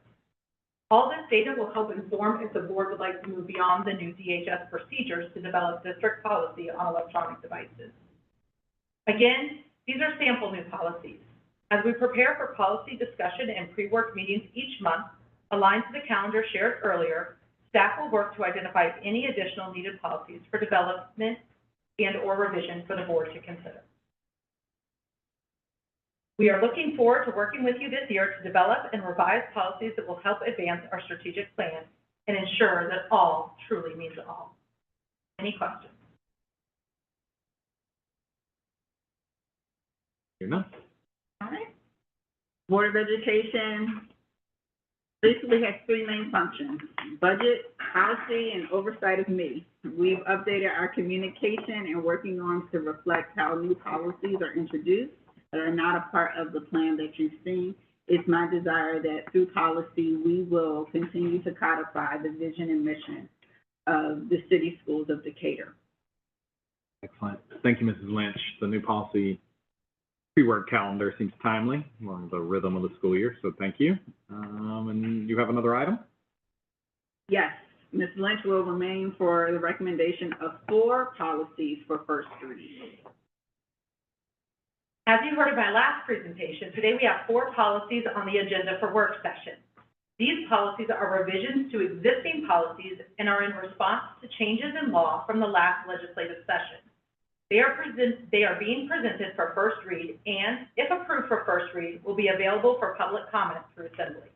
J: All this data will help inform if the board would like to move beyond the new DHS procedures to develop district policy on electronic devices. Again, these are sample new policies. As we prepare for policy discussion and pre-work meetings each month, aligned to the calendar shared earlier, staff will work to identify any additional needed policies for development and/or revision for the board to consider. We are looking forward to working with you this year to develop and revise policies that will help advance our strategic plan and ensure that all truly means all. Any questions?
B: You're not.
C: All right. Board of Education basically has 3 main functions: budget, policy, and oversight of me. We've updated our communication and working on to reflect how new policies are introduced that are not a part of the plan that you've seen. It's my desire that through policy, we will continue to codify the vision and mission of the city schools of Decatur.
B: Excellent. Thank you, Mrs. Lynch. The new policy pre-work calendar seems timely along the rhythm of the school year, so thank you. And you have another item?
C: Yes, Ms. Lynch will remain for the recommendation of 4 policies for first read.
J: As you heard in my last presentation, today we have 4 policies on the agenda for work session. These policies are revisions to existing policies and are in response to changes in law from the last legislative session. They are being presented for first read and, if approved for first read, will be available for public comment through Assembly.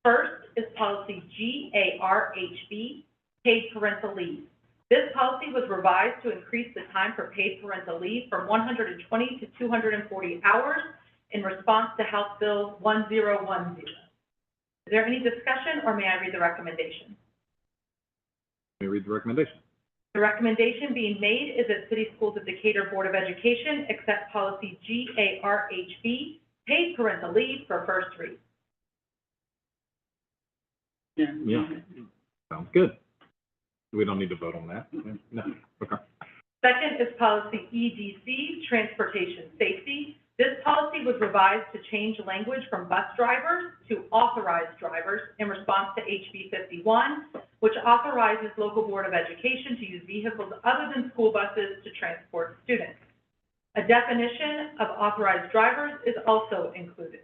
J: First is policy GARHB, paid parental leave. This policy was revised to increase the time for paid parental leave from 120 to 240 hours in response to House Bill 1010. Is there any discussion, or may I read the recommendation?
B: May I read the recommendation?
J: The recommendation being made is that City Schools of Decatur Board of Education accept policy GARHB, paid parental leave, for first read.
B: Yeah, sounds good. We don't need to vote on that. No, okay.
J: Second is policy EDC, transportation safety. This policy was revised to change language from bus drivers to authorized drivers in response to HB 51, which authorizes local board of education to use vehicles other than school buses to transport students. A definition of authorized drivers is also included.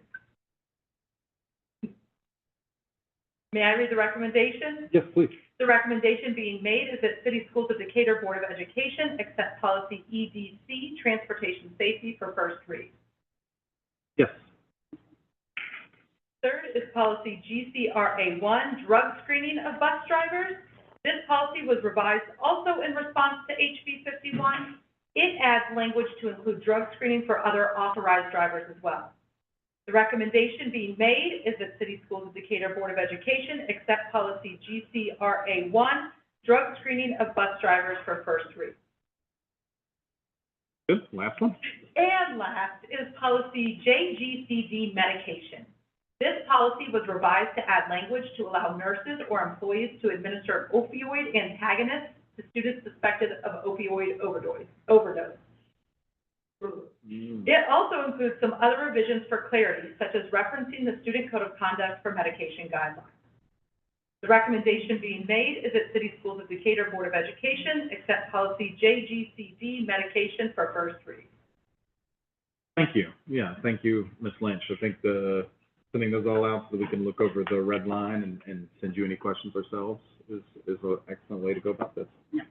J: May I read the recommendation?
B: Yes, please.
J: The recommendation being made is that City Schools of Decatur Board of Education accept policy EDC, transportation safety, for first read.
B: Yes.
J: Third is policy GCRA1, drug screening of bus drivers. This policy was revised also in response to HB 51. It adds language to include drug screening for other authorized drivers as well. The recommendation being made is that City Schools of Decatur Board of Education accept policy GCRA1, drug screening of bus drivers, for first read.
B: Good, last one?
J: And last is policy JGCD, medication. This policy was revised to add language to allow nurses or employees to administer opioid antagonists to students suspected of opioid overdose. It also includes some other revisions for clarity, such as referencing the Student Code of Conduct for medication guidelines. The recommendation being made is that City Schools of Decatur Board of Education accept policy JGCD, medication, for first read.
B: Thank you. Yeah, thank you, Ms. Lynch. I think sending those all out so that we can look over the red line and send you any questions ourselves is an excellent way to go about this.
C: Yeah.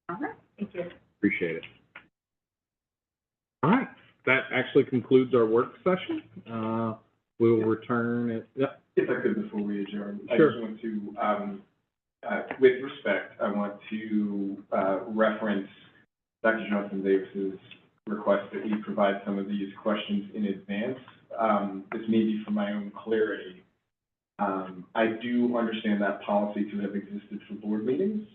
C: All right, thank you.
B: Appreciate it. All right, that actually concludes our work session. We will return at, yep.
A: If I could, before we adjourn,
B: Sure.
A: I just want to, with respect, I want to reference Dr. Johnson Davis's request that we provide some of these questions in advance. This may be for my own clarity. I do understand that policy to have existed for board meetings.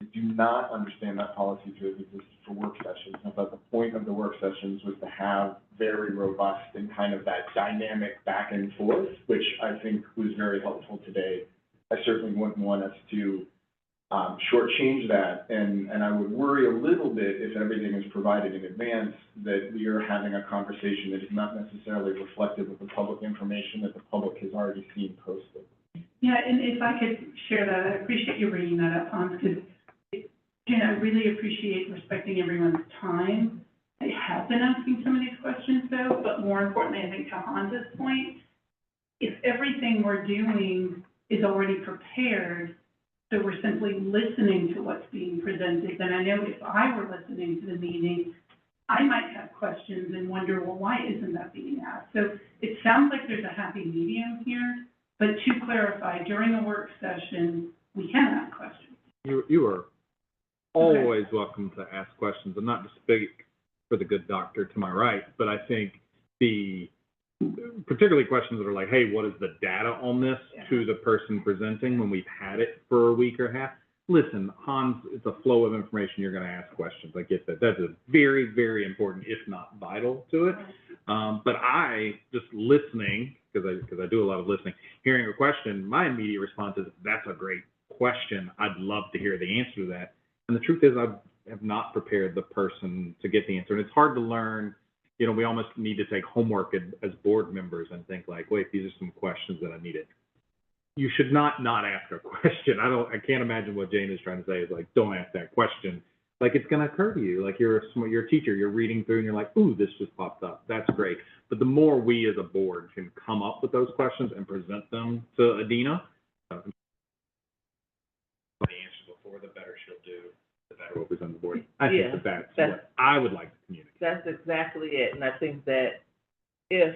A: I do not understand that policy to have existed for work sessions. I thought the point of the work sessions was to have very robust and kind of that dynamic back and forth, which I think was very helpful today. I certainly wouldn't want us to shortchange that, and I would worry a little bit if everything is provided in advance that we are having a conversation that is not necessarily reflective of the public information that the public has already seen posted.
D: Yeah, and if I could share that, I appreciate you bringing that up, Hans, because, I really appreciate respecting everyone's time. I have been asking some of these questions, though, but more importantly, I think to Hans's point, if everything we're doing is already prepared, so we're simply listening to what's being presented, then I know if I were listening to the meeting, I might have questions and wonder, well, why isn't that being asked? So it sounds like there's a happy medium here, but to clarify, during a work session, we can ask questions.
B: You are always welcome to ask questions, and not to speak for the good doctor to my right, but I think particularly questions that are like, hey, what is the data on this, to the person presenting when we've had it for a week or half. Listen, Hans, it's a flow of information. You're going to ask questions. I get that. That's a very, very important, if not vital, to it. But I, just listening, because I do a lot of listening, hearing a question, my immediate response is, that's a great question. I'd love to hear the answer to that. And the truth is, I have not prepared the person to get the answer. And it's hard to learn. We almost need to take homework as board members and think like, wait, these are some questions that I needed. You should not ask a question. I can't imagine what Jane is trying to say is like, don't ask that question. Like, it's going to occur to you. Like, you're a teacher, you're reading through and you're like, ooh, this just popped up. That's great. But the more we as a board can come up with those questions and present them to Adina, the answer before, the better she'll do. That will present the board. I think that's what I would like to communicate.
E: That's exactly it. And I think that if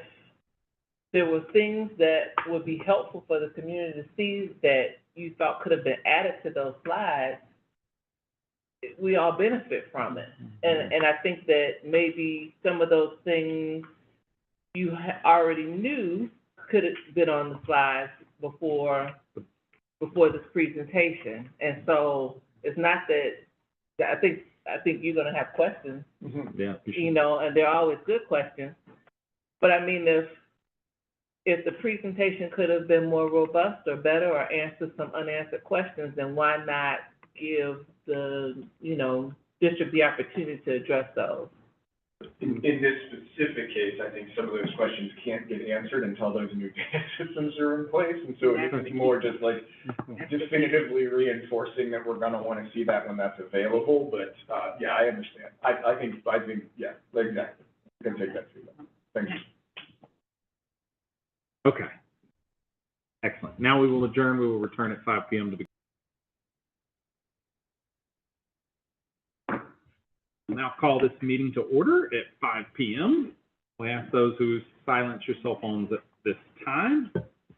E: there were things that would be helpful for the community to see that you thought could have been added to those slides, we all benefit from it. And I think that maybe some of those things you already knew could have been on the slides before this presentation. And so it's not that. I think you're going to have questions,
B: Yeah,
E: and they're always good questions. But I mean, if if the presentation could have been more robust or better or answered some unanswered questions, then why not give the, district the opportunity to address those?
A: In this specific case, I think some of those questions can't get answered until those new data systems are in place, and so it's more just like definitively reinforcing that we're gonna wanna see that when that's available, but, yeah, I understand. I think, yeah, exactly. I can take that feedback. Thank you.
B: Okay. Excellent. Now we will adjourn. We will return at 5 p.m. to begin. We'll now call this meeting to order at 5 p.m. We ask those who silence your cell phones at this time.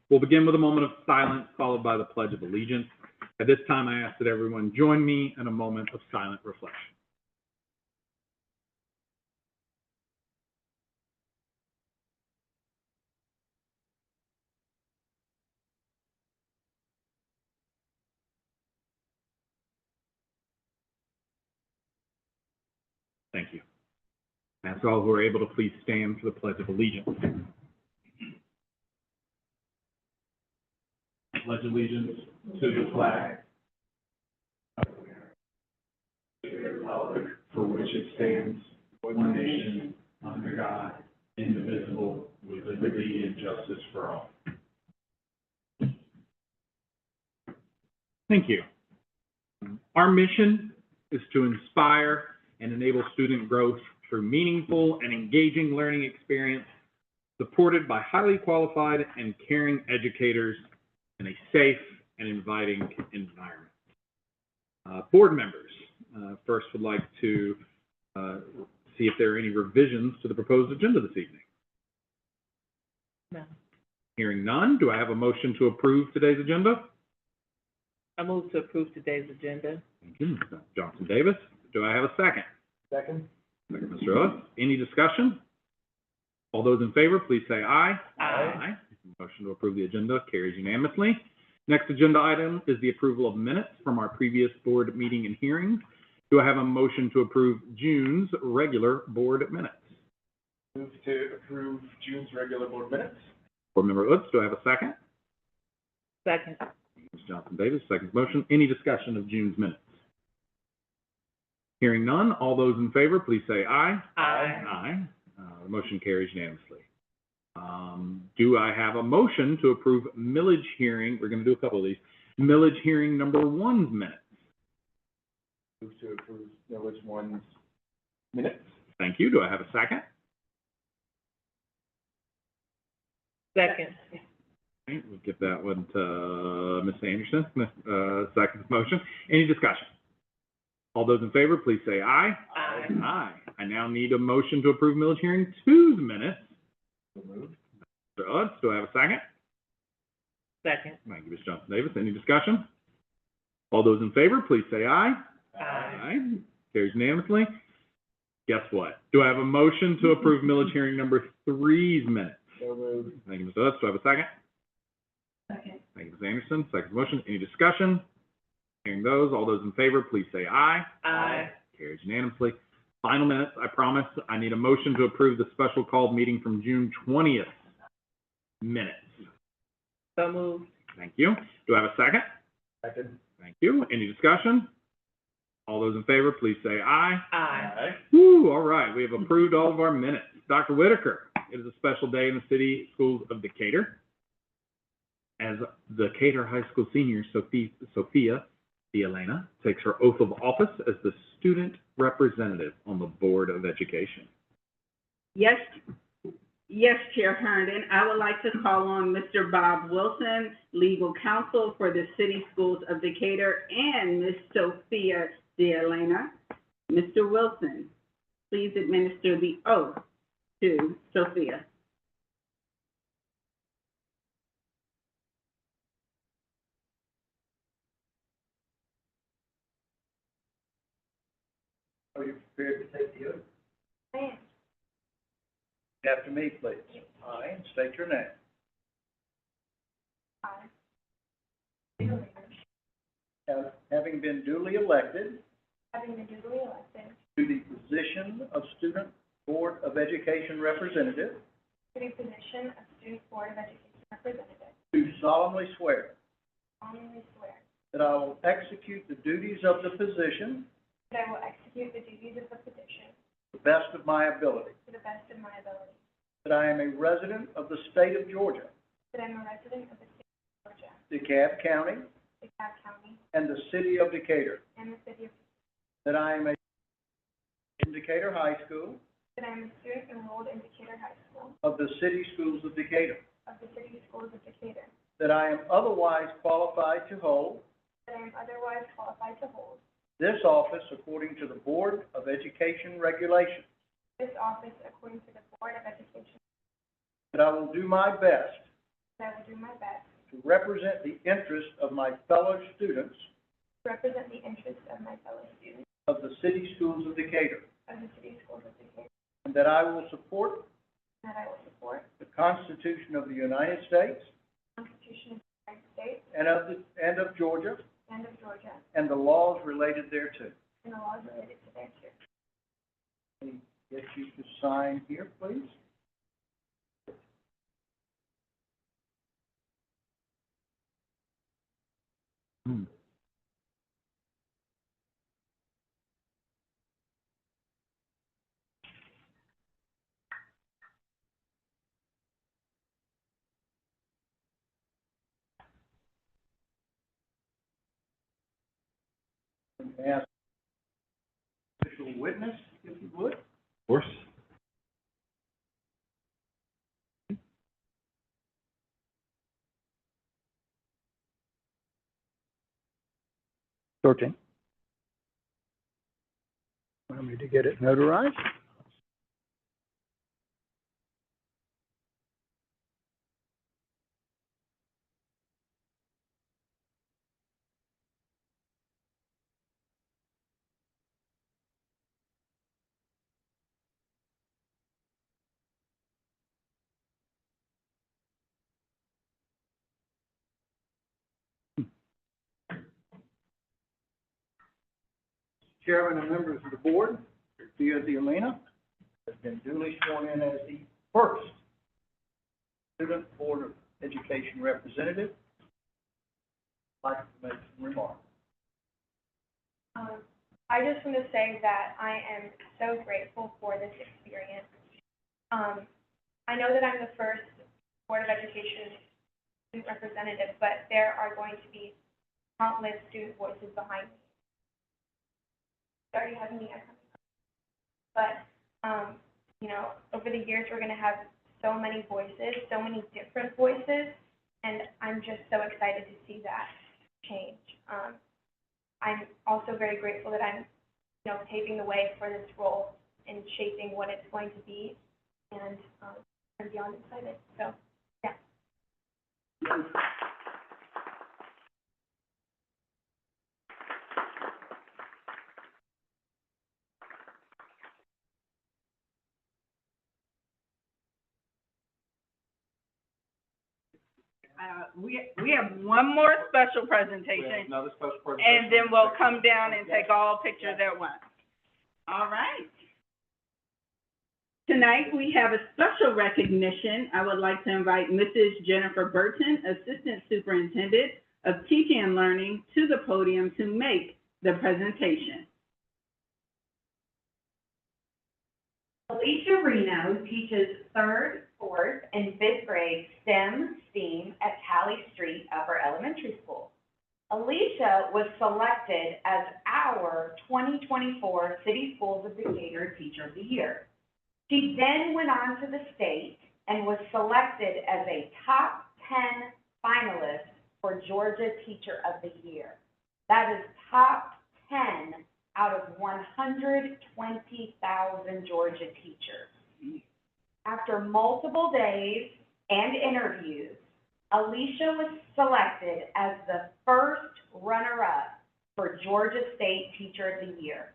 B: We'll begin with a moment of silence, followed by the Pledge of Allegiance. At this time, I ask that everyone join me in a moment of silent reflection. Thank you. Ask all who are able to please stand for the Pledge of Allegiance. Pledge allegiance to the flag of the republic for which it stands, one nation, under God, indivisible, with liberty and justice for all. Thank you. Our mission is to inspire and enable student growth through meaningful and engaging learning experience supported by highly qualified and caring educators in a safe and inviting environment. Board members, first would like to see if there are any revisions to the proposed agenda this evening.
E: No.
B: Hearing none, do I have a motion to approve today's agenda?
E: I move to approve today's agenda.
B: Thank you, Ms. Johnson Davis. Do I have a second?
A: Second?
B: Second, Mr. Oates. Any discussion? All those in favor, please say aye.
E: Aye.
B: Motion to approve the agenda carries unanimously. Next agenda item is the approval of minutes from our previous board meeting and hearings. Do I have a motion to approve June's regular board minutes?
A: Move to approve June's regular board minutes.
B: Board Member Oates, do I have a second?
E: Second.
B: Ms. Johnson Davis, second motion. Any discussion of June's minutes? Hearing none, all those in favor, please say aye.
E: Aye.
B: Aye. The motion carries unanimously. Do I have a motion to approve millage hearing? We're going to do a couple of these. Millage hearing number 1's minutes.
A: Move to approve Village One's minutes.
B: Thank you. Do I have a second?
E: Second.
B: Okay, we'll give that one to Ms. Anderson. Second motion. Any discussion? All those in favor, please say aye.
E: Aye.
B: Aye. I now need a motion to approve millage hearing 2's minutes.
A: So moved.
B: Mr. Utz, do I have a second?
E: Second.
B: Thank you, Ms. Johnson Davis. Any discussion? All those in favor, please say aye.
E: Aye.
B: Carries unanimously. Guess what? Do I have a motion to approve millage hearing number 3's minutes?
A: So moved.
B: Thank you, Mr. Utz. Do I have a second?
D: Second.
B: Thank you, Ms. Anderson. Second motion. Any discussion? Hearing those, all those in favor, please say aye.
E: Aye.
B: Carries unanimously. Final minutes, I promise. I need a motion to approve the special called meeting from June 20th minutes.
E: So moved.
B: Thank you. Do I have a second?
A: Second.
B: Thank you. Any discussion? All those in favor, please say aye.
E: Aye.
B: Woo, all right. We have approved all of our minutes. Dr. Whitaker, it is a special day in the city schools of Decatur. As the Decatur High School senior, Sophia D'Elena takes her oath of office as the student representative on the Board of Education.
C: Yes, Chair Herndon, I would like to call on Mr. Bob Wilson, legal counsel for the City Schools of Decatur, and Ms. Sophia D'Elena. Mr. Wilson, please administer the oath to Sophia.
K: Are you prepared to take the oath?
G: I am.
K: After me, please. I, and state your name. Having been duly elected
G: Having been duly elected
K: to the position of Student Board of Education Representative
G: to the position of Student Board of Education
K: solemnly swear
F: solemnly swear
K: that I will execute the duties of the position
F: that I will execute the duties of the position
K: to the best of my ability,
F: to the best of my ability,
K: that I am a resident of the state of Georgia,
F: that I am a resident of the state of Georgia,
K: DeKalb County,
F: DeKalb County,
K: and the city of Decatur,
F: and the city of,
K: that I am a in Decatur High School
F: that I am a student enrolled in Decatur High School
K: of the City Schools of Decatur,
F: of the City Schools of Decatur,
K: that I am otherwise qualified to hold
F: that I am otherwise qualified to hold
K: this office according to the Board of Education regulations,
F: this office according to the Board of Education,
K: that I will do my best
F: that I will do my best
K: to represent the interests of my fellow students
F: to represent the interests of my fellow students
K: of the City Schools of Decatur,
F: of the City Schools of Decatur,
K: and that I will support
F: and that I will support
K: the Constitution of the United States
F: the Constitution of the United States
K: and of Georgia,
F: and of Georgia,
K: and the laws related thereto.
F: and the laws related to thereto.
K: Let me get you to sign here, please. And ask official witness, if you would.
B: Of course.
K: Thirteen. Want me to get it notarized? Chairman and members of the board, Thea Elena has been duly sworn in as the first Student Board of Education representative. I'd like to make some remarks.
F: I just want to say that I am so grateful for this experience. I know that I'm the first Board of Education student representative, but there are going to be countless student voices behind me. I already have me, but, you know, over the years, we're going to have so many voices, so many different voices, and I'm just so excited to see that change. I'm also very grateful that I'm, you know, paving the way for this role and shaping what it's going to be, and I'm beyond excited. So, yeah.
C: We have one more special presentation,
B: Another special presentation.
C: and then we'll come down and take all pictures at once. All right. Tonight, we have a special recognition. I would like to invite Mrs. Jennifer Burton, Assistant Superintendent of Teaching and Learning, to the podium to make the presentation.
H: Alicia Reno teaches 3rd, 4th, and 5th grade STEM at Cali Street Upper Elementary School. Alicia was selected as our 2024 City Schools of Decatur Teacher of the Year. She then went on to the state and was selected as a top 10 finalist for Georgia Teacher of the Year. That is top 10 out of 120,000 Georgia teachers. After multiple days and interviews, Alicia was selected as the first runner-up for Georgia State Teacher of the Year.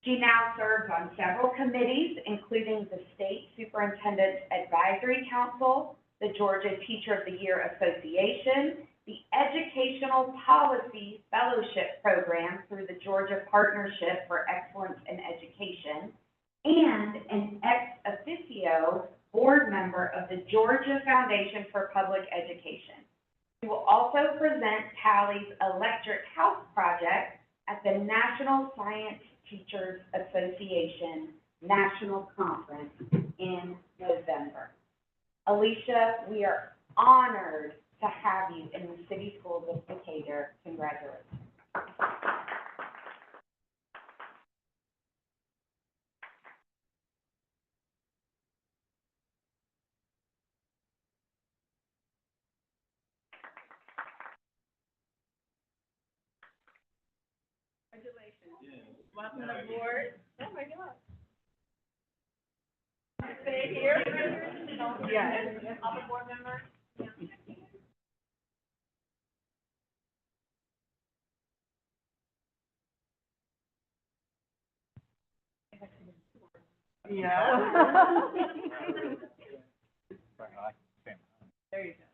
H: She now serves on several committees, including the State Superintendent's Advisory Council, the Georgia Teacher of the Year Association, the Educational Policy Fellowship Program through the Georgia Partnership for Excellence in Education, and an ex officio board member of the Georgia Foundation for Public Education. We will also present Cali's Electric House project at the National Science Teachers Association National Conference in November. Alicia, we are honored to have you in the City Schools of Decatur. Congratulations.
C: Welcome aboard. Oh my God. Stay here. Yes.
H: All the board members.
C: Yeah. There you go.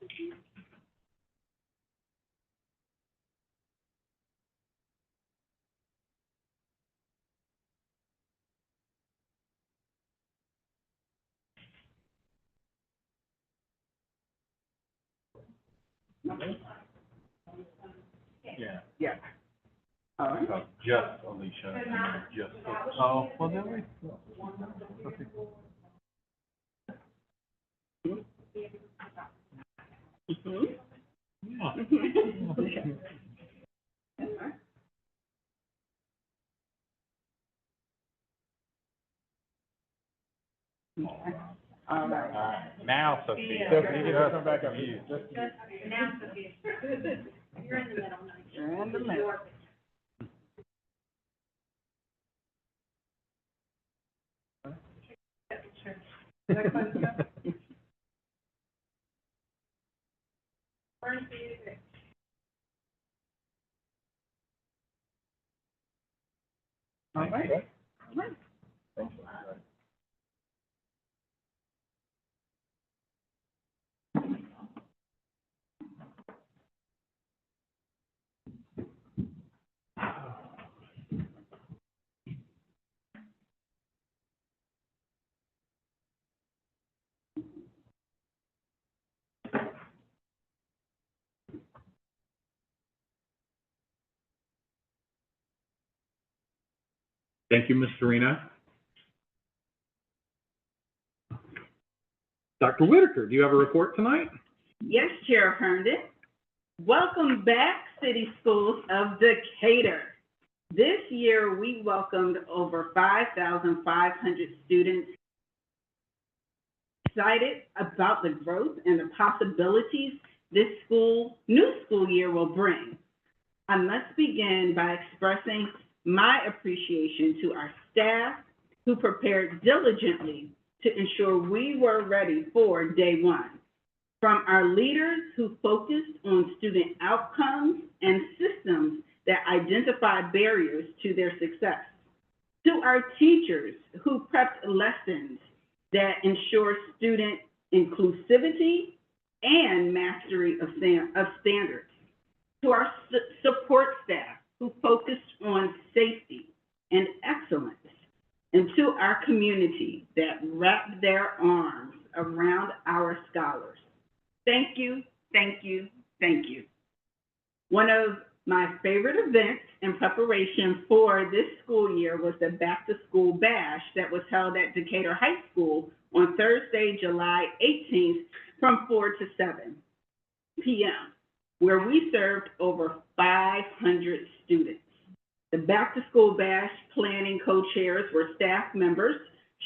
K: Yeah.
C: Yeah. All right.
K: So just Alicia, and then just, oh, well, then we.
C: All right.
K: Now, Sophia.
A: Sophie, you can come back up.
H: Now, Sophia. You're in the middle.
C: You're in the middle. All right. All right.
B: Thank you, Ms. Serena. Dr. Whitaker, do you have a report tonight?
C: Yes, Chair Herndon. Welcome back, City Schools of Decatur. This year, we welcomed over 5,500 students. Excited about the growth and the possibilities this new school year will bring. I must begin by expressing my appreciation to our staff who prepared diligently to ensure we were ready for day one. From our leaders who focused on student outcomes and systems that identify barriers to their success, to our teachers who prepped lessons that ensure student inclusivity and mastery of standards, to our support staff who focused on safety and excellence, and to our community that wrapped their arms around our scholars. Thank you, thank you, thank you. One of my favorite events in preparation for this school year was the Back to School Bash that was held at Decatur High School on Thursday, July 18th from 4 to 7 p.m., where we served over 500 students. The Back to School Bash planning co-chairs were staff members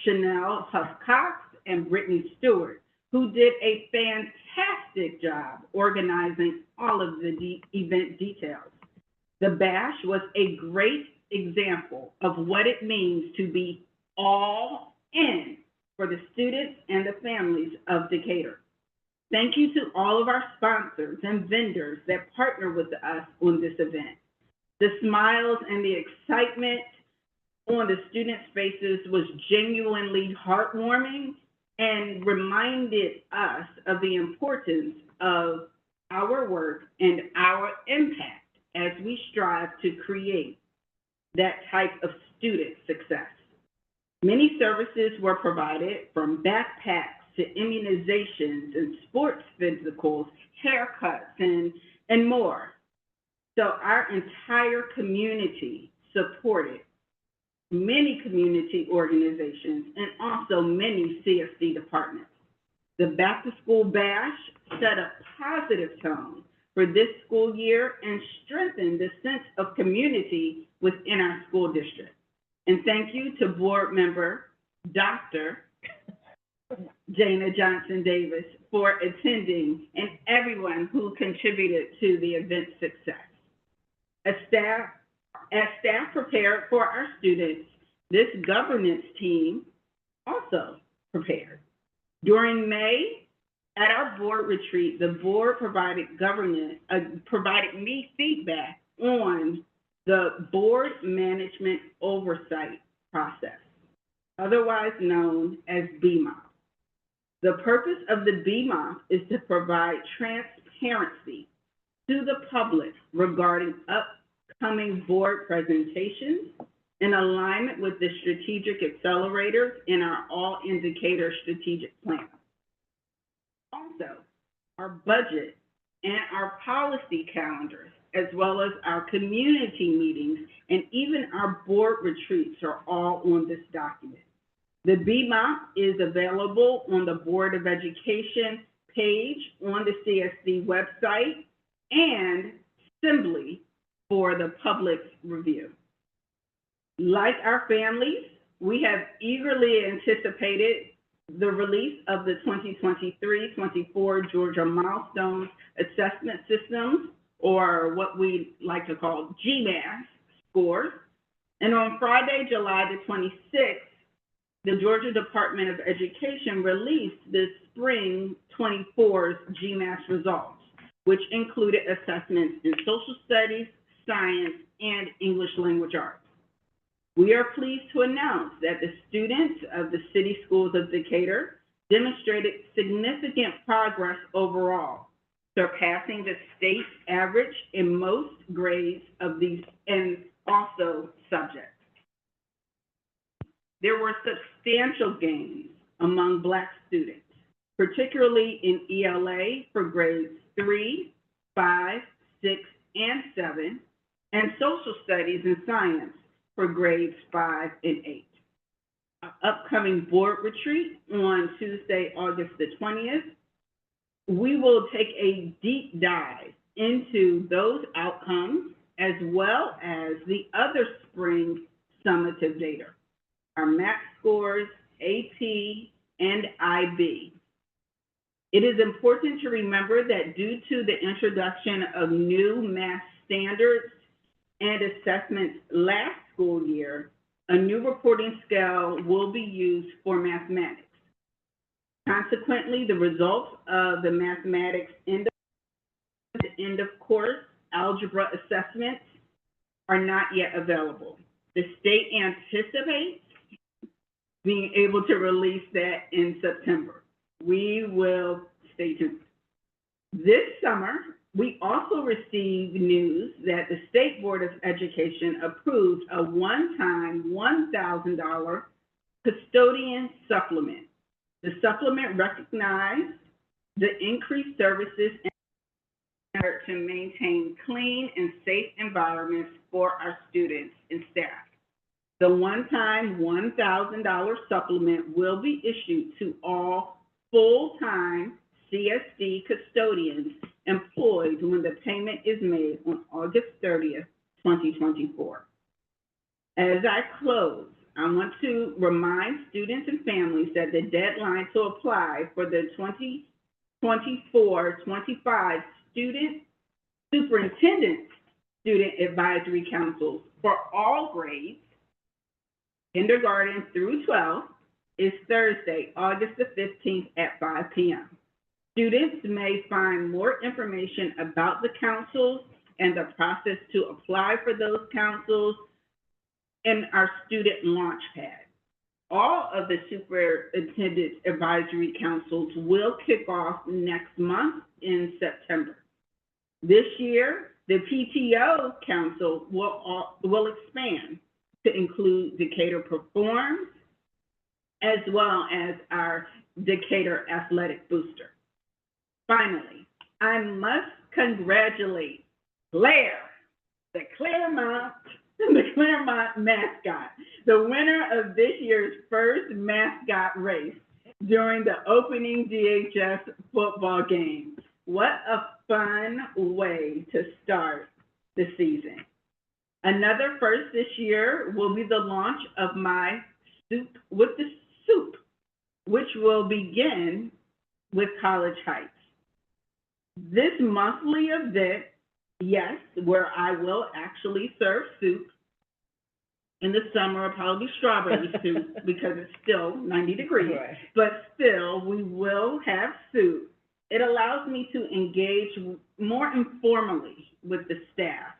C: Chanel Huff-Cox and Brittany Stewart, who did a fantastic job organizing all of the event details. The Bash was a great example of what it means to be all in for the students and the families of Decatur. Thank you to all of our sponsors and vendors that partner with us on this event. The smiles and the excitement on the students' faces was genuinely heartwarming and reminded us of the importance of our work and our impact as we strive to create that type of student success. Many services were provided, from backpacks to immunizations and sports physicals, haircuts, and more. So our entire community supported many community organizations and also many CSD departments. The Back to School Bash set a positive tone for this school year and strengthened the sense of community within our school district. And thank you to board member Dr. Jana Johnson Davis for attending and everyone who contributed to the event's success. As staff prepared for our students, this governance team also prepared. During May, at our board retreat, the board provided me feedback on the board management oversight process, otherwise known as BMOP. The purpose of the BMOP is to provide transparency to the public regarding upcoming board presentations in alignment with the strategic accelerators in our all-indicator strategic plan. Also, our budget and our policy calendars, as well as our community meetings and even our board retreats are all on this document. The BMOP is available on the Board of Education page on the CSD website and Assembly for the public's review. Like our families, we have eagerly anticipated the release of the 2023-24 Georgia Milestones Assessment Systems, or what we like to call GMAS scores. And on Friday, July the 26th, the Georgia Department of Education released the Spring 24's GMAS results, which included assessments in social studies, science, and English language arts. We are pleased to announce that the students of the City Schools of Decatur demonstrated significant progress overall, surpassing the state average in most grades of these and also subjects. There were substantial gains among Black students, particularly in ELA for grades 3, 5, 6, and 7, and social studies and science for grades 5 and 8. Our upcoming board retreat on Tuesday, August the 20th, we will take a deep dive into those outcomes as well as the other spring summative data, our math scores, AP, and IB. It is important to remember that due to the introduction of new math standards and assessments last school year, a new reporting scale will be used for mathematics. Consequently, the results of the mathematics end of course algebra assessments are not yet available. The state anticipates being able to release that in September. We will stay tuned. This summer, we also received news that the State Board of Education approved a one-time $1,000 custodian supplement. The supplement recognized the increased services in order to maintain clean and safe environments for our students and staff. The one-time $1,000 supplement will be issued to all full-time CSD custodians employed when the payment is made on August 30th, 2024. As I close, I want to remind students and families that the deadline to apply for the 2024-25 Student Superintendent Student Advisory Councils for all grades, kindergarten through 12, is Thursday, August the 15th at 5 p.m. Students may find more information about the councils and the process to apply for those councils in our student launch pad. All of the superintendent advisory councils will kick off next month in September. This year, the PTO council will expand to include Decatur Performs, as well as our Decatur athletic booster. Finally, I must congratulate Claire, the Claremont mascot, the winner of this year's first mascot race during the opening DHS football game. What a fun way to start the season. Another first this year will be the launch of my Soup with the Soup, which will begin with College Heights. This monthly event, yes, where I will actually serve soup. In the summer, it'll probably be strawberry soup because it's still 90 degrees.
E: Right.
C: But still, we will have soup. It allows me to engage more informally with the staff,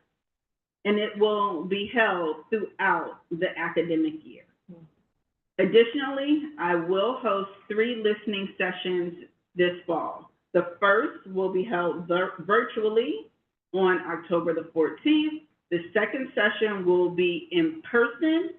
C: and it will be held throughout the academic year. Additionally, I will host 3 listening sessions this fall. The first will be held virtually on October the 14th. The second session will be in person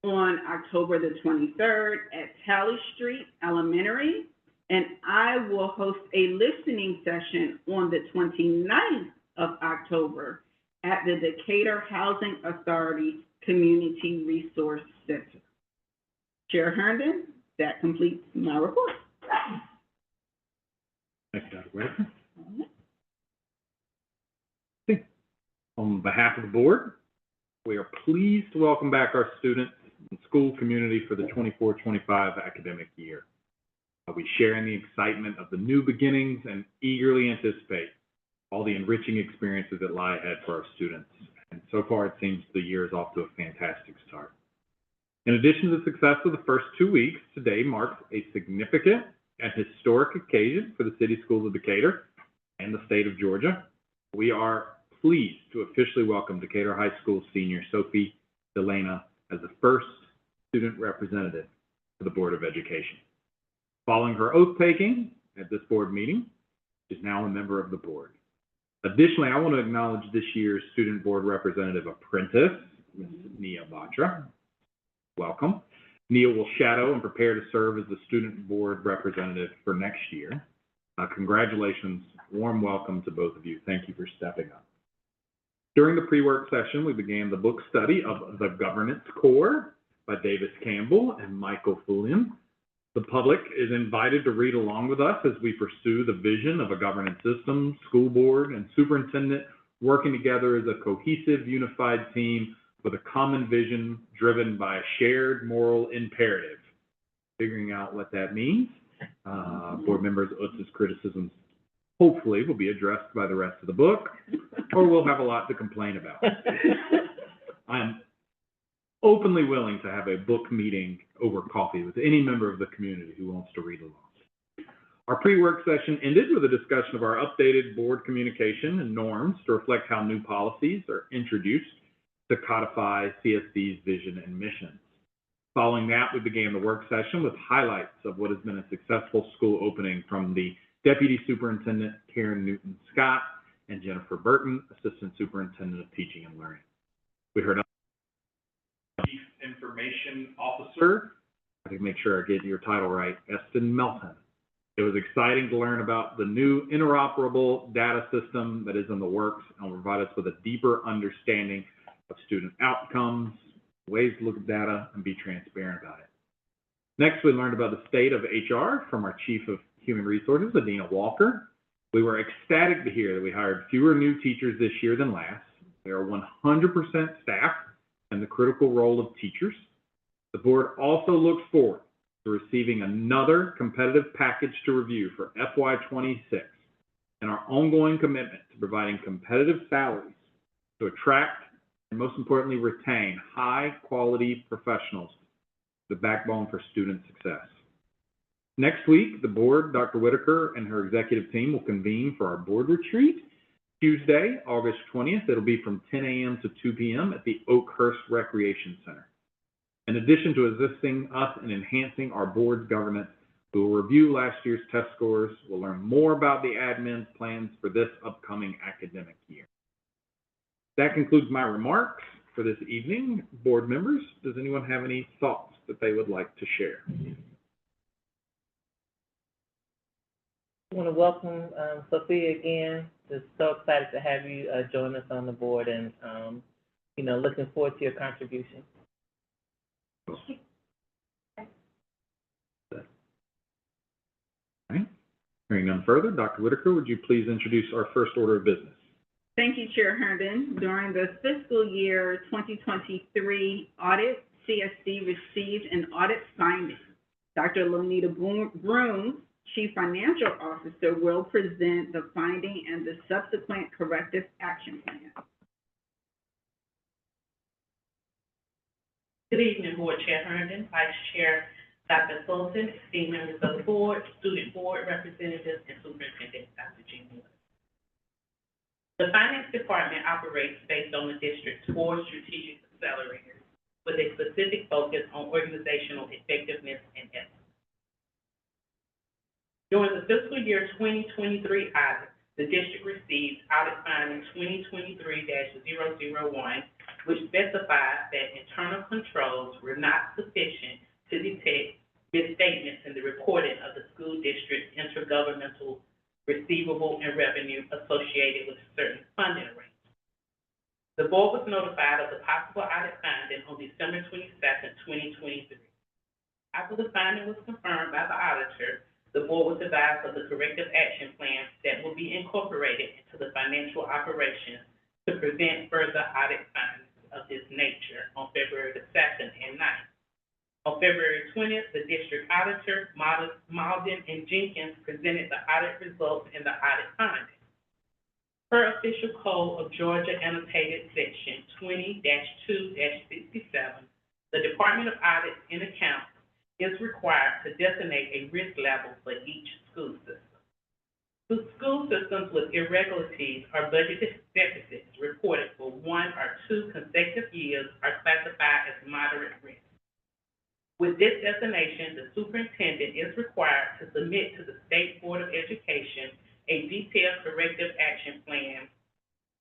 C: on October the 23rd at Talley Street Elementary. And I will host a listening session on the 29th of October at the Decatur Housing Authority Community Resource Center. Chair Herndon, that completes my report.
B: Thank you, Dr. Whitaker. On behalf of the board, we are pleased to welcome back our students and school community for the 24-25 academic year. We share in the excitement of the new beginnings and eagerly anticipate all the enriching experiences that lie ahead for our students. And so far, it seems the year is off to a fantastic start. In addition to the success of the first 2 weeks, today marks a significant and historic occasion for the City Schools of Decatur and the state of Georgia. We are pleased to officially welcome Decatur High School senior Sophie Delana as the first student representative to the Board of Education. Following her oath-taking at this board meeting, she is now a member of the board. Additionally, I want to acknowledge this year's Student Board Representative Apprentice, Ms. Nia Batra. Welcome. Nia will shadow and prepare to serve as the Student Board Representative for next year. Congratulations, warm welcome to both of you. Thank you for stepping up. During the pre-work session, we began the book study of The Governance Core by Davis Campbell and Michael Fullion. The public is invited to read along with us as we pursue the vision of a governance system, school board, and superintendent working together as a cohesive, unified team with a common vision driven by a shared moral imperative. Figuring out what that means, board members Utz's criticisms hopefully will be addressed by the rest of the book, or we'll have a lot to complain about. I'm openly willing to have a book meeting over coffee with any member of the community who wants to read along. Our pre-work session ended with a discussion of our updated board communication and norms to reflect how new policies are introduced to codify CSD's vision and mission. Following that, we began the work session with highlights of what has been a successful school opening from the Deputy Superintendent Karen Newton-Scott and Jennifer Burton, Assistant Superintendent of Teaching and Learning. We heard Chief Information Officer, I can make sure I get your title right, Eston Melton. It was exciting to learn about the new interoperable data system that is in the works and will provide us with a deeper understanding of student outcomes, ways to look at data, and be transparent about it. Next, we learned about the state of HR from our Chief of Human Resources, Adina Walker. We were ecstatic to hear that we hired fewer new teachers this year than last. We are 100% staffed in the critical role of teachers. The board also looks forward to receiving another competitive package to review for FY26 and our ongoing commitment to providing competitive salaries to attract and, most importantly, retain high-quality professionals, the backbone for student success. Next week, the board, Dr. Whitaker, and her executive team will convene for our board retreat. Tuesday, August 20th, it'll be from 10 a.m. to 2 p.m. at the Oakhurst Recreation Center. In addition to assisting us in enhancing our board's governance, we will review last year's test scores. We'll learn more about the admin's plans for this upcoming academic year. That concludes my remarks for this evening. Board members, does anyone have any thoughts that they would like to share?
E: I want to welcome, Sophia again. Just so excited to have you, join us on the board and, looking forward to your contribution.
B: All right. Hearing none further, Dr. Whitaker, would you please introduce our first order of business?
C: Thank you, Chair Herndon. During the fiscal year 2023 audit, CSD received an audit finding. Dr. Lonita Broom, Chief Financial Officer, will present the finding and the subsequent corrective action plan.
F: Good evening, Board Chair Herndon, Vice Chair Dr. Sultan, esteemed members of the board, student board representatives, and Superintendent Dr. G. Miller. The Finance Department operates based on the district's 4 strategic accelerators with a specific focus on organizational effectiveness and excellence. During the fiscal year 2023 audit, the district received audit finding 2023-001, which specifies that internal controls were not sufficient to detect misstatements in the reporting of the school district's intergovernmental receivable and revenue associated with certain funding arrangements. The board was notified of the possible audit finding on December 22nd, 2023. After the finding was confirmed by the auditor, the board was advised of the corrective action plans that will be incorporated into the financial operations to prevent further audit findings of this nature on February the 2nd and 9th. On February 20th, the district auditor, Malden and Jenkins, presented the audit results and the audit findings. Per official code of Georgia annotated section 20-2-67, the Department of Audit and Accounts is required to designate a risk level for each school system. The school systems with irregularities or budget deficits reported for 1 or 2 consecutive years are classified as moderate risk. With this designation, the superintendent is required to submit to the State Board of Education a detailed corrective action plan,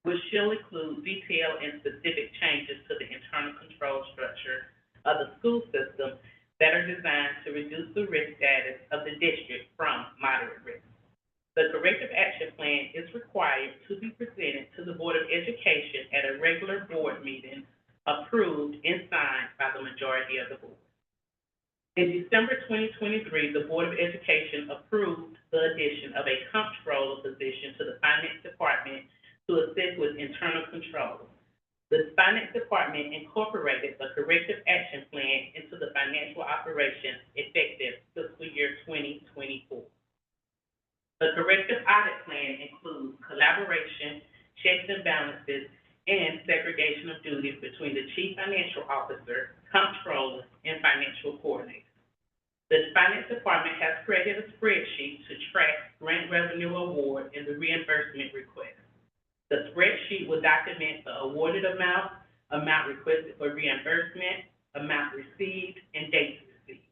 F: which shall include detailed and specific changes to the internal control structure of the school system that are designed to reduce the risk status of the district from moderate risk. The corrective action plan is required to be presented to the Board of Education at a regular board meeting, approved and signed by the majority of the board. In December 2023, the Board of Education approved the addition of a comptroller position to the Finance Department to assist with internal controls. The Finance Department incorporated the corrective action plan into the financial operations effective fiscal year 2024. The corrective audit plan includes collaboration, checks and balances, and segregation of duties between the Chief Financial Officer, Comptroller, and Financial Coordinator. The Finance Department has created a spreadsheet to track grant revenue award and the reimbursement request. The spreadsheet will document the awarded amount, amount requested for reimbursement, amount received, and dates received.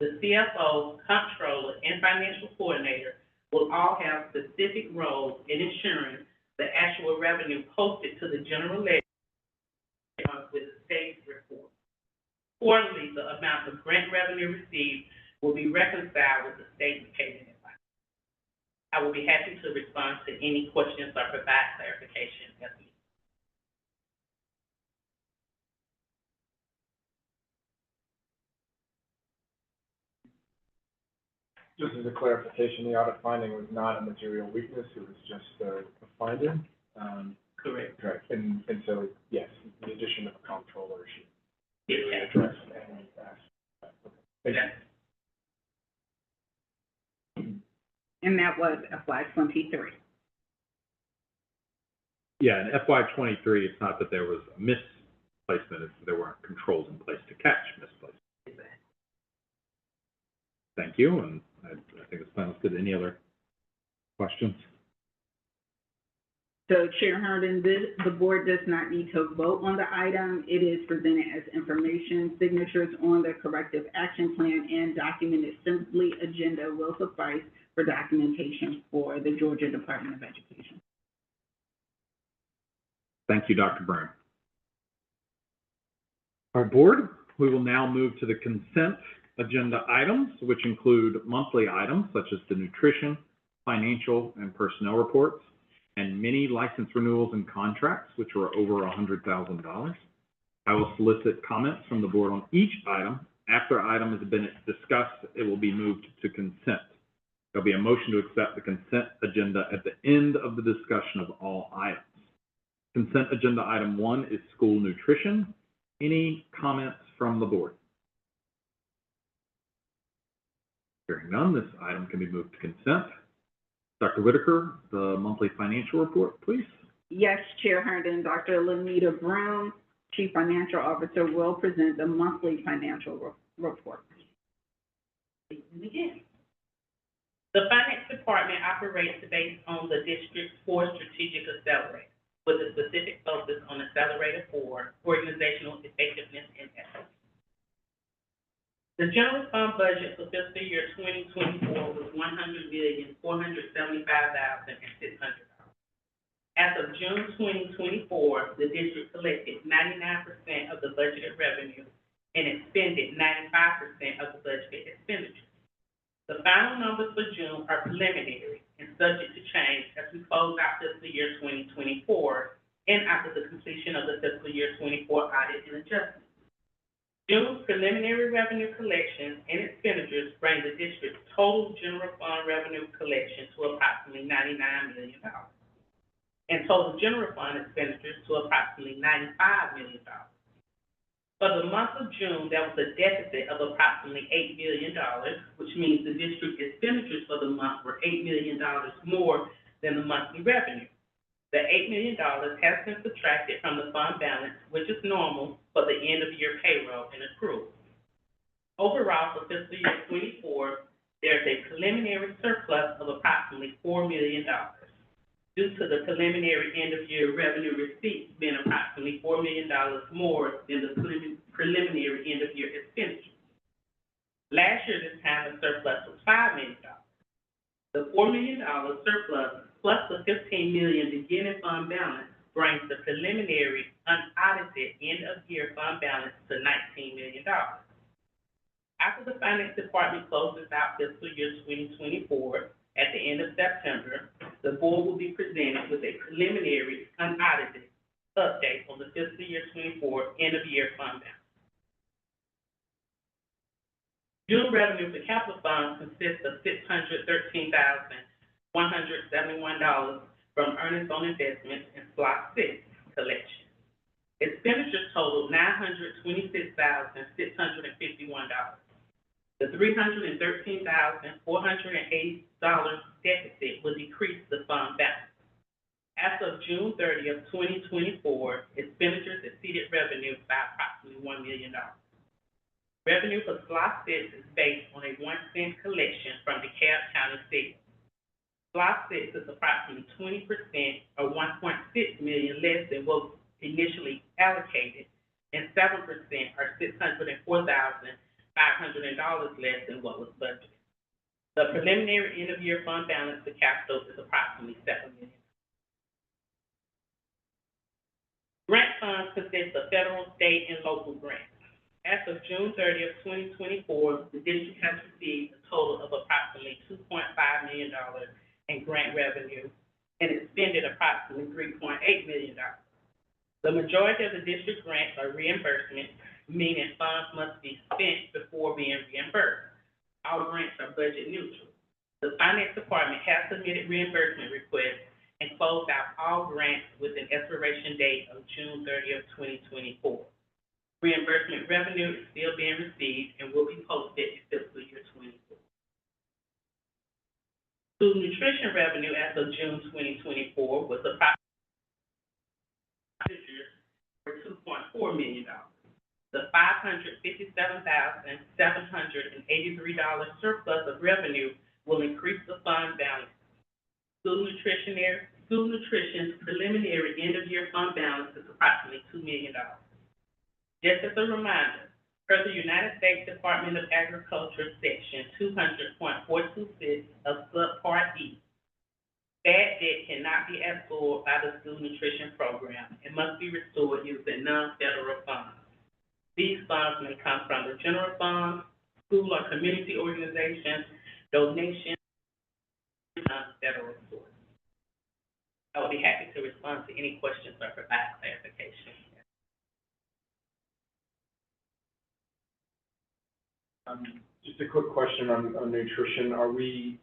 F: The CFO, Comptroller, and Financial Coordinator will all have specific roles in ensuring the actual revenue posted to the general ledger with the state report. Quarterly, the amount of grant revenue received will be reconciled with the state payment advice. I will be happy to respond to any questions or provide clarification as needed.
A: Just as a clarification, the audit finding was not a material weakness, it was just a finding.
F: Correct.
A: Correct, and so, yes, the addition of a comptroller should
F: Yes.
A: address any aspect. Thank you.
C: And that was FY '23.
B: Yeah, in FY '23, it's not that there was a misplacement, it's that there weren't controls in place to catch misplacement. Thank you, and I think this plan is good. Any other questions?
C: So Chair Herndon, the board does not need to vote on the item. It is presented as information. Signatures on the corrective action plan and document assembly agenda will suffice for documentation for the Georgia Department of Education.
B: Thank you, Dr. Brown. Our board, we will now move to the consent agenda items, which include monthly items such as the nutrition, financial, and personnel reports, and many license renewals and contracts, which were over $100,000. I will solicit comments from the board on each item. After item has been discussed, it will be moved to consent. There'll be a motion to accept the consent agenda at the end of the discussion of all items. Consent agenda item 1 is school nutrition. Any comments from the board? Hearing none, this item can be moved to consent. Dr. Whitaker, the monthly financial report, please.
C: Yes, Chair Herndon, Dr. Lanita Brown, Chief Financial Officer, will present the monthly financial report.
F: Begin. The Finance Department operates based on the district's 4 strategic accelerators, with a specific focus on Accelerator 4, organizational effectiveness and excellence. The general fund budget for fiscal year 2024 was $100,475,600. As of June 2024, the district collected 99% of the budgeted revenue and expended 95% of the budgeted expenditures. The final numbers for June are preliminary and subject to change as we close out fiscal year 2024 and after the completion of the fiscal year 24 audit and adjustment. June's preliminary revenue collections and expenditures bring the district's total general fund revenue collection to approximately $99 million and total general fund expenditures to approximately $95 million. For the month of June, there was a deficit of approximately $8 million, which means the district expenditures for the month were $8 million more than the monthly revenue. The $8 million has been subtracted from the fund balance, which is normal for the end-of-year payroll and accrual. Overall, for fiscal year 24, there's a preliminary surplus of approximately $4 million. Due to the preliminary end-of-year revenue receipts being approximately $4 million more than the preliminary end-of-year expenditures. Last year, this time, the surplus was $5 million. The $4 million surplus plus the $15 million beginning fund balance brings the preliminary unaudited end-of-year fund balance to $19 million. After the Finance Department closes out fiscal year 2024, at the end of September, the board will be presented with a preliminary unaudited update on the fiscal year 24 end-of-year fund balance. June revenue for capital funds consists of $613,171 from earnings on investments and Slot 6 collection. Expenditures totaled $926,651. The $313,480 deficit will decrease the fund balance. As of June 30th, 2024, expenditures exceeded revenue by approximately $1 million. Revenue for Slot 6 is based on a 1-cent collection from DeKalb County sales. Slot 6 is approximately 20% or $1.6 million less than what was initially allocated, and 7% or $604,500 less than what was budgeted. The preliminary end-of-year fund balance for capital is approximately $7 million. Grant funds consist of federal, state, and local grants. As of June 30th, 2024, the district has received a total of approximately $2.5 million in grant revenue and expended approximately $3.8 million. The majority of the district grants are reimbursements, meaning funds must be spent before being reimbursed. All grants are budget neutral. The Finance Department has submitted reimbursement requests and closed out all grants with an expiration date of June 30th, 2024. Reimbursement revenue is still being received and will be posted in fiscal year 24. School nutrition revenue as of June 2024 was approximately $2.4 million. The $557,783 surplus of revenue will increase the fund balance. School nutrition's preliminary end-of-year fund balance is approximately $2 million. Just as a reminder, per the United States Department of Agriculture Section 200.426 of Subpart E, bad debt cannot be absorbed by the school nutrition program and must be restored using non-federal funds. These funds may come from the general fund, school or community organizations, donations, federal source. I would be happy to respond to any questions or provide clarification.
A: Just a quick question on nutrition. Are we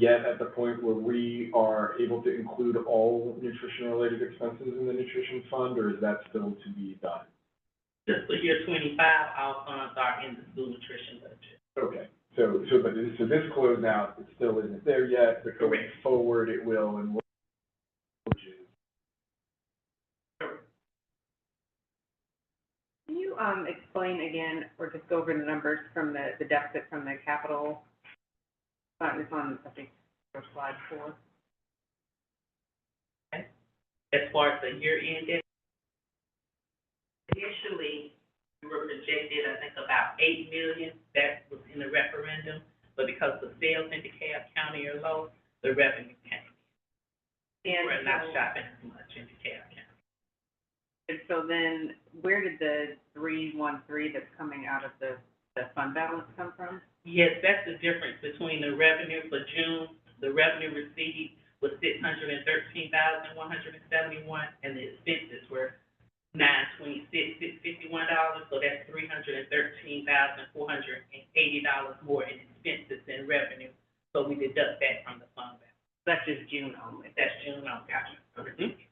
A: yet at the point where we are able to include all nutrition-related expenses in the nutrition fund, or is that still to be done?
F: Fiscal year 25, all funds are in the school nutrition budget.
A: Okay, so this closeout, it still isn't there yet, but going forward, it will, and we'll.
F: Can you, explain again, or just go over the numbers from the deficit from the capital? It's on, I think, slide 4. Okay. As far as the year ended, initially, we were projected, I think, about $8 million. That was in the referendum, but because the sales in DeKalb County are low, the revenue came. And we're not shopping as much in DeKalb County. And so then, where did the 313 that's coming out of the fund balance come from? Yes, that's the difference between the revenue for June. The revenue received was $613,171, and the expenses were $926,651. So that's $313,480 more in expenses than revenue. So we deduct that from the fund balance. That's just June only. That's June only. Gotcha. Mm-hmm.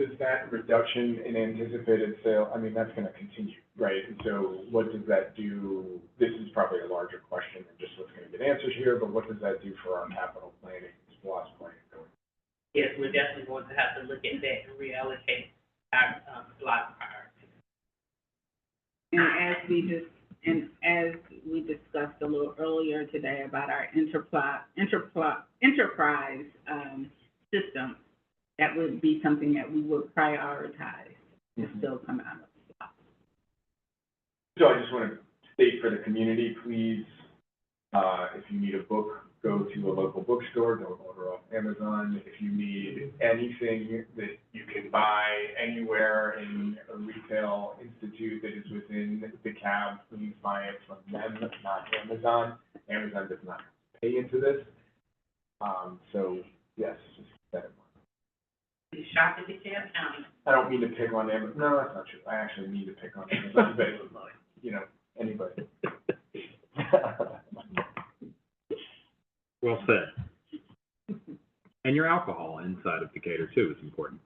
A: Does that reduction in anticipated sale, I mean, that's gonna continue, right? And so what does that do? This is probably a larger question than just what's gonna get answered here, but what does that do for our capital planning, SPLOST planning going?
F: Yes, we're definitely going to have to look at that and reallocate our, SPLOST priorities.
C: And as we discussed a little earlier today about our enterprise system, that would be something that we would prioritize to still come out of the box.
A: So I just want to state for the community, please, if you need a book, go to a local bookstore, don't order off Amazon. If you need anything that you can buy anywhere in a retail institute that is within DeKalb, please buy it from them, not Amazon. Amazon does not pay into this. So yes, just keep that in mind.
F: You shop at DeKalb County.
A: I don't mean to pick on Amazon. No, that's not true. I actually need to pick on Amazon, but, you know, anybody.
B: Well said. And your alcohol inside of Decatur too is important.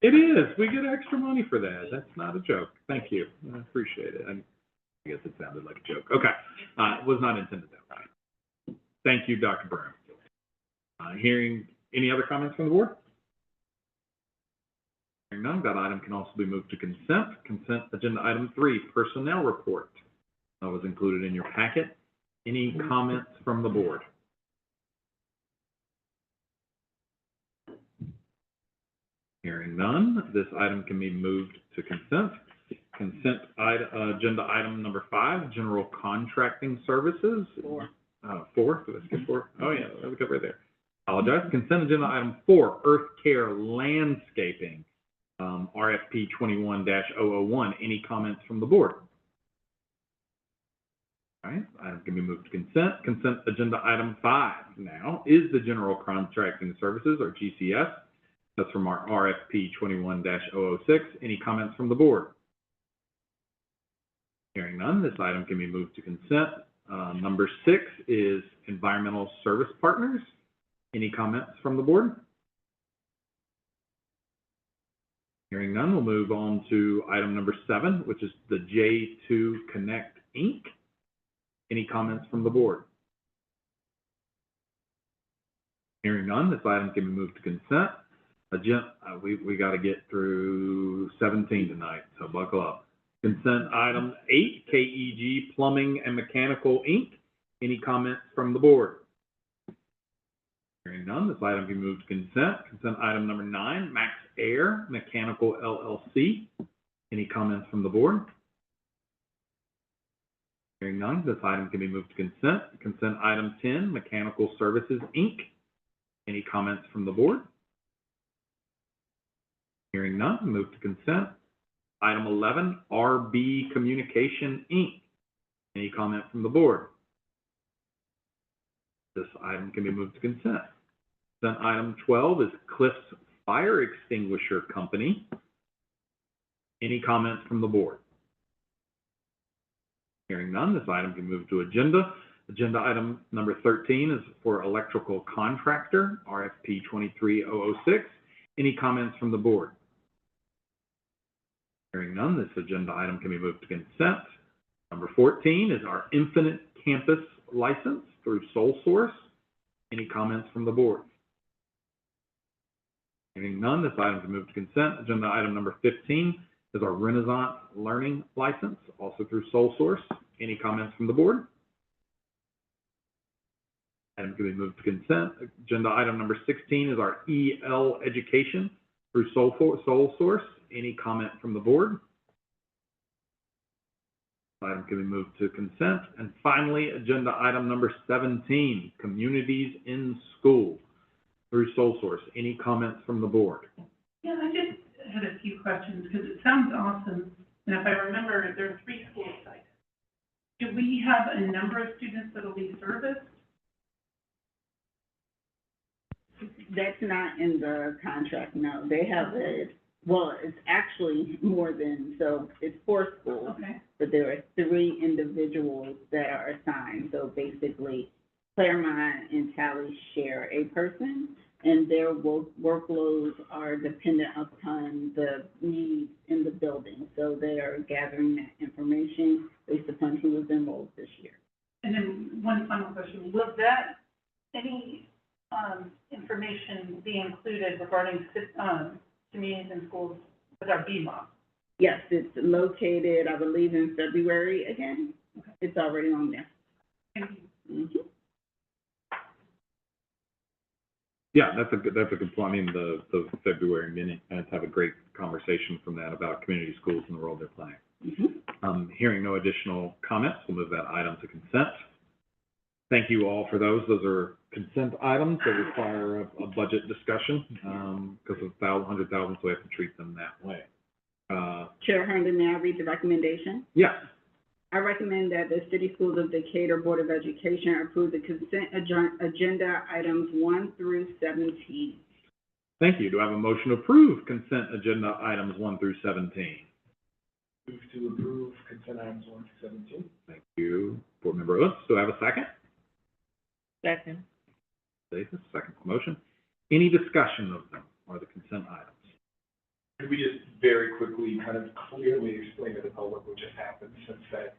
B: It is. We get extra money for that. That's not a joke. Thank you. I appreciate it. I guess it sounded like a joke. Okay. It was not intended that way. Thank you, Dr. Brown. Hearing any other comments from the board? Hearing none, that item can also be moved to consent. Consent agenda item 3, personnel report. That was included in your packet. Any comments from the board? Hearing none, this item can be moved to consent. Consent agenda item number 5, general contracting services. 4. 4? Did I skip 4? Oh yeah, that was right there. Apologize. Consent agenda item 4, Earth Care Landscaping, RFP 21-001. Any comments from the board? All right, item can be moved to consent. Consent agenda item 5 now is the General Contracting Services, or GCS. That's from our RFP 21-006. Any comments from the board? Hearing none, this item can be moved to consent. Number 6 is Environmental Service Partners. Any comments from the board? Hearing none, we'll move on to item number 7, which is the J2 Connect, Inc. Any comments from the board? Hearing none, this item can be moved to consent. We got to get through 17 tonight, so buckle up. Consent item 8, KEG Plumbing and Mechanical, Inc. Any comments from the board? Hearing none, this item can be moved to consent. Consent item number 9, Max Air Mechanical, LLC. Any comments from the board? Hearing none, this item can be moved to consent. Consent item 10, Mechanical Services, Inc. Any comments from the board? Hearing none, move to consent. Item 11, RB Communication, Inc. Any comment from the board? This item can be moved to consent. Consent item 12 is Cliffs Fire Extinguisher Company. Any comments from the board? Hearing none, this item can move to agenda. Agenda item number 13 is for electrical contractor, RFP 23006. Any comments from the board? Hearing none, this agenda item can be moved to consent. Number 14 is our Infinite Campus license through Sole Source. Any comments from the board? Hearing none, this item can move to consent. Agenda item number 15 is our Renaissance Learning license, also through Sole Source. Any comments from the board? Item can be moved to consent. Agenda item number 16 is our EL Education through Sole Source. Any comment from the board? Item can be moved to consent. And finally, agenda item number 17, Communities in School through Sole Source. Any comments from the board?
D: Yeah, I just had a few questions, because it sounds awesome, and if I remember, there are 3 school sites. Do we have a number of students that will be serviced?
C: That's not in the contract, no. They have it's actually more than, so it's 4 schools.
D: Okay.
C: But there are 3 individuals that are assigned. So basically, Claremont and Tally share a person, and their workloads are dependent upon the needs in the building. So they are gathering that information based upon who was enrolled this year.
D: And then one final question, will that, any, information be included regarding, communities and schools with our BMOP?
C: Yes, it's located, I believe, in February again. It's already on there.
D: Thank you.
C: Mhm.
B: Yeah, that's a good point. I mean, the February minute, let's have a great conversation from that about community schools and the role they're playing.
C: Mhm.
B: Hearing no additional comments, we'll move that item to consent. Thank you all for those. Those are consent items that require a budget discussion, because of $100,000, so we have to treat them that way.
C: Chair Herndon, may I read the recommendation?
B: Yes.
C: I recommend that the City Schools of Decatur Board of Education approve the consent agenda items 1 through 17.
B: Thank you. Do I have a motion to approve consent agenda items 1 through 17?
A: Move to approve consent items 1 to 17.
B: Thank you, Board Member Lewis. Do I have a second?
E: Second.
B: Davis, second motion. Any discussion of them or the consent items?
A: Could we just very quickly kind of clearly explain to the public what just happened, since that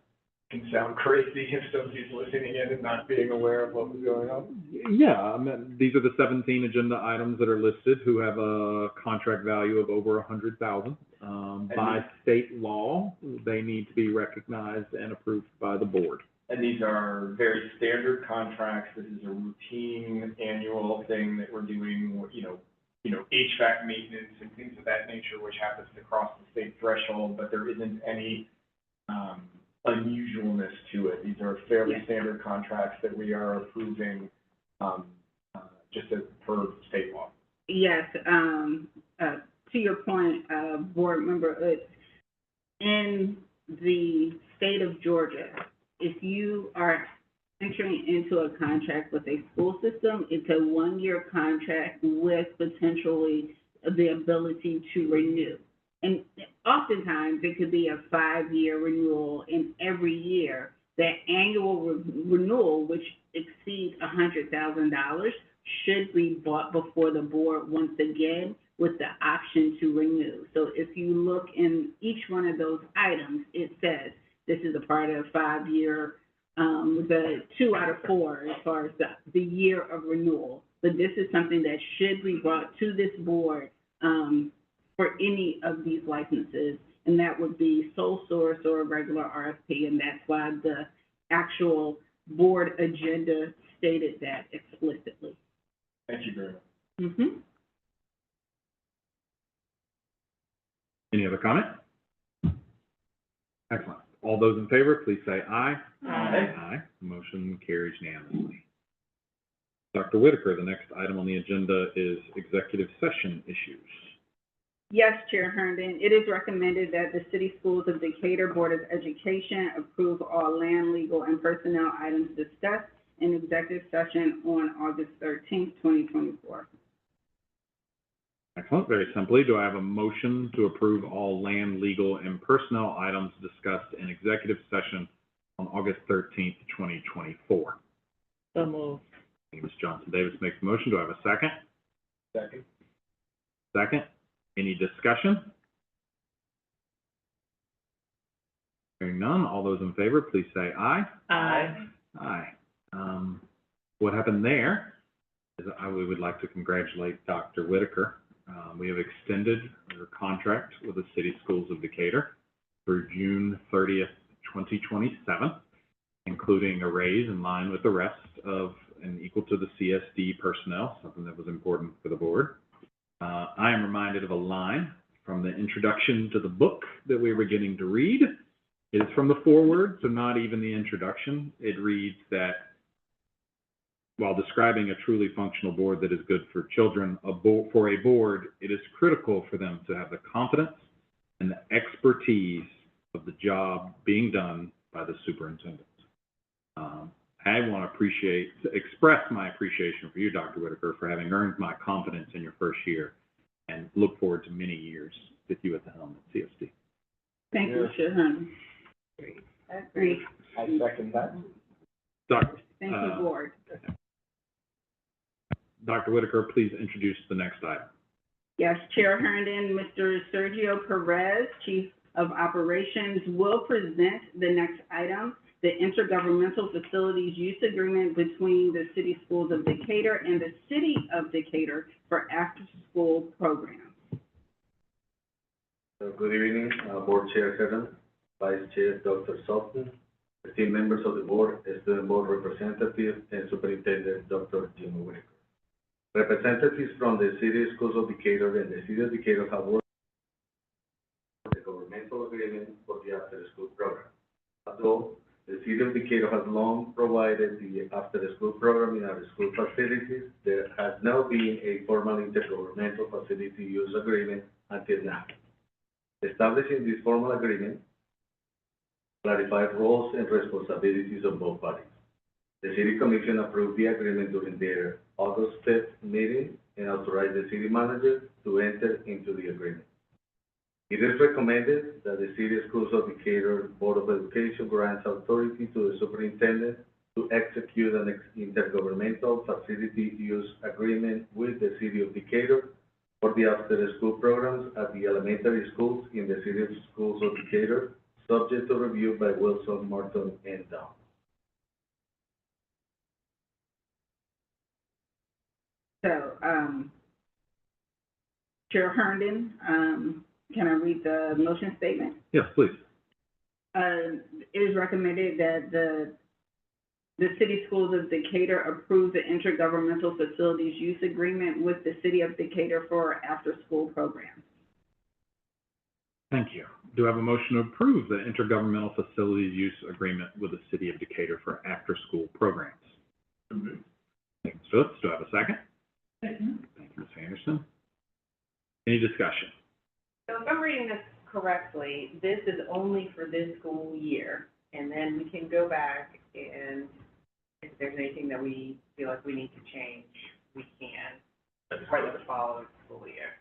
A: can sound crazy if somebody's listening in and not being aware of what was going on?
B: Yeah, I mean, these are the 17 agenda items that are listed who have a contract value of over $100,000. By state law, they need to be recognized and approved by the board.
A: And these are very standard contracts. This is a routine annual thing that we're doing, HVAC maintenance and things of that nature, which happens to cross the state threshold, but there isn't any unusualness to it. These are fairly standard contracts that we are approving just as per state law.
C: Yes, to your point, Board Member, in the state of Georgia, if you are entering into a contract with a school system, it's a 1-year contract with potentially the ability to renew. And oftentimes, it could be a 5-year renewal, and every year, that annual renewal, which exceeds $100,000, should be brought before the board once again with the option to renew. So if you look in each one of those items, it says this is a part of 5-year, the 2 out of 4 as far as the year of renewal. But this is something that should be brought to this board for any of these licenses, and that would be sole source or a regular RFP, and that's why the actual board agenda stated that explicitly.
A: Thank you very much.
C: Mm-hmm.
B: Any other comment? Excellent. All those in favor, please say aye.
A: Aye.
B: Aye. Motion carries unanimously. Dr. Whitaker, the next item on the agenda is executive session issues.
C: Yes, Chair Herndon, it is recommended that the City Schools of Decatur Board of Education approve all land, legal, and personnel items discussed in executive session on August 13th, 2024.
B: Excellent. Very simply, do I have a motion to approve all land, legal, and personnel items discussed in executive session on August 13th, 2024?
E: So moved.
B: Thank you, Ms. Johnson Davis makes the motion. Do I have a second?
A: Second.
B: Second. Any discussion? Hearing none, all those in favor, please say aye.
E: Aye.
B: Aye. What happened there is we would like to congratulate Dr. Whitaker. We have extended her contract with the City Schools of Decatur through June 30th, 2027, including a raise in line with the rest of and equal to the CSD personnel, something that was important for the board. I am reminded of a line from the introduction to the book that we were beginning to read. It is from the foreword, so not even the introduction. It reads that while describing a truly functional board that is good for children, for a board, it is critical for them to have the confidence and the expertise of the job being done by the superintendent. I want to express my appreciation for you, Dr. Whitaker, for having earned my confidence in your first year, and look forward to many years with you at the helm at CSD.
C: Thank you, Chair Herndon. Agreed.
A: I second that.
C: Thank you, Board.
B: Dr. Whitaker, please introduce the next item.
C: Yes, Chair Herndon, Mr. Sergio Perez, Chief of Operations, will present the next item, the Intergovernmental Facilities Use Agreement between the City Schools of Decatur and the City of Decatur for after-school programs.
L: Good evening, Board Chair Herndon, Vice Chair Dr. Sultan, esteemed members of the board, student board representative, and Superintendent Dr. Jim Whitaker. Representatives from the City Schools of Decatur and the City of Decatur have worked on the governmental agreement for the after-school program. Although the City of Decatur has long provided the after-school program in our school facilities, there has not been a formal intergovernmental facility use agreement until now. Establishing this formal agreement clarified roles and responsibilities of both parties. The City Commission approved the agreement during their August 5th meeting and authorized the city manager to enter into the agreement. It is recommended that the City Schools of Decatur Board of Education grants authority to the superintendent to execute an intergovernmental facility use agreement with the City of Decatur for the after-school programs at the elementary schools in the City Schools of Decatur, subject to review by Wilson, Martin, and Down.
C: So, Chair Herndon, can I read the motion statement?
B: Yes, please.
C: It is recommended that the City Schools of Decatur approve the Intergovernmental Facilities Use Agreement with the City of Decatur for after-school programs.
B: Thank you. Do I have a motion to approve the Intergovernmental Facilities Use Agreement with the City of Decatur for after-school programs? Thank you, Ms. Phillips. Do I have a second? Thank you, Ms. Anderson. Any discussion?
F: So if I'm reading this correctly, this is only for this school year, and then we can go back and if there's anything that we feel like we need to change, we can for the following school year.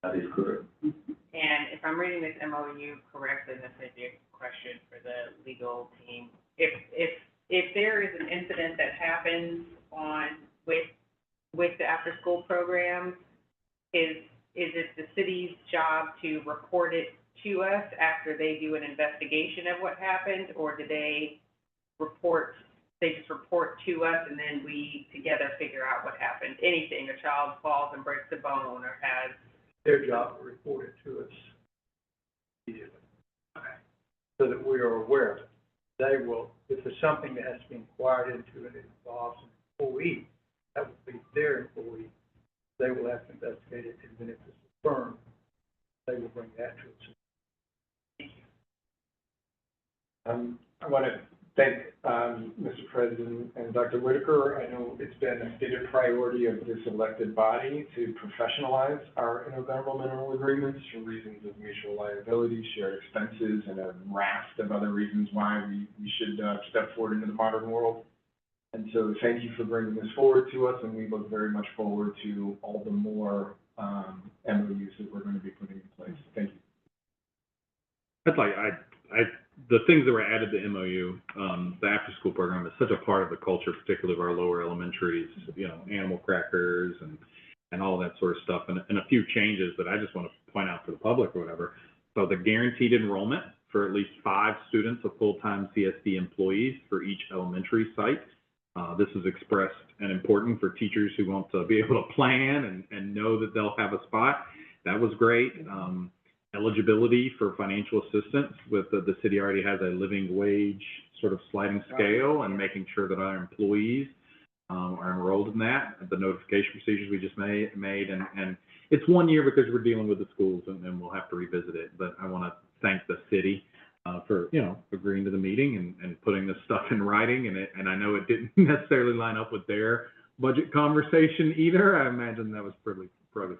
L: That is correct.
F: And if I'm reading this MOU correctly, this may be a question for the legal team. If there is an incident that happens with the after-school program, is it the city's job to report it to us after they do an investigation of what happened, or do they just report to us and then we together figure out what happened? Anything, a child falls and breaks a bone or has...
K: Their job to report it to us immediately. Okay. So that we are aware of it. They will, if there's something that has to be inquired into and it involves an employee, that would be their employee. They will have to investigate it, and then if it's a firm, they will bring that to us.
A: I want to thank Mr. President, and Dr. Whitaker. I know it's been a stated priority of this elected body to professionalize our intergovernmental agreements for reasons of mutual liability, shared expenses, and a raft of other reasons why we should step forward into the modern world. And so thank you for bringing this forward to us, and we look very much forward to all the more MOUs that we're going to be putting in place. Thank you.
B: That's like, the things that were added to MOU, the after-school program is such a part of the culture, particularly of our lower elementaries, you know, animal crackers and all that sort of stuff, and a few changes that I just want to point out to the public or whatever. So the guaranteed enrollment for at least 5 students of full-time CSD employees for each elementary site. This is expressed and important for teachers who want to be able to plan and know that they'll have a spot. That was great. Eligibility for financial assistance with the city already has a living wage sort of sliding scale, and making sure that our employees are enrolled in that. The notification procedures we just made, and it's 1 year because we're dealing with the schools, and we'll have to revisit it. But I want to thank the city for, you know, agreeing to the meeting and putting this stuff in writing. And I know it didn't necessarily line up with their budget conversation either. I imagine that was probably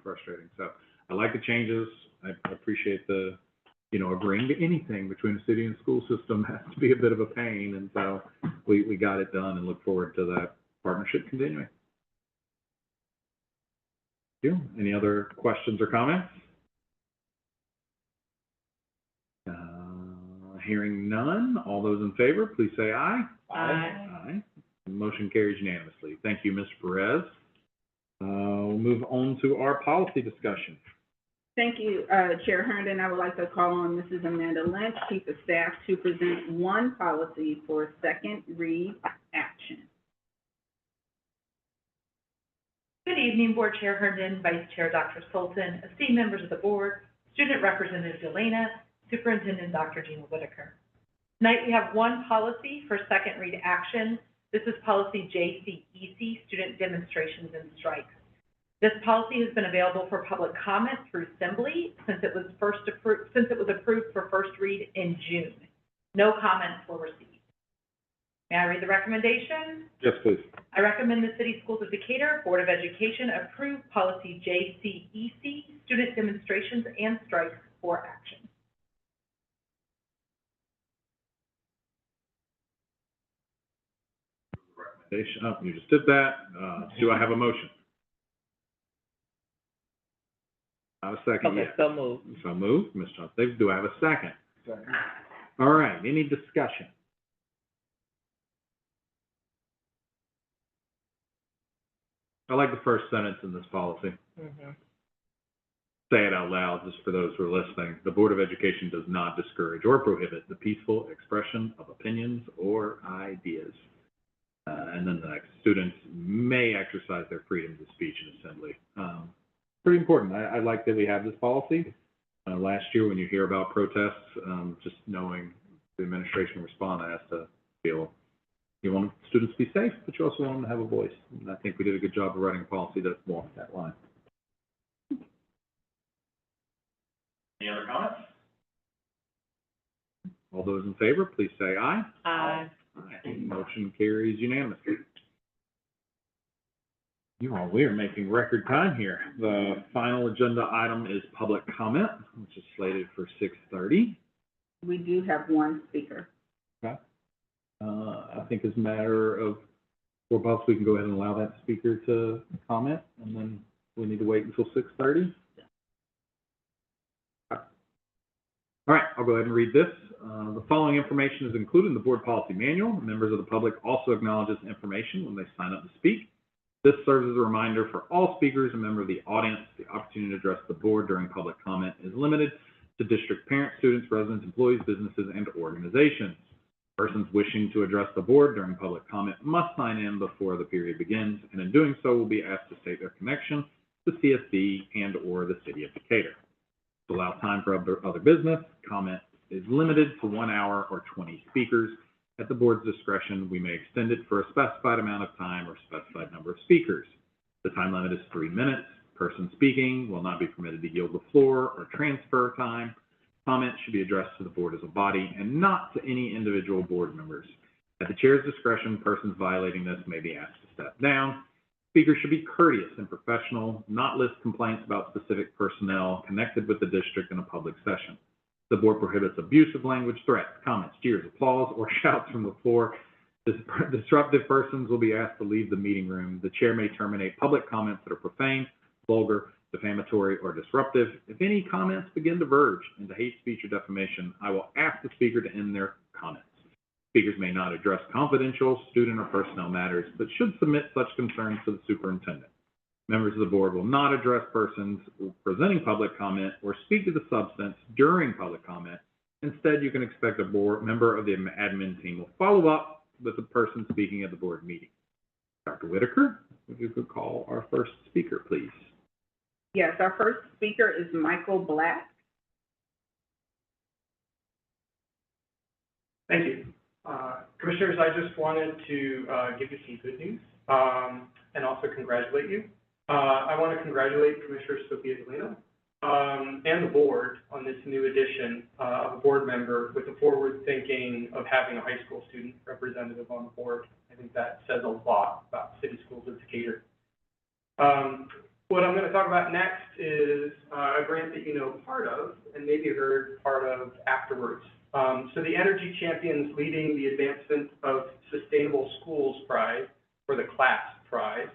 B: frustrating. So I like the changes. I appreciate the, you know, agreeing to anything between the city and school system has to be a bit of a pain. And so we got it done and look forward to that partnership continuing. Thank you. Any other questions or comments? Hearing none, all those in favor, please say aye. Aye. Motion carries unanimously. Thank you, Ms. Perez. We'll move on to our policy discussion.
C: Thank you, Chair Herndon. I would like to call on Mrs. Amanda Lynch, Chief of Staff, to present one policy for second read action.
J: Good evening, Board Chair Herndon, Vice Chair Dr. Sultan, esteemed members of the board, Student Representative Delana, Superintendent Dr. Gina Whitaker. Tonight we have one policy for second read action. This is policy JCEC, Student Demonstrations and Strikes. This policy has been available for public comment through Assembly since it was approved for first read in June. No comments were received. May I read the recommendation?
B: Yes, please.
J: I recommend the City Schools of Decatur Board of Education approve policy JCEC, Student Demonstrations and Strikes for action.
B: Oh, you just did that. Do I have a motion? I have a second.
E: Okay,
B: Yes.
E: so moved.
B: So moved, Ms. Johnson. Do I have a second?
A: Second.
B: All right, any discussion? I like the first sentence in this policy.
E: Mm-hmm.
B: Say it out loud, just for those who are listening. The Board of Education does not discourage or prohibit the peaceful expression of opinions or ideas. And then the next, students may exercise their freedoms of speech in assembly. Pretty important. I like that we have this policy. Last year, when you hear about protests, just knowing the administration respond has to feel you want students to be safe, but you also want them to have a voice. And I think we did a good job of writing a policy that walked that line. Any other comments? All those in favor, please say aye.
E: Aye.
B: Aye. Motion carries unanimously. You all, we are making record time here. The final agenda item is public comment, which is slated for 6:30.
C: We do have one speaker.
B: Okay. I think as a matter of, or perhaps we can go ahead and allow that speaker to comment, and then we need to wait until 6:30. All right, I'll go ahead and read this. The following information is included in the board policy manual. Members of the public also acknowledge this information when they sign up to speak. This serves as a reminder for all speakers and members of the audience. The opportunity to address the board during public comment is limited to district parents, students, residents, employees, businesses, and organizations. Persons wishing to address the board during public comment must sign in before the period begins, and in doing so will be asked to state their connection to CSD and or the City of Decatur. To allow time for other business, comment is limited to 1 hour or 20 speakers. At the board's discretion, we may extend it for a specified amount of time or specified number of speakers. The time limit is 3 minutes. Person speaking will not be permitted to yield the floor or transfer time. Comments should be addressed to the board as a body and not to any individual board members. At the chair's discretion, persons violating this may be asked to step down. Speakers should be courteous and professional, not list complaints about specific personnel connected with the district in a public session. The board prohibits abusive language, threats, comments, jeers, applause, or shouts from the floor. Disruptive persons will be asked to leave the meeting room. The chair may terminate public comments that are profane, vulgar, defamatory, or disruptive. If any comments begin to verge into hate speech or defamation, I will ask the speaker to end their comments. Speakers may not address confidential, student, or personnel matters, but should submit such concerns to the superintendent. Members of the board will not address persons presenting public comment or speak to the substance during public comment. Instead, you can expect a board member of the admin team will follow up with the person speaking at the board meeting. Dr. Whitaker, if you could call our first speaker, please.
C: Yes, our first speaker is Michael Black.
M: Thank you. Commissioners, I just wanted to give you some good news and also congratulate you. I want to congratulate Commissioner Sophia Galena and the board on this new addition of a board member with the forward thinking of having a high school student representative on the board. I think that says a lot about City Schools of Decatur. What I'm going to talk about next is a grant that you know part of and maybe heard part of afterwards. So the Energy Champions Leading the Advancement of Sustainable Schools Prize, or the CLASS Prize,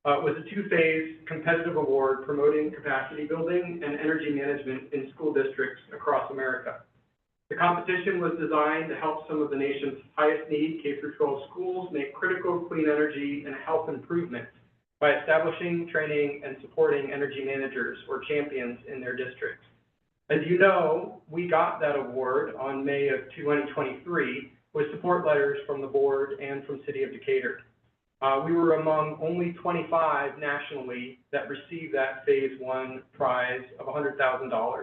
M: was a two-phase competitive award promoting capacity building and energy management in school districts across America. The competition was designed to help some of the nation's highest need K-12 schools make critical clean energy and health improvements by establishing, training, and supporting energy managers or champions in their districts. As you know, we got that award on May of 2023 with support letters from the board and from City of Decatur. We were among only 25 nationally that received that Phase 1 prize of $100,000,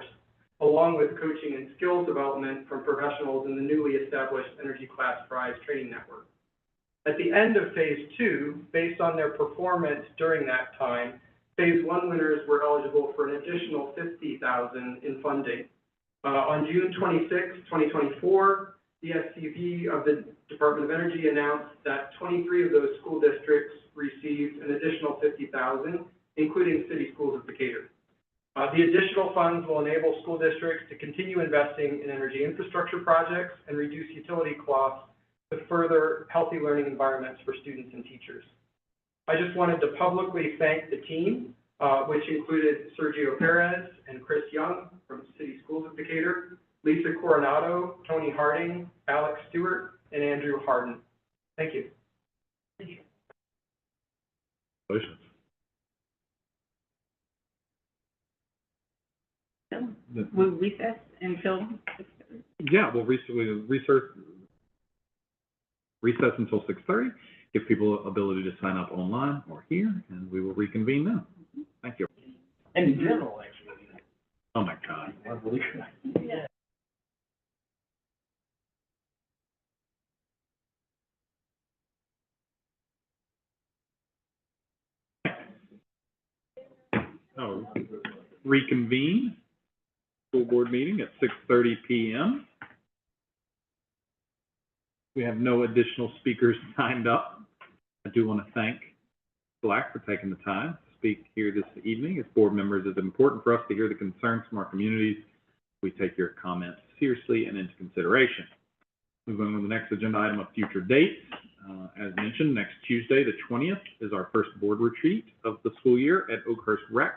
M: along with coaching and skills development from professionals in the newly established Energy Class Prize Training Network. At the end of Phase 2, based on their performance during that time, Phase 1 winners were eligible for an additional $50,000 in funding. On June 26, 2024, the SCV of the Department of Energy announced that 23 of those school districts received an additional $50,000, including City Schools of Decatur. The additional funds will enable school districts to continue investing in energy infrastructure projects and reduce utility costs to further healthy learning environments for students and teachers. I just wanted to publicly thank the team, which included Sergio Perez and Chris Young from City Schools of Decatur, Lisa Coronado, Tony Harding, Alex Stewart, and Andrew Harden. Thank you.
B: Congratulations.
C: We'll recess until 6:30.
B: Yeah, we'll recess until 6:30. Give people ability to sign up online or here, and we will reconvene then. Thank you.
K: In general, actually.
B: Oh my God.
K: Yeah.
B: Oh, reconvene school board meeting at 6:30 p.m. We have no additional speakers signed up. I do want to thank Black for taking the time to speak here this evening. As board members, it's important for us to hear the concerns from our communities. We take your comments seriously and into consideration. Moving on to the next agenda item of future dates. As mentioned, next Tuesday, the 20th, is our first board retreat of the school year at Oakhurst Rec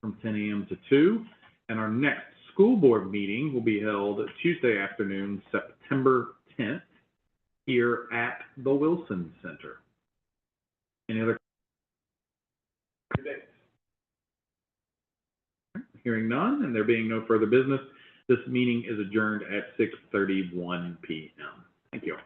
B: from 10 a.m. to 2. And our next school board meeting will be held Tuesday afternoon, September 10th, here at the Wilson Center. Any other? Hearing none, and there being no further business, this meeting is adjourned at 6:31 p.m. Thank you.